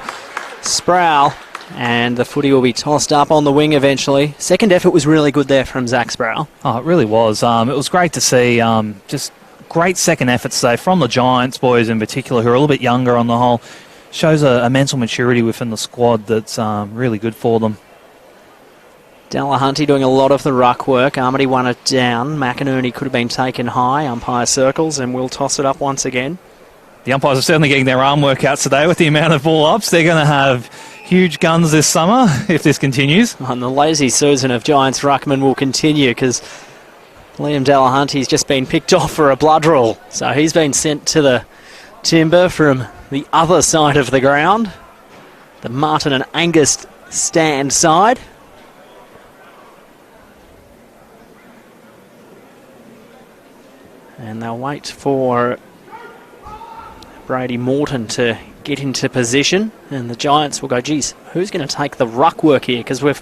S1: Sproul. And the footy will be tossed up on the wing eventually. Second effort was really good there from Zach Sproul.
S2: Oh, it really was. It was great to see. Just great second efforts today from the Giants boys in particular, who are a little bit younger on the whole. Shows a mental maturity within the squad that's really good for them.
S1: Delahunty doing a lot of the ruck work. Armity won it down. McInerney could have been taken high. Umpire circles and we'll toss it up once again.
S2: The umpires are certainly getting their arm work out today with the amount of ball ups. They're going to have huge guns this summer if this continues.
S1: And the lazy Susan of Giants ruckman will continue because Liam Delahunty's just been picked off for a blood rule. So he's been sent to the timber from the other side of the ground. The Martin and Angus stand side. And they'll wait for Brady Morton to get into position. And the Giants will go, geez, who's going to take the ruck work here? Because we've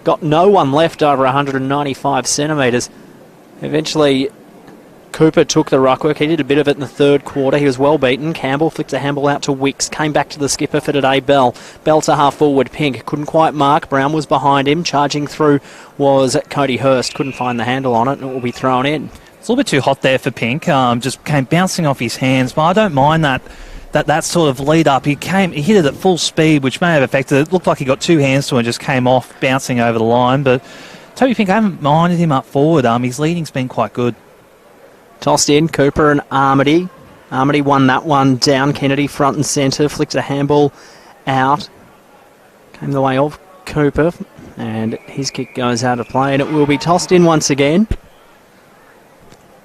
S1: got no one left over 195 centimetres. Eventually, Cooper took the ruck work. He did a bit of it in the third quarter. He was well beaten. Campbell flicked the handball out to Wicks. Came back to the skipper for today, Bell. Bell to half forward, Pink. Couldn't quite mark. Brown was behind him. Charging through was Cody Hurst. Couldn't find the handle on it, and it will be thrown in.
S2: It's a little bit too hot there for Pink. Just came bouncing off his hands, but I don't mind that that sort of lead up. He hit it at full speed, which may have affected it. It looked like he got two hands to it and just came off, bouncing over the line. But Toby Pink, I haven't minded him up forward. His leading's been quite good.
S1: Tossed in, Cooper and Armity. Armity won that one down. Kennedy front and centre, flicked a handball out. Came the way of Cooper, and his kick goes out of play, and it will be tossed in once again.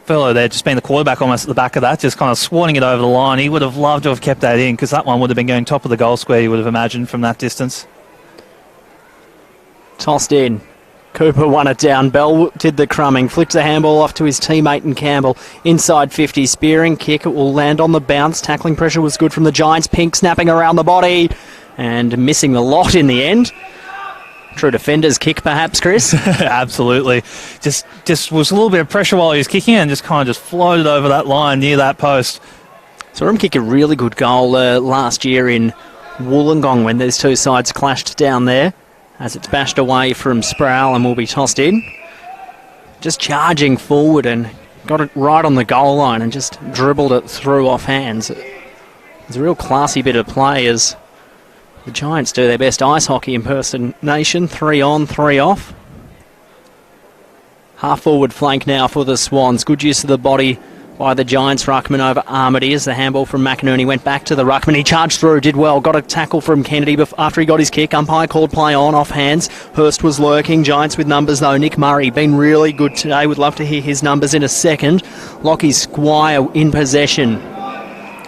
S2: Fellow there, just being the quarterback almost at the back of that, just kind of swatting it over the line. He would have loved to have kept that in, because that one would have been going top of the goal square, you would have imagined, from that distance.
S1: Tossed in. Cooper won it down. Bell did the crumbing. Flicked the handball off to his teammate and Campbell. Inside 50. Spearing kick. It will land on the bounce. Tackling pressure was good from the Giants. Pink snapping around the body and missing the lot in the end. True defender's kick, perhaps, Chris?
S2: Absolutely. Just was a little bit of pressure while he was kicking and just kind of just floated over that line near that post.
S1: Saw him kick a really good goal last year in Wollongong when these two sides clashed down there. As it's bashed away from Sproul and will be tossed in. Just charging forward and got it right on the goal line and just dribbled it through off hands. It's a real classy bit of play as the Giants do their best ice hockey impersonation. 3 on, 3 off. Half forward flank now for the Swans. Good use of the body by the Giants. Ruckman over Armity as the handball from McInerney went back to the Ruckman. He charged through, did well, got a tackle from Kennedy after he got his kick. Umpire called play on, off hands. Hurst was lurking. Giants with numbers though. Nick Murray been really good today. Would love to hear his numbers in a second. Lockie Squire in possession.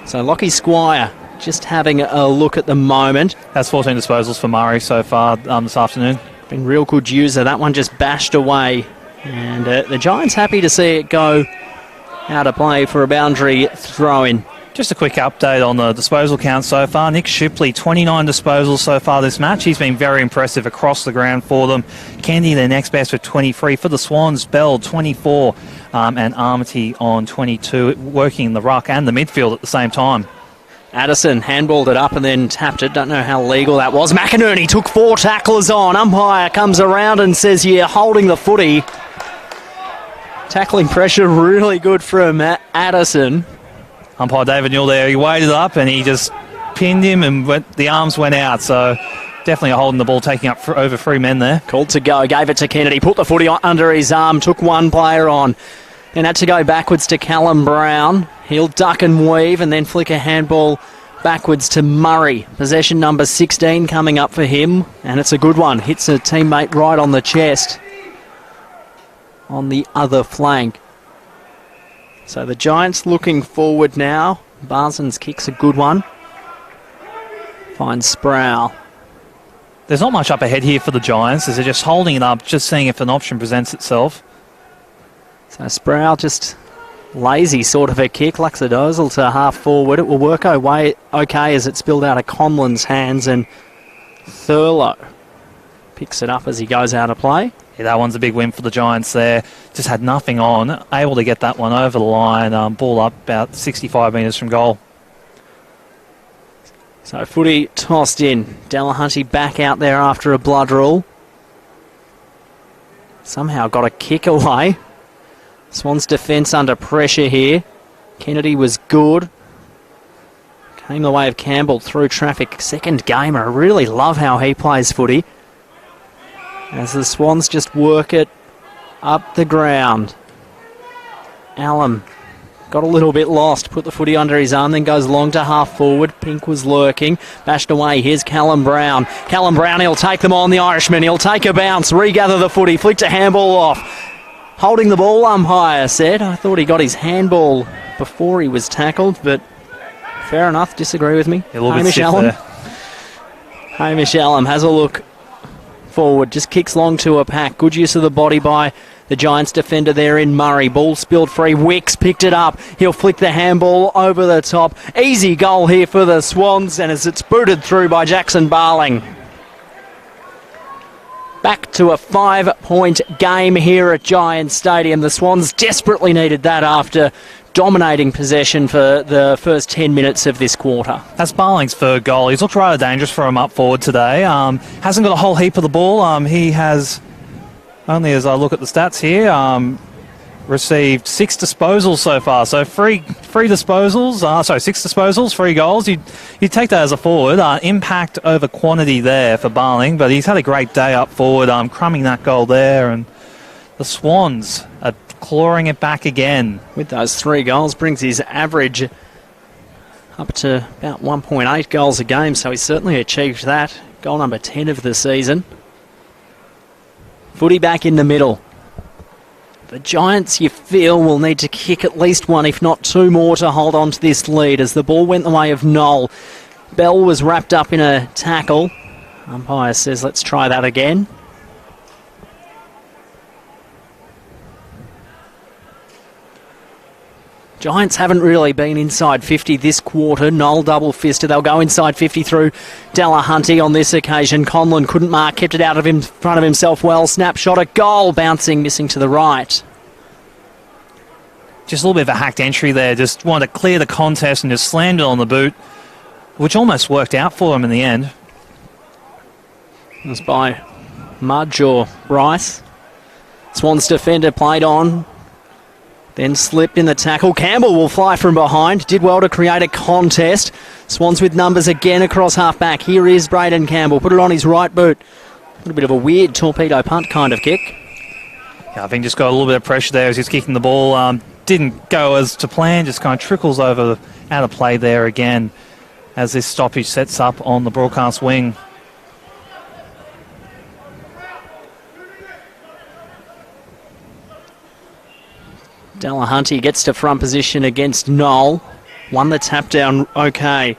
S1: So Lockie Squire just having a look at the moment.
S2: Has 14 disposals for Murray so far this afternoon.
S1: Been real good user. That one just bashed away. And the Giants happy to see it go out of play for a boundary throw-in.
S2: Just a quick update on the disposal count so far. Nick Shipley, 29 disposals so far this match. He's been very impressive across the ground for them. Candy, their next best, with 23. For the Swans, Bell, 24. And Armity on 22, working in the ruck and the midfield at the same time.
S1: Addison handballed it up and then tapped it. Don't know how legal that was. McInerney took 4 tacklers on. Umpire comes around and says, yeah, holding the footy. Tackling pressure really good from Addison.
S2: Umpire David Newell there, he waited up and he just pinned him and the arms went out. So definitely holding the ball, taking up for over 3 men there.
S1: Called to go, gave it to Kennedy, put the footy under his arm, took one player on. And had to go backwards to Callum Brown. He'll duck and weave and then flick a handball backwards to Murray. Possession number 16 coming up for him. And it's a good one. Hits a teammate right on the chest. On the other flank. So the Giants looking forward now. Barson's kick's a good one. Finds Sproul.
S2: There's not much up ahead here for the Giants as they're just holding it up, just seeing if an option presents itself.
S1: So Sproul just lazy sort of a kick. Laxadozel to half forward. It will work okay as it spilled out of Conlon's hands and Thurlow picks it up as he goes out of play.
S2: Yeah, that one's a big win for the Giants there. Just had nothing on. Able to get that one over the line. Ball up about 65 metres from goal.
S1: So footy tossed in. Delahunty back out there after a blood rule. Somehow got a kick away. Swans defence under pressure here. Kennedy was good. Came the way of Campbell through traffic. Second gamer. I really love how he plays footy. As the Swans just work it up the ground. Allen got a little bit lost. Put the footy under his arm, then goes long to half forward. Pink was lurking. Bashed away. Here's Callum Brown. Callum Brown, he'll take them on, the Irishman. He'll take a bounce, regather the footy, flicked a handball off. Holding the ball, umpire said. I thought he got his handball before he was tackled, but fair enough. Disagree with me.
S2: Hamish Allen.
S1: Hamish Allen has a look forward, just kicks long to a pack. Good use of the body by the Giants defender there in Murray. Ball spilled free. Wicks picked it up. He'll flick the handball over the top. Easy goal here for the Swans, and as it's booted through by Jackson Barling. Back to a 5-point game here at Giants Stadium. The Swans desperately needed that after dominating possession for the first 10 minutes of this quarter.
S2: That's Barling's third goal. He's looked rather dangerous for him up forward today. Hasn't got a whole heap of the ball. He has, only as I look at the stats here, received 6 disposals so far. So three disposals, 6 disposals, 3 goals. You take that as a forward. Impact over quantity there for Barling, but he's had a great day up forward, crumbing that goal there. And the Swans are clawing it back again.
S1: With those 3 goals, brings his average up to about 1.8 goals a game, so he's certainly achieved that. Goal number 10 of the season. Footy back in the middle. The Giants, you feel, will need to kick at least 1, if not 2 more, to hold on to this lead as the ball went the way of Noel. Bell was wrapped up in a tackle. Umpire says, let's try that again. Giants haven't really been inside 50 this quarter. Noel double-fisted. They'll go inside 50 through Delahunty on this occasion. Conlon couldn't mark, kept it out of in front of himself well. Snapshot, a goal, bouncing, missing to the right.
S2: Just a little bit of a hacked entry there. Just wanted to clear the contest and just slammed it on the boot, which almost worked out for him in the end.
S1: It was by Mudge or Bryce. Swans defender played on. Then slipped in the tackle. Campbell will fly from behind. Did well to create a contest. Swans with numbers again across half-back. Here is Braden Campbell. Put it on his right boot. A little bit of a weird torpedo punt kind of kick.
S2: Yeah, I think just got a little bit of pressure there as he's kicking the ball. Didn't go as to plan. Just kind of trickles over out of play there again as this stoppage sets up on the broadcast wing.
S1: Delahunty gets to front position against Noel. Won the tap down okay.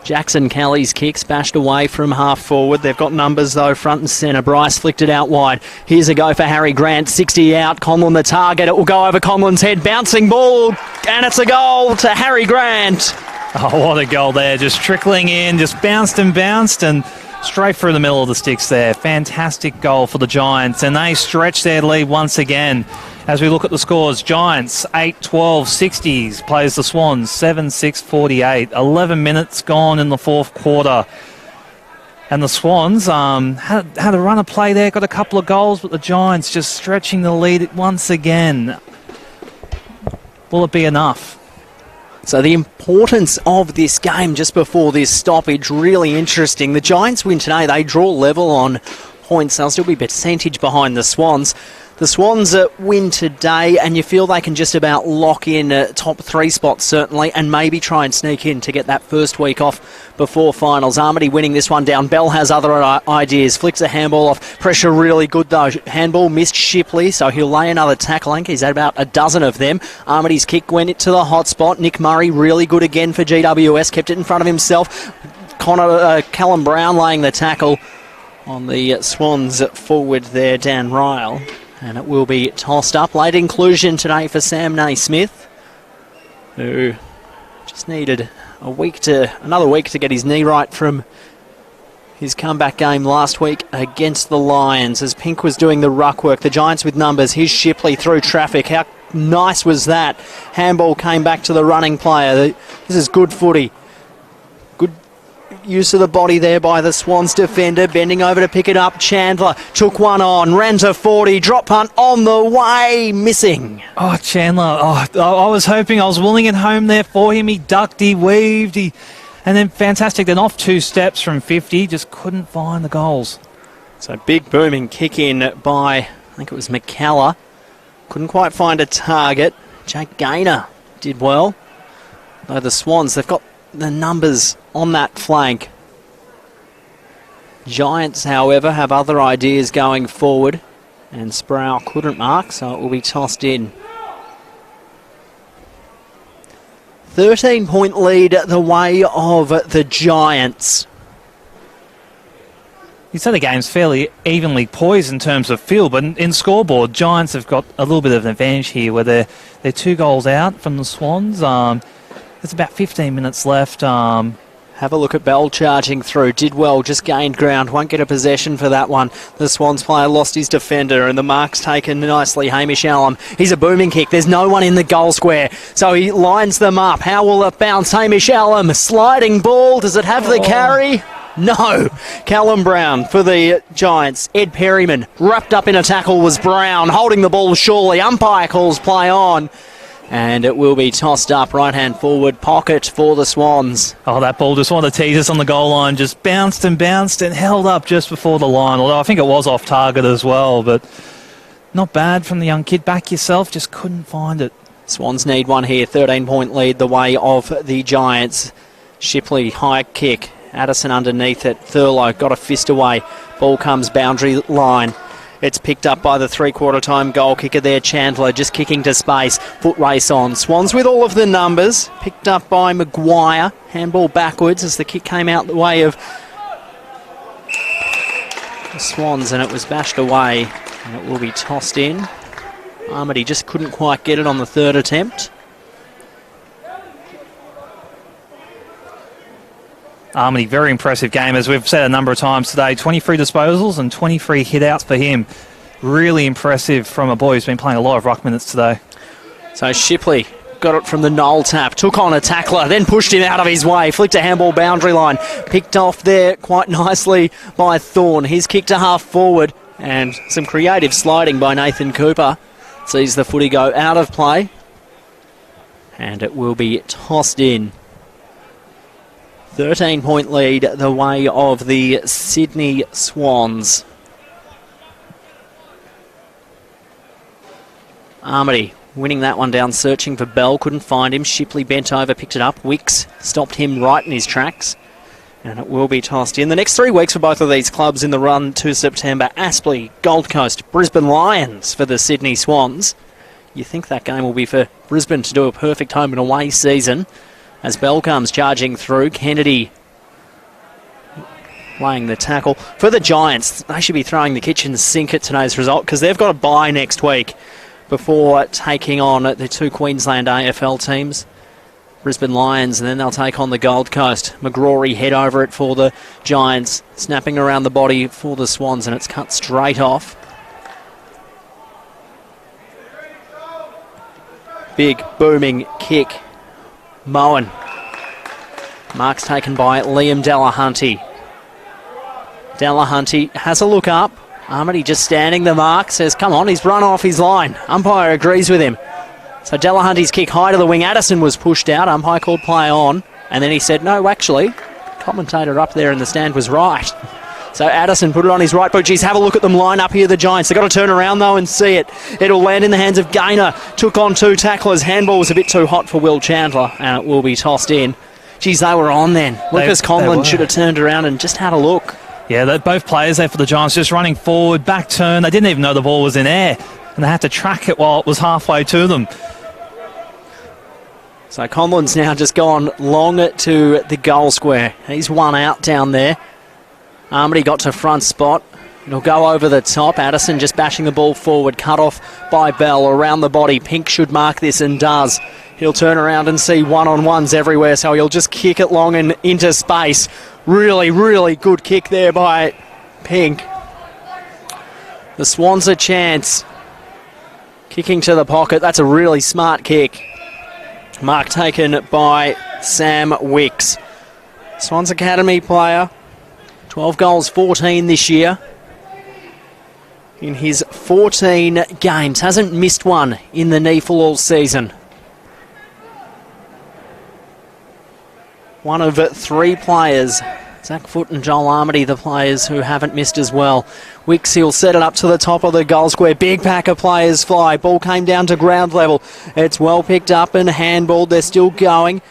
S1: Jackson Kelly's kick bashed away from half forward. They've got numbers though front and centre. Bryce flicked it out wide. Here's a go for Harry Grant. 60 out. Conlon the target. It will go over Conlon's head. Bouncing ball. And it's a goal to Harry Grant.
S2: Oh, what a goal there. Just trickling in. Just bounced and straight through the middle of the sticks there. Fantastic goal for the Giants. And they stretch their lead once again. As we look at the scores, Giants 8-12 60s, plays the Swans 7-6 48. 11 minutes gone in the fourth quarter. And the Swans had a run of play there, got a couple of goals, but the Giants just stretching the lead once again. Will it be enough?
S1: So the importance of this game just before this stoppage, really interesting. The Giants win today. They draw level on points. They'll still be percentage behind the Swans. The Swans win today, and you feel they can just about lock in top 3 spots, certainly, and maybe try and sneak in to get that first week off before finals. Armity winning this one down. Bell has other ideas. Flicks a handball off. Pressure really good, though. Handball missed Shipley, so he'll lay another tackle. I think he's had about a dozen of them. Armity's kick went to the hot spot. Nick Murray really good again for GWS. Kept it in front of himself. Callum Brown laying the tackle on the Swans forward there, Dan Ryle. And it will be tossed up. Late inclusion today for Sam Naismith, who just needed another week to get his knee right from his comeback game last week against the Lions. As Pink was doing the ruck work, the Giants with numbers. Here's Shipley through traffic. How nice was that? Handball came back to the running player. This is good footy. Good use of the body there by the Swans defender, bending over to pick it up. Chandler took one on, ran to 40, drop punt on the way, missing.
S2: Oh, Chandler, I was hoping, I was willing it home there for him. He ducked, he weaved, and then fantastic. Then off 2 steps from 50, just couldn't find the goals.
S1: So big booming kick in by, I think it was McCalla. Couldn't quite find a target. Jake Gaynor did well. Though the Swans, they've got the numbers on that flank. Giants, however, have other ideas going forward, and Sproul couldn't mark, so it will be tossed in. 13-point lead the way of the Giants.
S2: You say the game's fairly evenly poised in terms of field, but in scoreboard, Giants have got a little bit of an advantage here where they're 2 goals out from the Swans. There's about 15 minutes left.
S1: Have a look at Bell charging through. Did well, just gained ground. Won't get a possession for that one. The Swans player lost his defender, and the mark's taken nicely. Hamish Allen. He's a booming kick. There's no one in the goal square, so he lines them up. How will it bounce? Hamish Allen, sliding ball. Does it have the carry? No. Callum Brown for the Giants. Ed Perryman wrapped up in a tackle was Brown, holding the ball surely. Umpire calls play on. And it will be tossed up right-hand forward pocket for the Swans.
S2: Oh, that ball just wanted to tease us on the goal line. Just bounced and held up just before the line. Although I think it was off target as well. But not bad from the young kid. Back yourself, just couldn't find it.
S1: Swans need one here. 13-point lead the way of the Giants. Shipley, high kick. Addison underneath it. Thurlow got a fist away. Ball comes boundary line. It's picked up by the three-quarter time goal kicker there, Chandler, just kicking to space. Foot race on. Swans with all of the numbers. Picked up by Maguire. Handball backwards as the kick came out the way of the Swans, and it was bashed away. And it will be tossed in. Armady just couldn't quite get it on the third attempt.
S2: Armady, very impressive game, as we've said a number of times today. 23 disposals and 23 hit-outs for him. Really impressive from a boy who's been playing a lot of ruck minutes today.
S1: So Shipley got it from the Knoll tap, took on a tackler, then pushed him out of his way, flicked a handball boundary line, picked off there quite nicely by Thorne. He's kicked a half forward, and some creative sliding by Nathan Cooper. Sees the footy go out of play, and it will be tossed in. 13-point lead the way of the Sydney Swans. Armady winning that one down, searching for Bell, couldn't find him. Shipley bent over, picked it up. Wicks stopped him right in his tracks, and it will be tossed in. The next 3 weeks for both of these clubs in the run to September: Aspley, Gold Coast, Brisbane Lions for the Sydney Swans. You think that game will be for Brisbane to do a perfect home and away season. As Bell comes charging through, Kennedy laying the tackle. For the Giants, they should be throwing the kitchen sink at today's result, because they've got a bye next week before taking on the 2 Queensland AFL teams, Brisbane Lions, and then they'll take on the Gold Coast. McGrory head over it for the Giants, snapping around the body for the Swans, and it's cut straight off. Big booming kick. Moen. Mark's taken by Liam Delahunty. Delahunty has a look up. Armady just standing the mark, says, come on, he's run off his line. Umpire agrees with him. So Delahunty's kick high to the wing. Addison was pushed out. Umpire called play on. And then he said, no, actually, commentator up there in the stand was right. So Addison put it on his right boot. Geez, have a look at them line up here, the Giants. They've got to turn around, though, and see it. It'll land in the hands of Gaynor. Took on 2 tacklers. Handball was a bit too hot for Will Chandler, and it will be tossed in. Geez, they were on then. Lucas Conlon should have turned around and just had a look.
S2: Yeah, both players there for the Giants just running forward, back turn. They didn't even know the ball was in air, and they had to track it while it was halfway to them.
S1: So Conlon's now just gone long to the goal square. He's one out down there. Armady got to front spot. It'll go over the top. Addison just bashing the ball forward. Cut off by Bell around the body. Pink should mark this and does. He'll turn around and see one-on-ones everywhere, so he'll just kick it long and into space. Really, really good kick there by Pink. The Swans a chance. Kicking to the pocket. That's a really smart kick. Mark taken by Sam Wicks. Swans Academy player. 12 goals, 14 this year. In his 14 games. Hasn't missed one in the NEAFL all season. One of 3 players, Zach Foote and Joel Armady, the players who haven't missed as well. Wicks, he'll set it up to the top of the goal square. Big pack of players fly. Ball came down to ground level. It's well picked up and handballed. They're still going.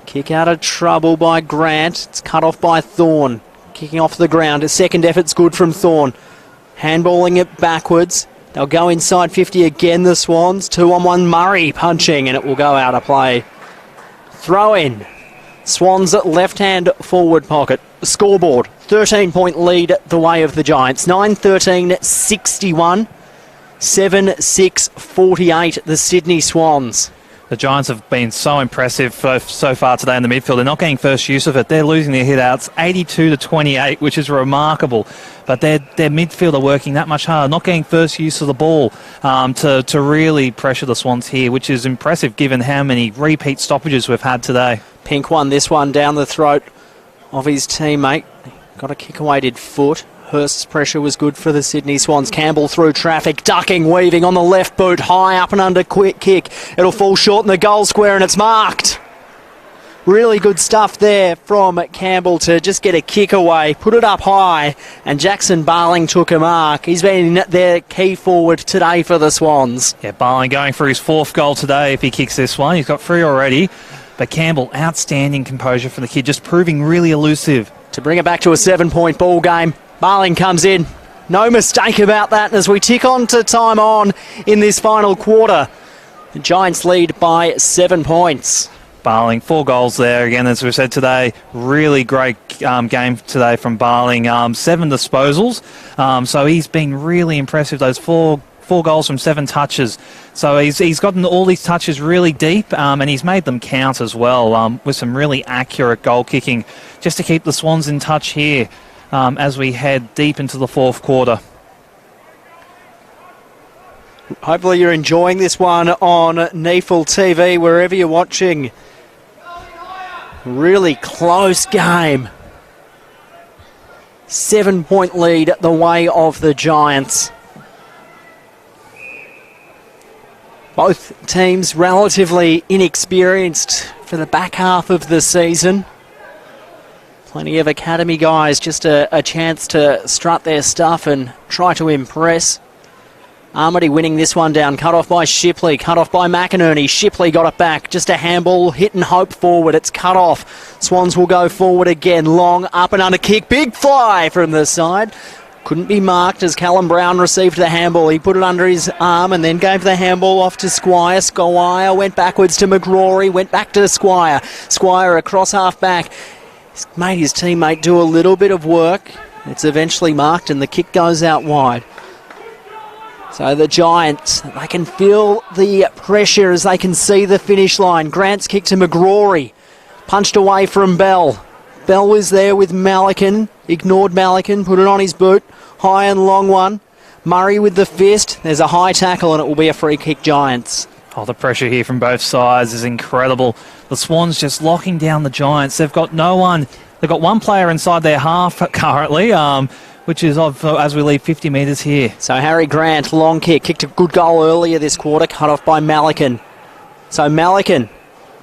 S1: Kick out of trouble by Grant. It's cut off by Thorne. Kicking off the ground. A second effort's good from Thorne. Handballing it backwards. They'll go inside 50 again, the Swans. 2-on-1 Murray punching, and it will go out of play. Throw in. Swans left-hand forward pocket. Scoreboard. 13-point lead the way of the Giants. 9-13-61. 7-6-48 the Sydney Swans.
S2: The Giants have been so impressive so far today in the midfield. They're not getting first use of it. They're losing their hit-outs 82-28, which is remarkable. But their midfield are working that much harder, not getting first use of the ball to really pressure the Swans here, which is impressive given how many repeat stoppages we've had today.
S1: Pink won this one down the throat of his teammate. Got a kick-away-did foot. Hurst's pressure was good for the Sydney Swans. Campbell through traffic, ducking, weaving on the left boot, high up and under, quick kick. It'll fall short in the goal square and it's marked. Really good stuff there from Campbell to just get a kick away, put it up high, and Jackson Barling took a mark. He's been their key forward today for the Swans.
S2: Yeah, Barling going for his 4th goal today if he kicks this one. He's got 3 already. But Campbell, outstanding composure from the kid, just proving really elusive.
S1: To bring it back to a 7-point ball game, Barling comes in. No mistake about that as we tick on to time on in this final quarter. The Giants lead by 7 points.
S2: Barling, 4 goals there again, as we said today. Really great game today from Barling. 7 disposals. So he's been really impressive. Those four goals from 7 touches. So he's gotten all these touches really deep, and he's made them count as well with some really accurate goal kicking, just to keep the Swans in touch here as we head deep into the 4th quarter.
S1: Hopefully you're enjoying this one on NEAFL TV, wherever you're watching. Really close game. 7-point lead the way of the Giants. Both teams relatively inexperienced for the back half of the season. Plenty of academy guys, just a chance to strut their stuff and try to impress. Armady winning this one down, cut off by Shipley, cut off by McInerney. Shipley got it back, just a handball, hit and hope forward. It's cut off. Swans will go forward again, long up and under kick, big fly from the side. Couldn't be marked as Callum Brown received the handball. He put it under his arm and then gave the handball off to Squire. Squire went backwards to McGrory, went back to Squire. Squire across half back. He's made his teammate do a little bit of work. It's eventually marked and the kick goes out wide. So the Giants, they can feel the pressure as they can see the finish line. Grant's kick to McGrory. Punched away from Bell. Bell was there with Malikan. Ignored Malikan, put it on his boot. High and long one. Murray with the fist. There's a high tackle and it will be a free kick, Giants.
S2: Oh, the pressure here from both sides is incredible. The Swans just locking down the Giants. They've got no one. They've got one player inside their half currently, which is as we leave 50 metres here.
S1: So Harry Grant, long kick, kicked a good goal earlier this quarter, cut off by Malikan. So Malikan,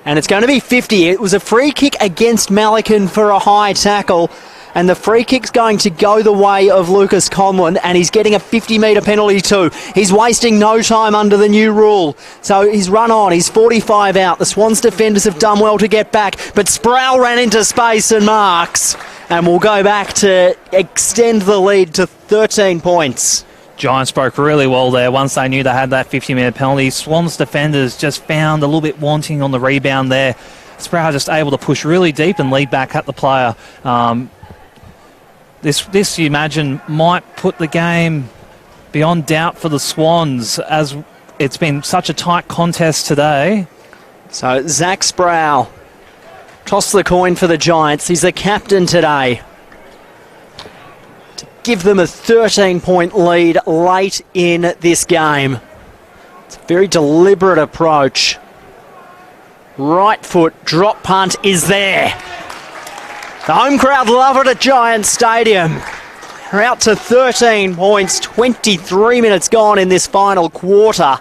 S1: and it's going to be 50. It was a free kick against Malikan for a high tackle, and the free kick's going to go the way of Lucas Conlon, and he's getting a 50-metre penalty too. He's wasting no time under the new rule. So he's run on, he's 45 out. The Swans defenders have done well to get back, but Sproul ran into space and marks. And we'll go back to extend the lead to 13 points.
S2: Giants broke really well there once they knew they had that 50-minute penalty. Swans defenders just found a little bit wanting on the rebound there. Sproul just able to push really deep and lead back at the player. This you imagine might put the game beyond doubt for the Swans, as it's been such a tight contest today.
S1: So Zach Sproul toss the coin for the Giants. He's the captain today. To give them a 13-point lead late in this game. It's a very deliberate approach. Right foot drop punt is there. The home crowd love it at Giants Stadium. They're out to 13 points, 23 minutes gone in this final quarter.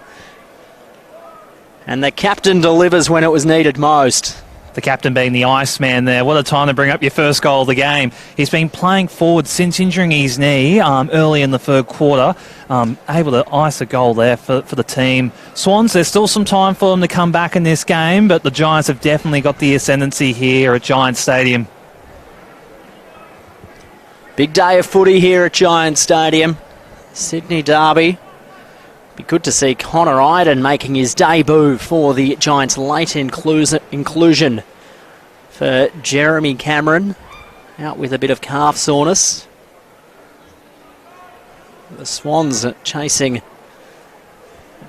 S1: And the captain delivers when it was needed most.
S2: The captain being the Iceman there. What a time to bring up your first goal of the game. He's been playing forward since injuring his knee early in the 3rd quarter. Able to ice a goal there for the team. Swans, there's still some time for them to come back in this game, but the Giants have definitely got the ascendancy here at Giants Stadium.
S1: Big day of footy here at Giants Stadium. Sydney Derby. Be good to see Connor Iden making his debut for the Giants. Late inclusion for Jeremy Cameron, out with a bit of calf soreness. The Swans chasing a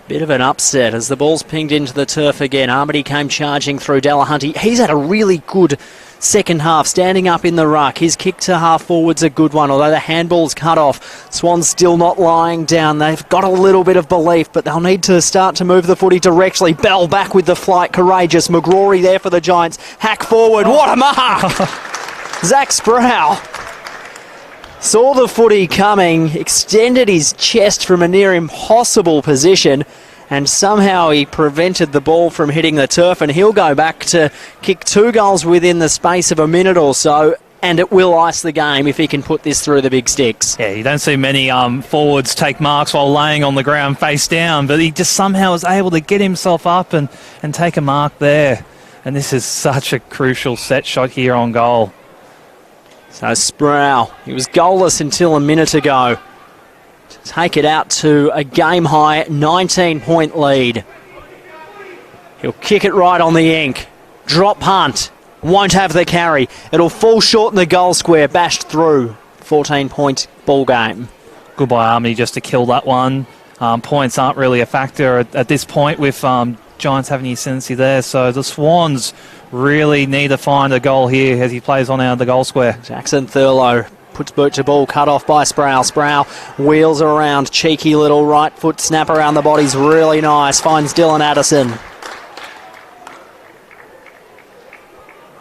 S1: bit of an upset as the ball's pinged into the turf again. Armady came charging through. Delahunty, he's had a really good second half, standing up in the ruck. His kick to half forward's a good one, although the handball's cut off. Swans still not lying down. They've got a little bit of belief, but they'll need to start to move the footy directly. Bell back with the flight, courageous. McGrory there for the Giants. Hack forward, what a mark! Zach Sproul Saw the footy coming, extended his chest from a near impossible position, and somehow he prevented the ball from hitting the turf, and he'll go back to kick 2 goals within the space of a minute or so, and it will ice the game if he can put this through the big sticks.
S2: Yeah, you don't see many forwards take marks while laying on the ground face down, but he just somehow was able to get himself up and take a mark there. And this is such a crucial set shot here on goal.
S1: So Sproul, he was goalless until a minute ago. To take it out to a game-high 19-point lead. He'll kick it right on the ink. Drop punt. Won't have the carry. It'll fall short in the goal square. Bashed through. 14-point ball game.
S2: Good by Army just to kill that one. Points aren't really a factor at this point with Giants having the ascendancy there. So the Swans really need to find a goal here as he plays on out of the goal square.
S1: Jackson Thurlow puts boot to ball, cut off by Sproul. Sproul wheels around, cheeky little right foot snap around the body's really nice. Finds Dylan Addison.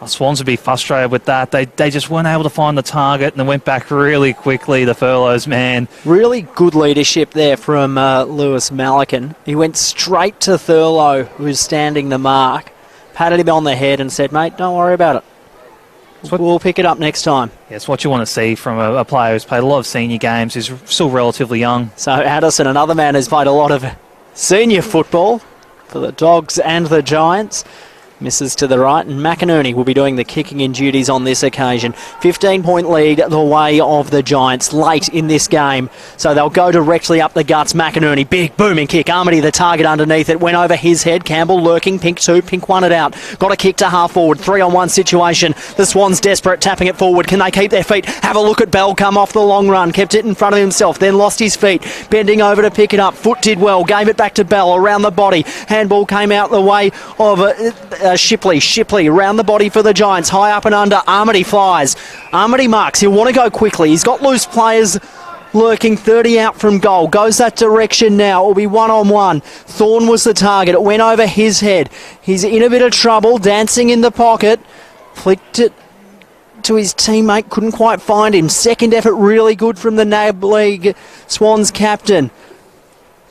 S2: Swans would be frustrated with that. They just weren't able to find the target and they went back really quickly, the Furloughs, man.
S1: Really good leadership there from Lewis Malikan. He went straight to Thurlow, who's standing the mark, patted him on the head and said, mate, don't worry about it. We'll pick it up next time.
S2: Yeah, it's what you want to see from a player who's played a lot of senior games, who's still relatively young.
S1: So Addison, another man who's played a lot of senior football for the Dogs and the Giants. Misses to the right, and McInerney will be doing the kicking in duties on this occasion. 15-point lead the way of the Giants late in this game. So they'll go directly up the guts. McInerney, big booming kick. Armity the target underneath it. Went over his head. Campbell lurking. Pink 2, Pink 1 it out. Got a kick to half forward. 3-on-1 situation. The Swans desperate, tapping it forward. Can they keep their feet? Have a look at Bell come off the long run. Kept it in front of himself, then lost his feet. Bending over to pick it up. Foot did well. Gave it back to Bell around the body. Handball came out the way of Shipley around the body for the Giants, high up and under. Armity flies. Armity marks. He'll want to go quickly. He's got loose players lurking. 30 out from goal. Goes that direction now. It will be 1-on-1. Thorne was the target. It went over his head. He's in a bit of trouble. Dancing in the pocket. Flicked it to his teammate. Couldn't quite find him. Second effort really good from the NAB League Swans captain.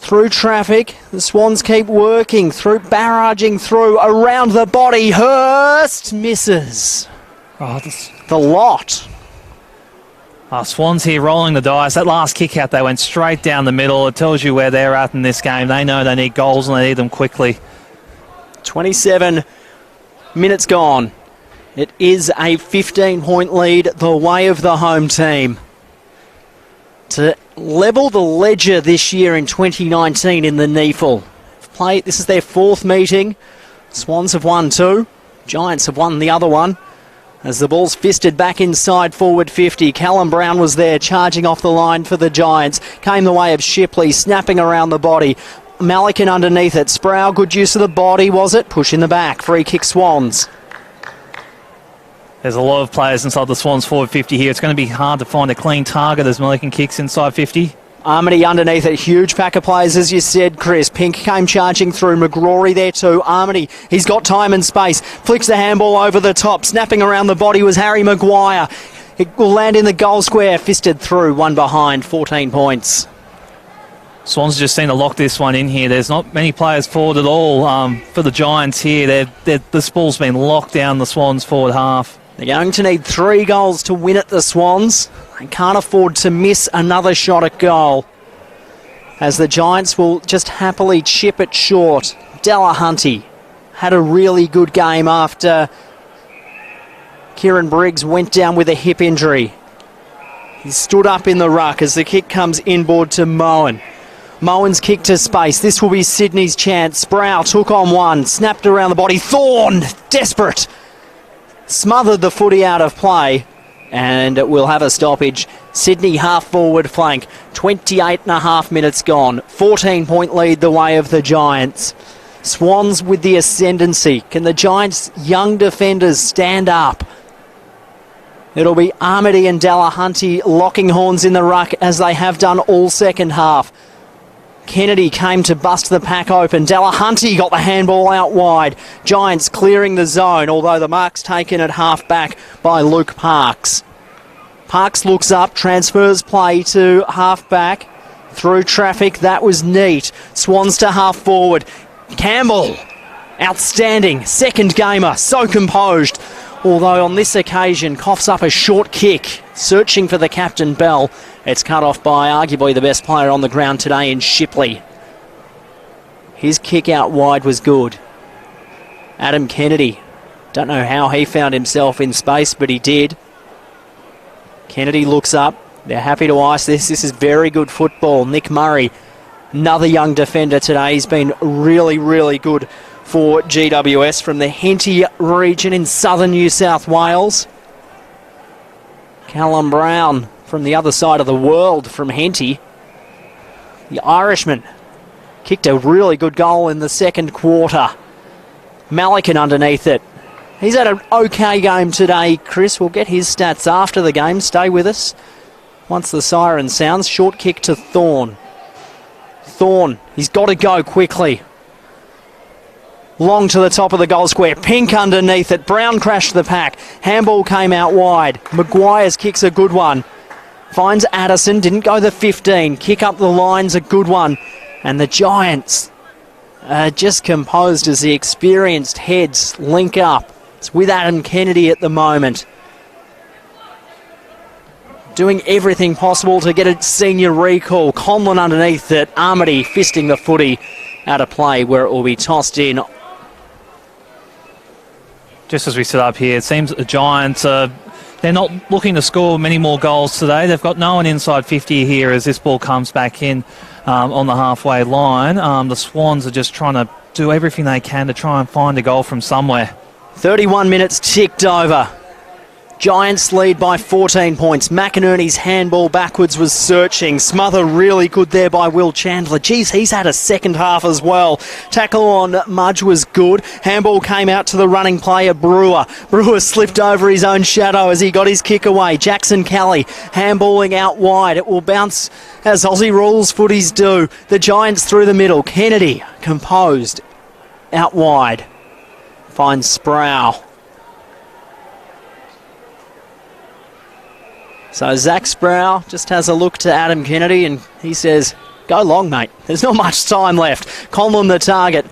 S1: Through traffic, the Swans keep working, through barraging through, around the body. Hurst misses. The lot.
S2: Swans here rolling the dice. That last kick out, they went straight down the middle. It tells you where they're at in this game. They know they need goals and they need them quickly.
S1: 27 minutes gone. It is a 15-point lead the way of the home team. To level the ledger this year in 2019 in the NEAFL. This is their 4th meeting. Swans have won 2. Giants have won the other one. As the ball's fisted back inside forward 50. Callum Brown was there charging off the line for the Giants. Came the way of Shipley, snapping around the body. Malikan underneath it. Sproul, good use of the body, was it? Push in the back. Free kick Swans.
S2: There's a lot of players inside the Swans forward 50 here. It's going to be hard to find a clean target as Malikan kicks inside 50.
S1: Armity underneath it. Huge pack of players, as you said, Chris. Pink came charging through. McGrory there too. Armity, he's got time and space. Flicks the handball over the top. Snapping around the body was Harry Maguire. It will land in the goal square. Fisted through. One behind. 14 points.
S2: Swans just seem to lock this one in here. There's not many players forward at all for the Giants here. This ball's been locked down the Swans forward half.
S1: They're going to need 3 goals to win it, the Swans. They can't afford to miss another shot at goal, as the Giants will just happily chip it short. Delahunty had a really good game after Kieran Briggs went down with a hip injury. He stood up in the ruck as the kick comes inboard to Moen. Moen's kick to space. This will be Sydney's chance. Sproul took on one, snapped around the body. Thorne, desperate. Smothered the footy out of play, and we'll have a stoppage. Sydney half forward flank. 28.5 minutes gone. 14-point lead the way of the Giants. Swans with the ascendancy. Can the Giants' young defenders stand up? It'll be Armity and Delahunty locking horns in the ruck as they have done all second half. Kennedy came to bust the pack open. Delahunty got the handball out wide. Giants clearing the zone, although the mark's taken at half back by Luke Parks. Parks looks up, transfers play to half-back. Through traffic, that was neat. Swans to half-forward. Campbell, outstanding. Second gamer, so composed. Although on this occasion, coughs up a short kick. Searching for the captain, Bell. It's cut off by arguably the best player on the ground today in Shipley. His kick out wide was good. Adam Kennedy. Don't know how he found himself in space, but he did. Kennedy looks up. They're happy to ice this. This is very good football. Nick Murray, another young defender today. He's been really, really good for GWS from the Henty region in southern New South Wales. Callum Brown from the other side of the world from Henty. The Irishman kicked a really good goal in the second quarter. Malikan underneath it. He's had an okay game today, Chris. We'll get his stats after the game. Stay with us. Once the siren sounds, short kick to Thorne. Thorne, he's got to go quickly. Long to the top of the goal square. Pink underneath it. Brown crashed the pack. Handball came out wide. Maguire's kick's a good one. Finds Addison. Didn't go the 15. Kick up the line's a good one. And the Giants are just composed as the experienced heads link up. It's with Adam Kennedy at the moment. Doing everything possible to get a senior recall. Conlon underneath it. Armity fisting the footy out of play where it will be tossed in.
S2: Just as we sit up here, it seems the Giants, they're not looking to score many more goals today. They've got no one inside 50 here as this ball comes back in on the halfway line. The Swans are just trying to do everything they can to try and find a goal from somewhere.
S1: 31 minutes ticked over. Giants lead by 14 points. McInerney's handball backwards was searching. Smother really good there by Will Chandler. Geez, he's had a second half as well. Tackle on Mudge was good. Handball came out to the running player Brewer. Brewer slipped over his own shadow as he got his kick away. Jackson Kelly handballing out wide. It will bounce as Aussie rules footies do. The Giants through the middle. Kennedy composed out wide. Finds Sproul. So Zach Sproul just has a look to Adam Kennedy and he says, go long, mate. There's not much time left. Conlon the target.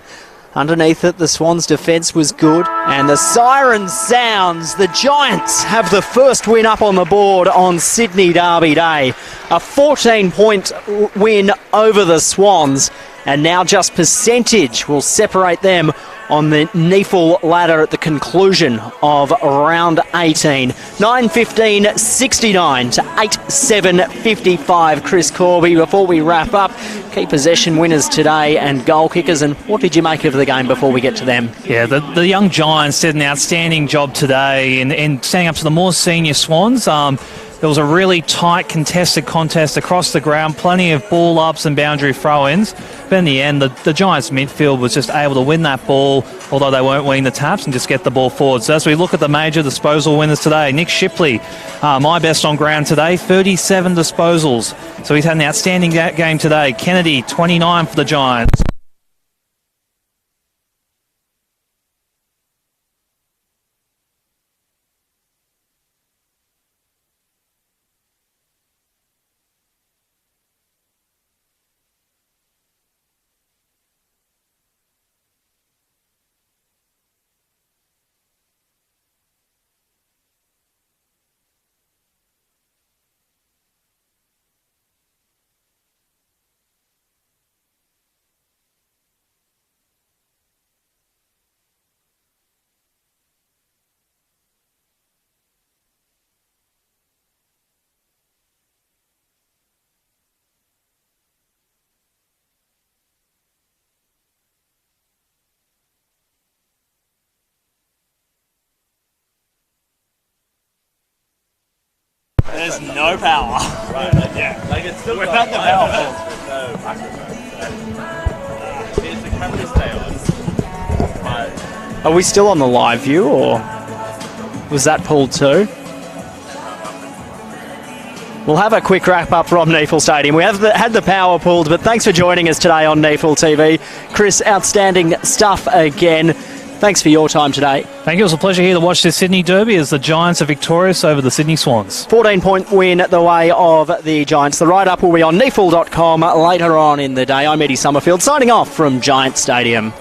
S1: Underneath it, the Swans' defence was good. And the siren sounds. The Giants have the first win up on the board on Sydney Derby Day. A 14-point win over the Swans. And now just percentage will separate them on the NEAFL ladder at the conclusion of round 18. 9:15.69 to 8:7.55. Chris Corby, before we wrap up, key possession winners today and goal kickers. And what did you make of the game before we get to them?
S2: Yeah, the young Giants did an outstanding job today in standing up to the more senior Swans. There was a really tight contested contest across the ground, plenty of ball ups and boundary throw-ins. But in the end, the Giants midfield was just able to win that ball, although they weren't winning the taps, and just get the ball forward. So as we look at the major disposal winners today, Nick Shipley, my best on ground today, 37 disposals. So he's had an outstanding game today. Kennedy, 29 for the Giants.
S1: There's no power.
S3: Right, yeah. Like it's still
S1: Without the power.
S3: No Here's the camera stay on.
S1: Are we still on the live view, or was that pulled too? We'll have a quick wrap up from NEAFL Stadium. We have had the power pulled, but thanks for joining us today on NEAFL TV. Chris, outstanding stuff again. thanks for your time today.
S2: Thank you. It was a pleasure here to watch this Sydney Derby as the Giants are victorious over the Sydney Swans.
S1: 14-point win the way of the Giants. The write-up will be on NEAFL.com later on in the day. I'm Eddie Summerfield, signing off from Giant Stadium.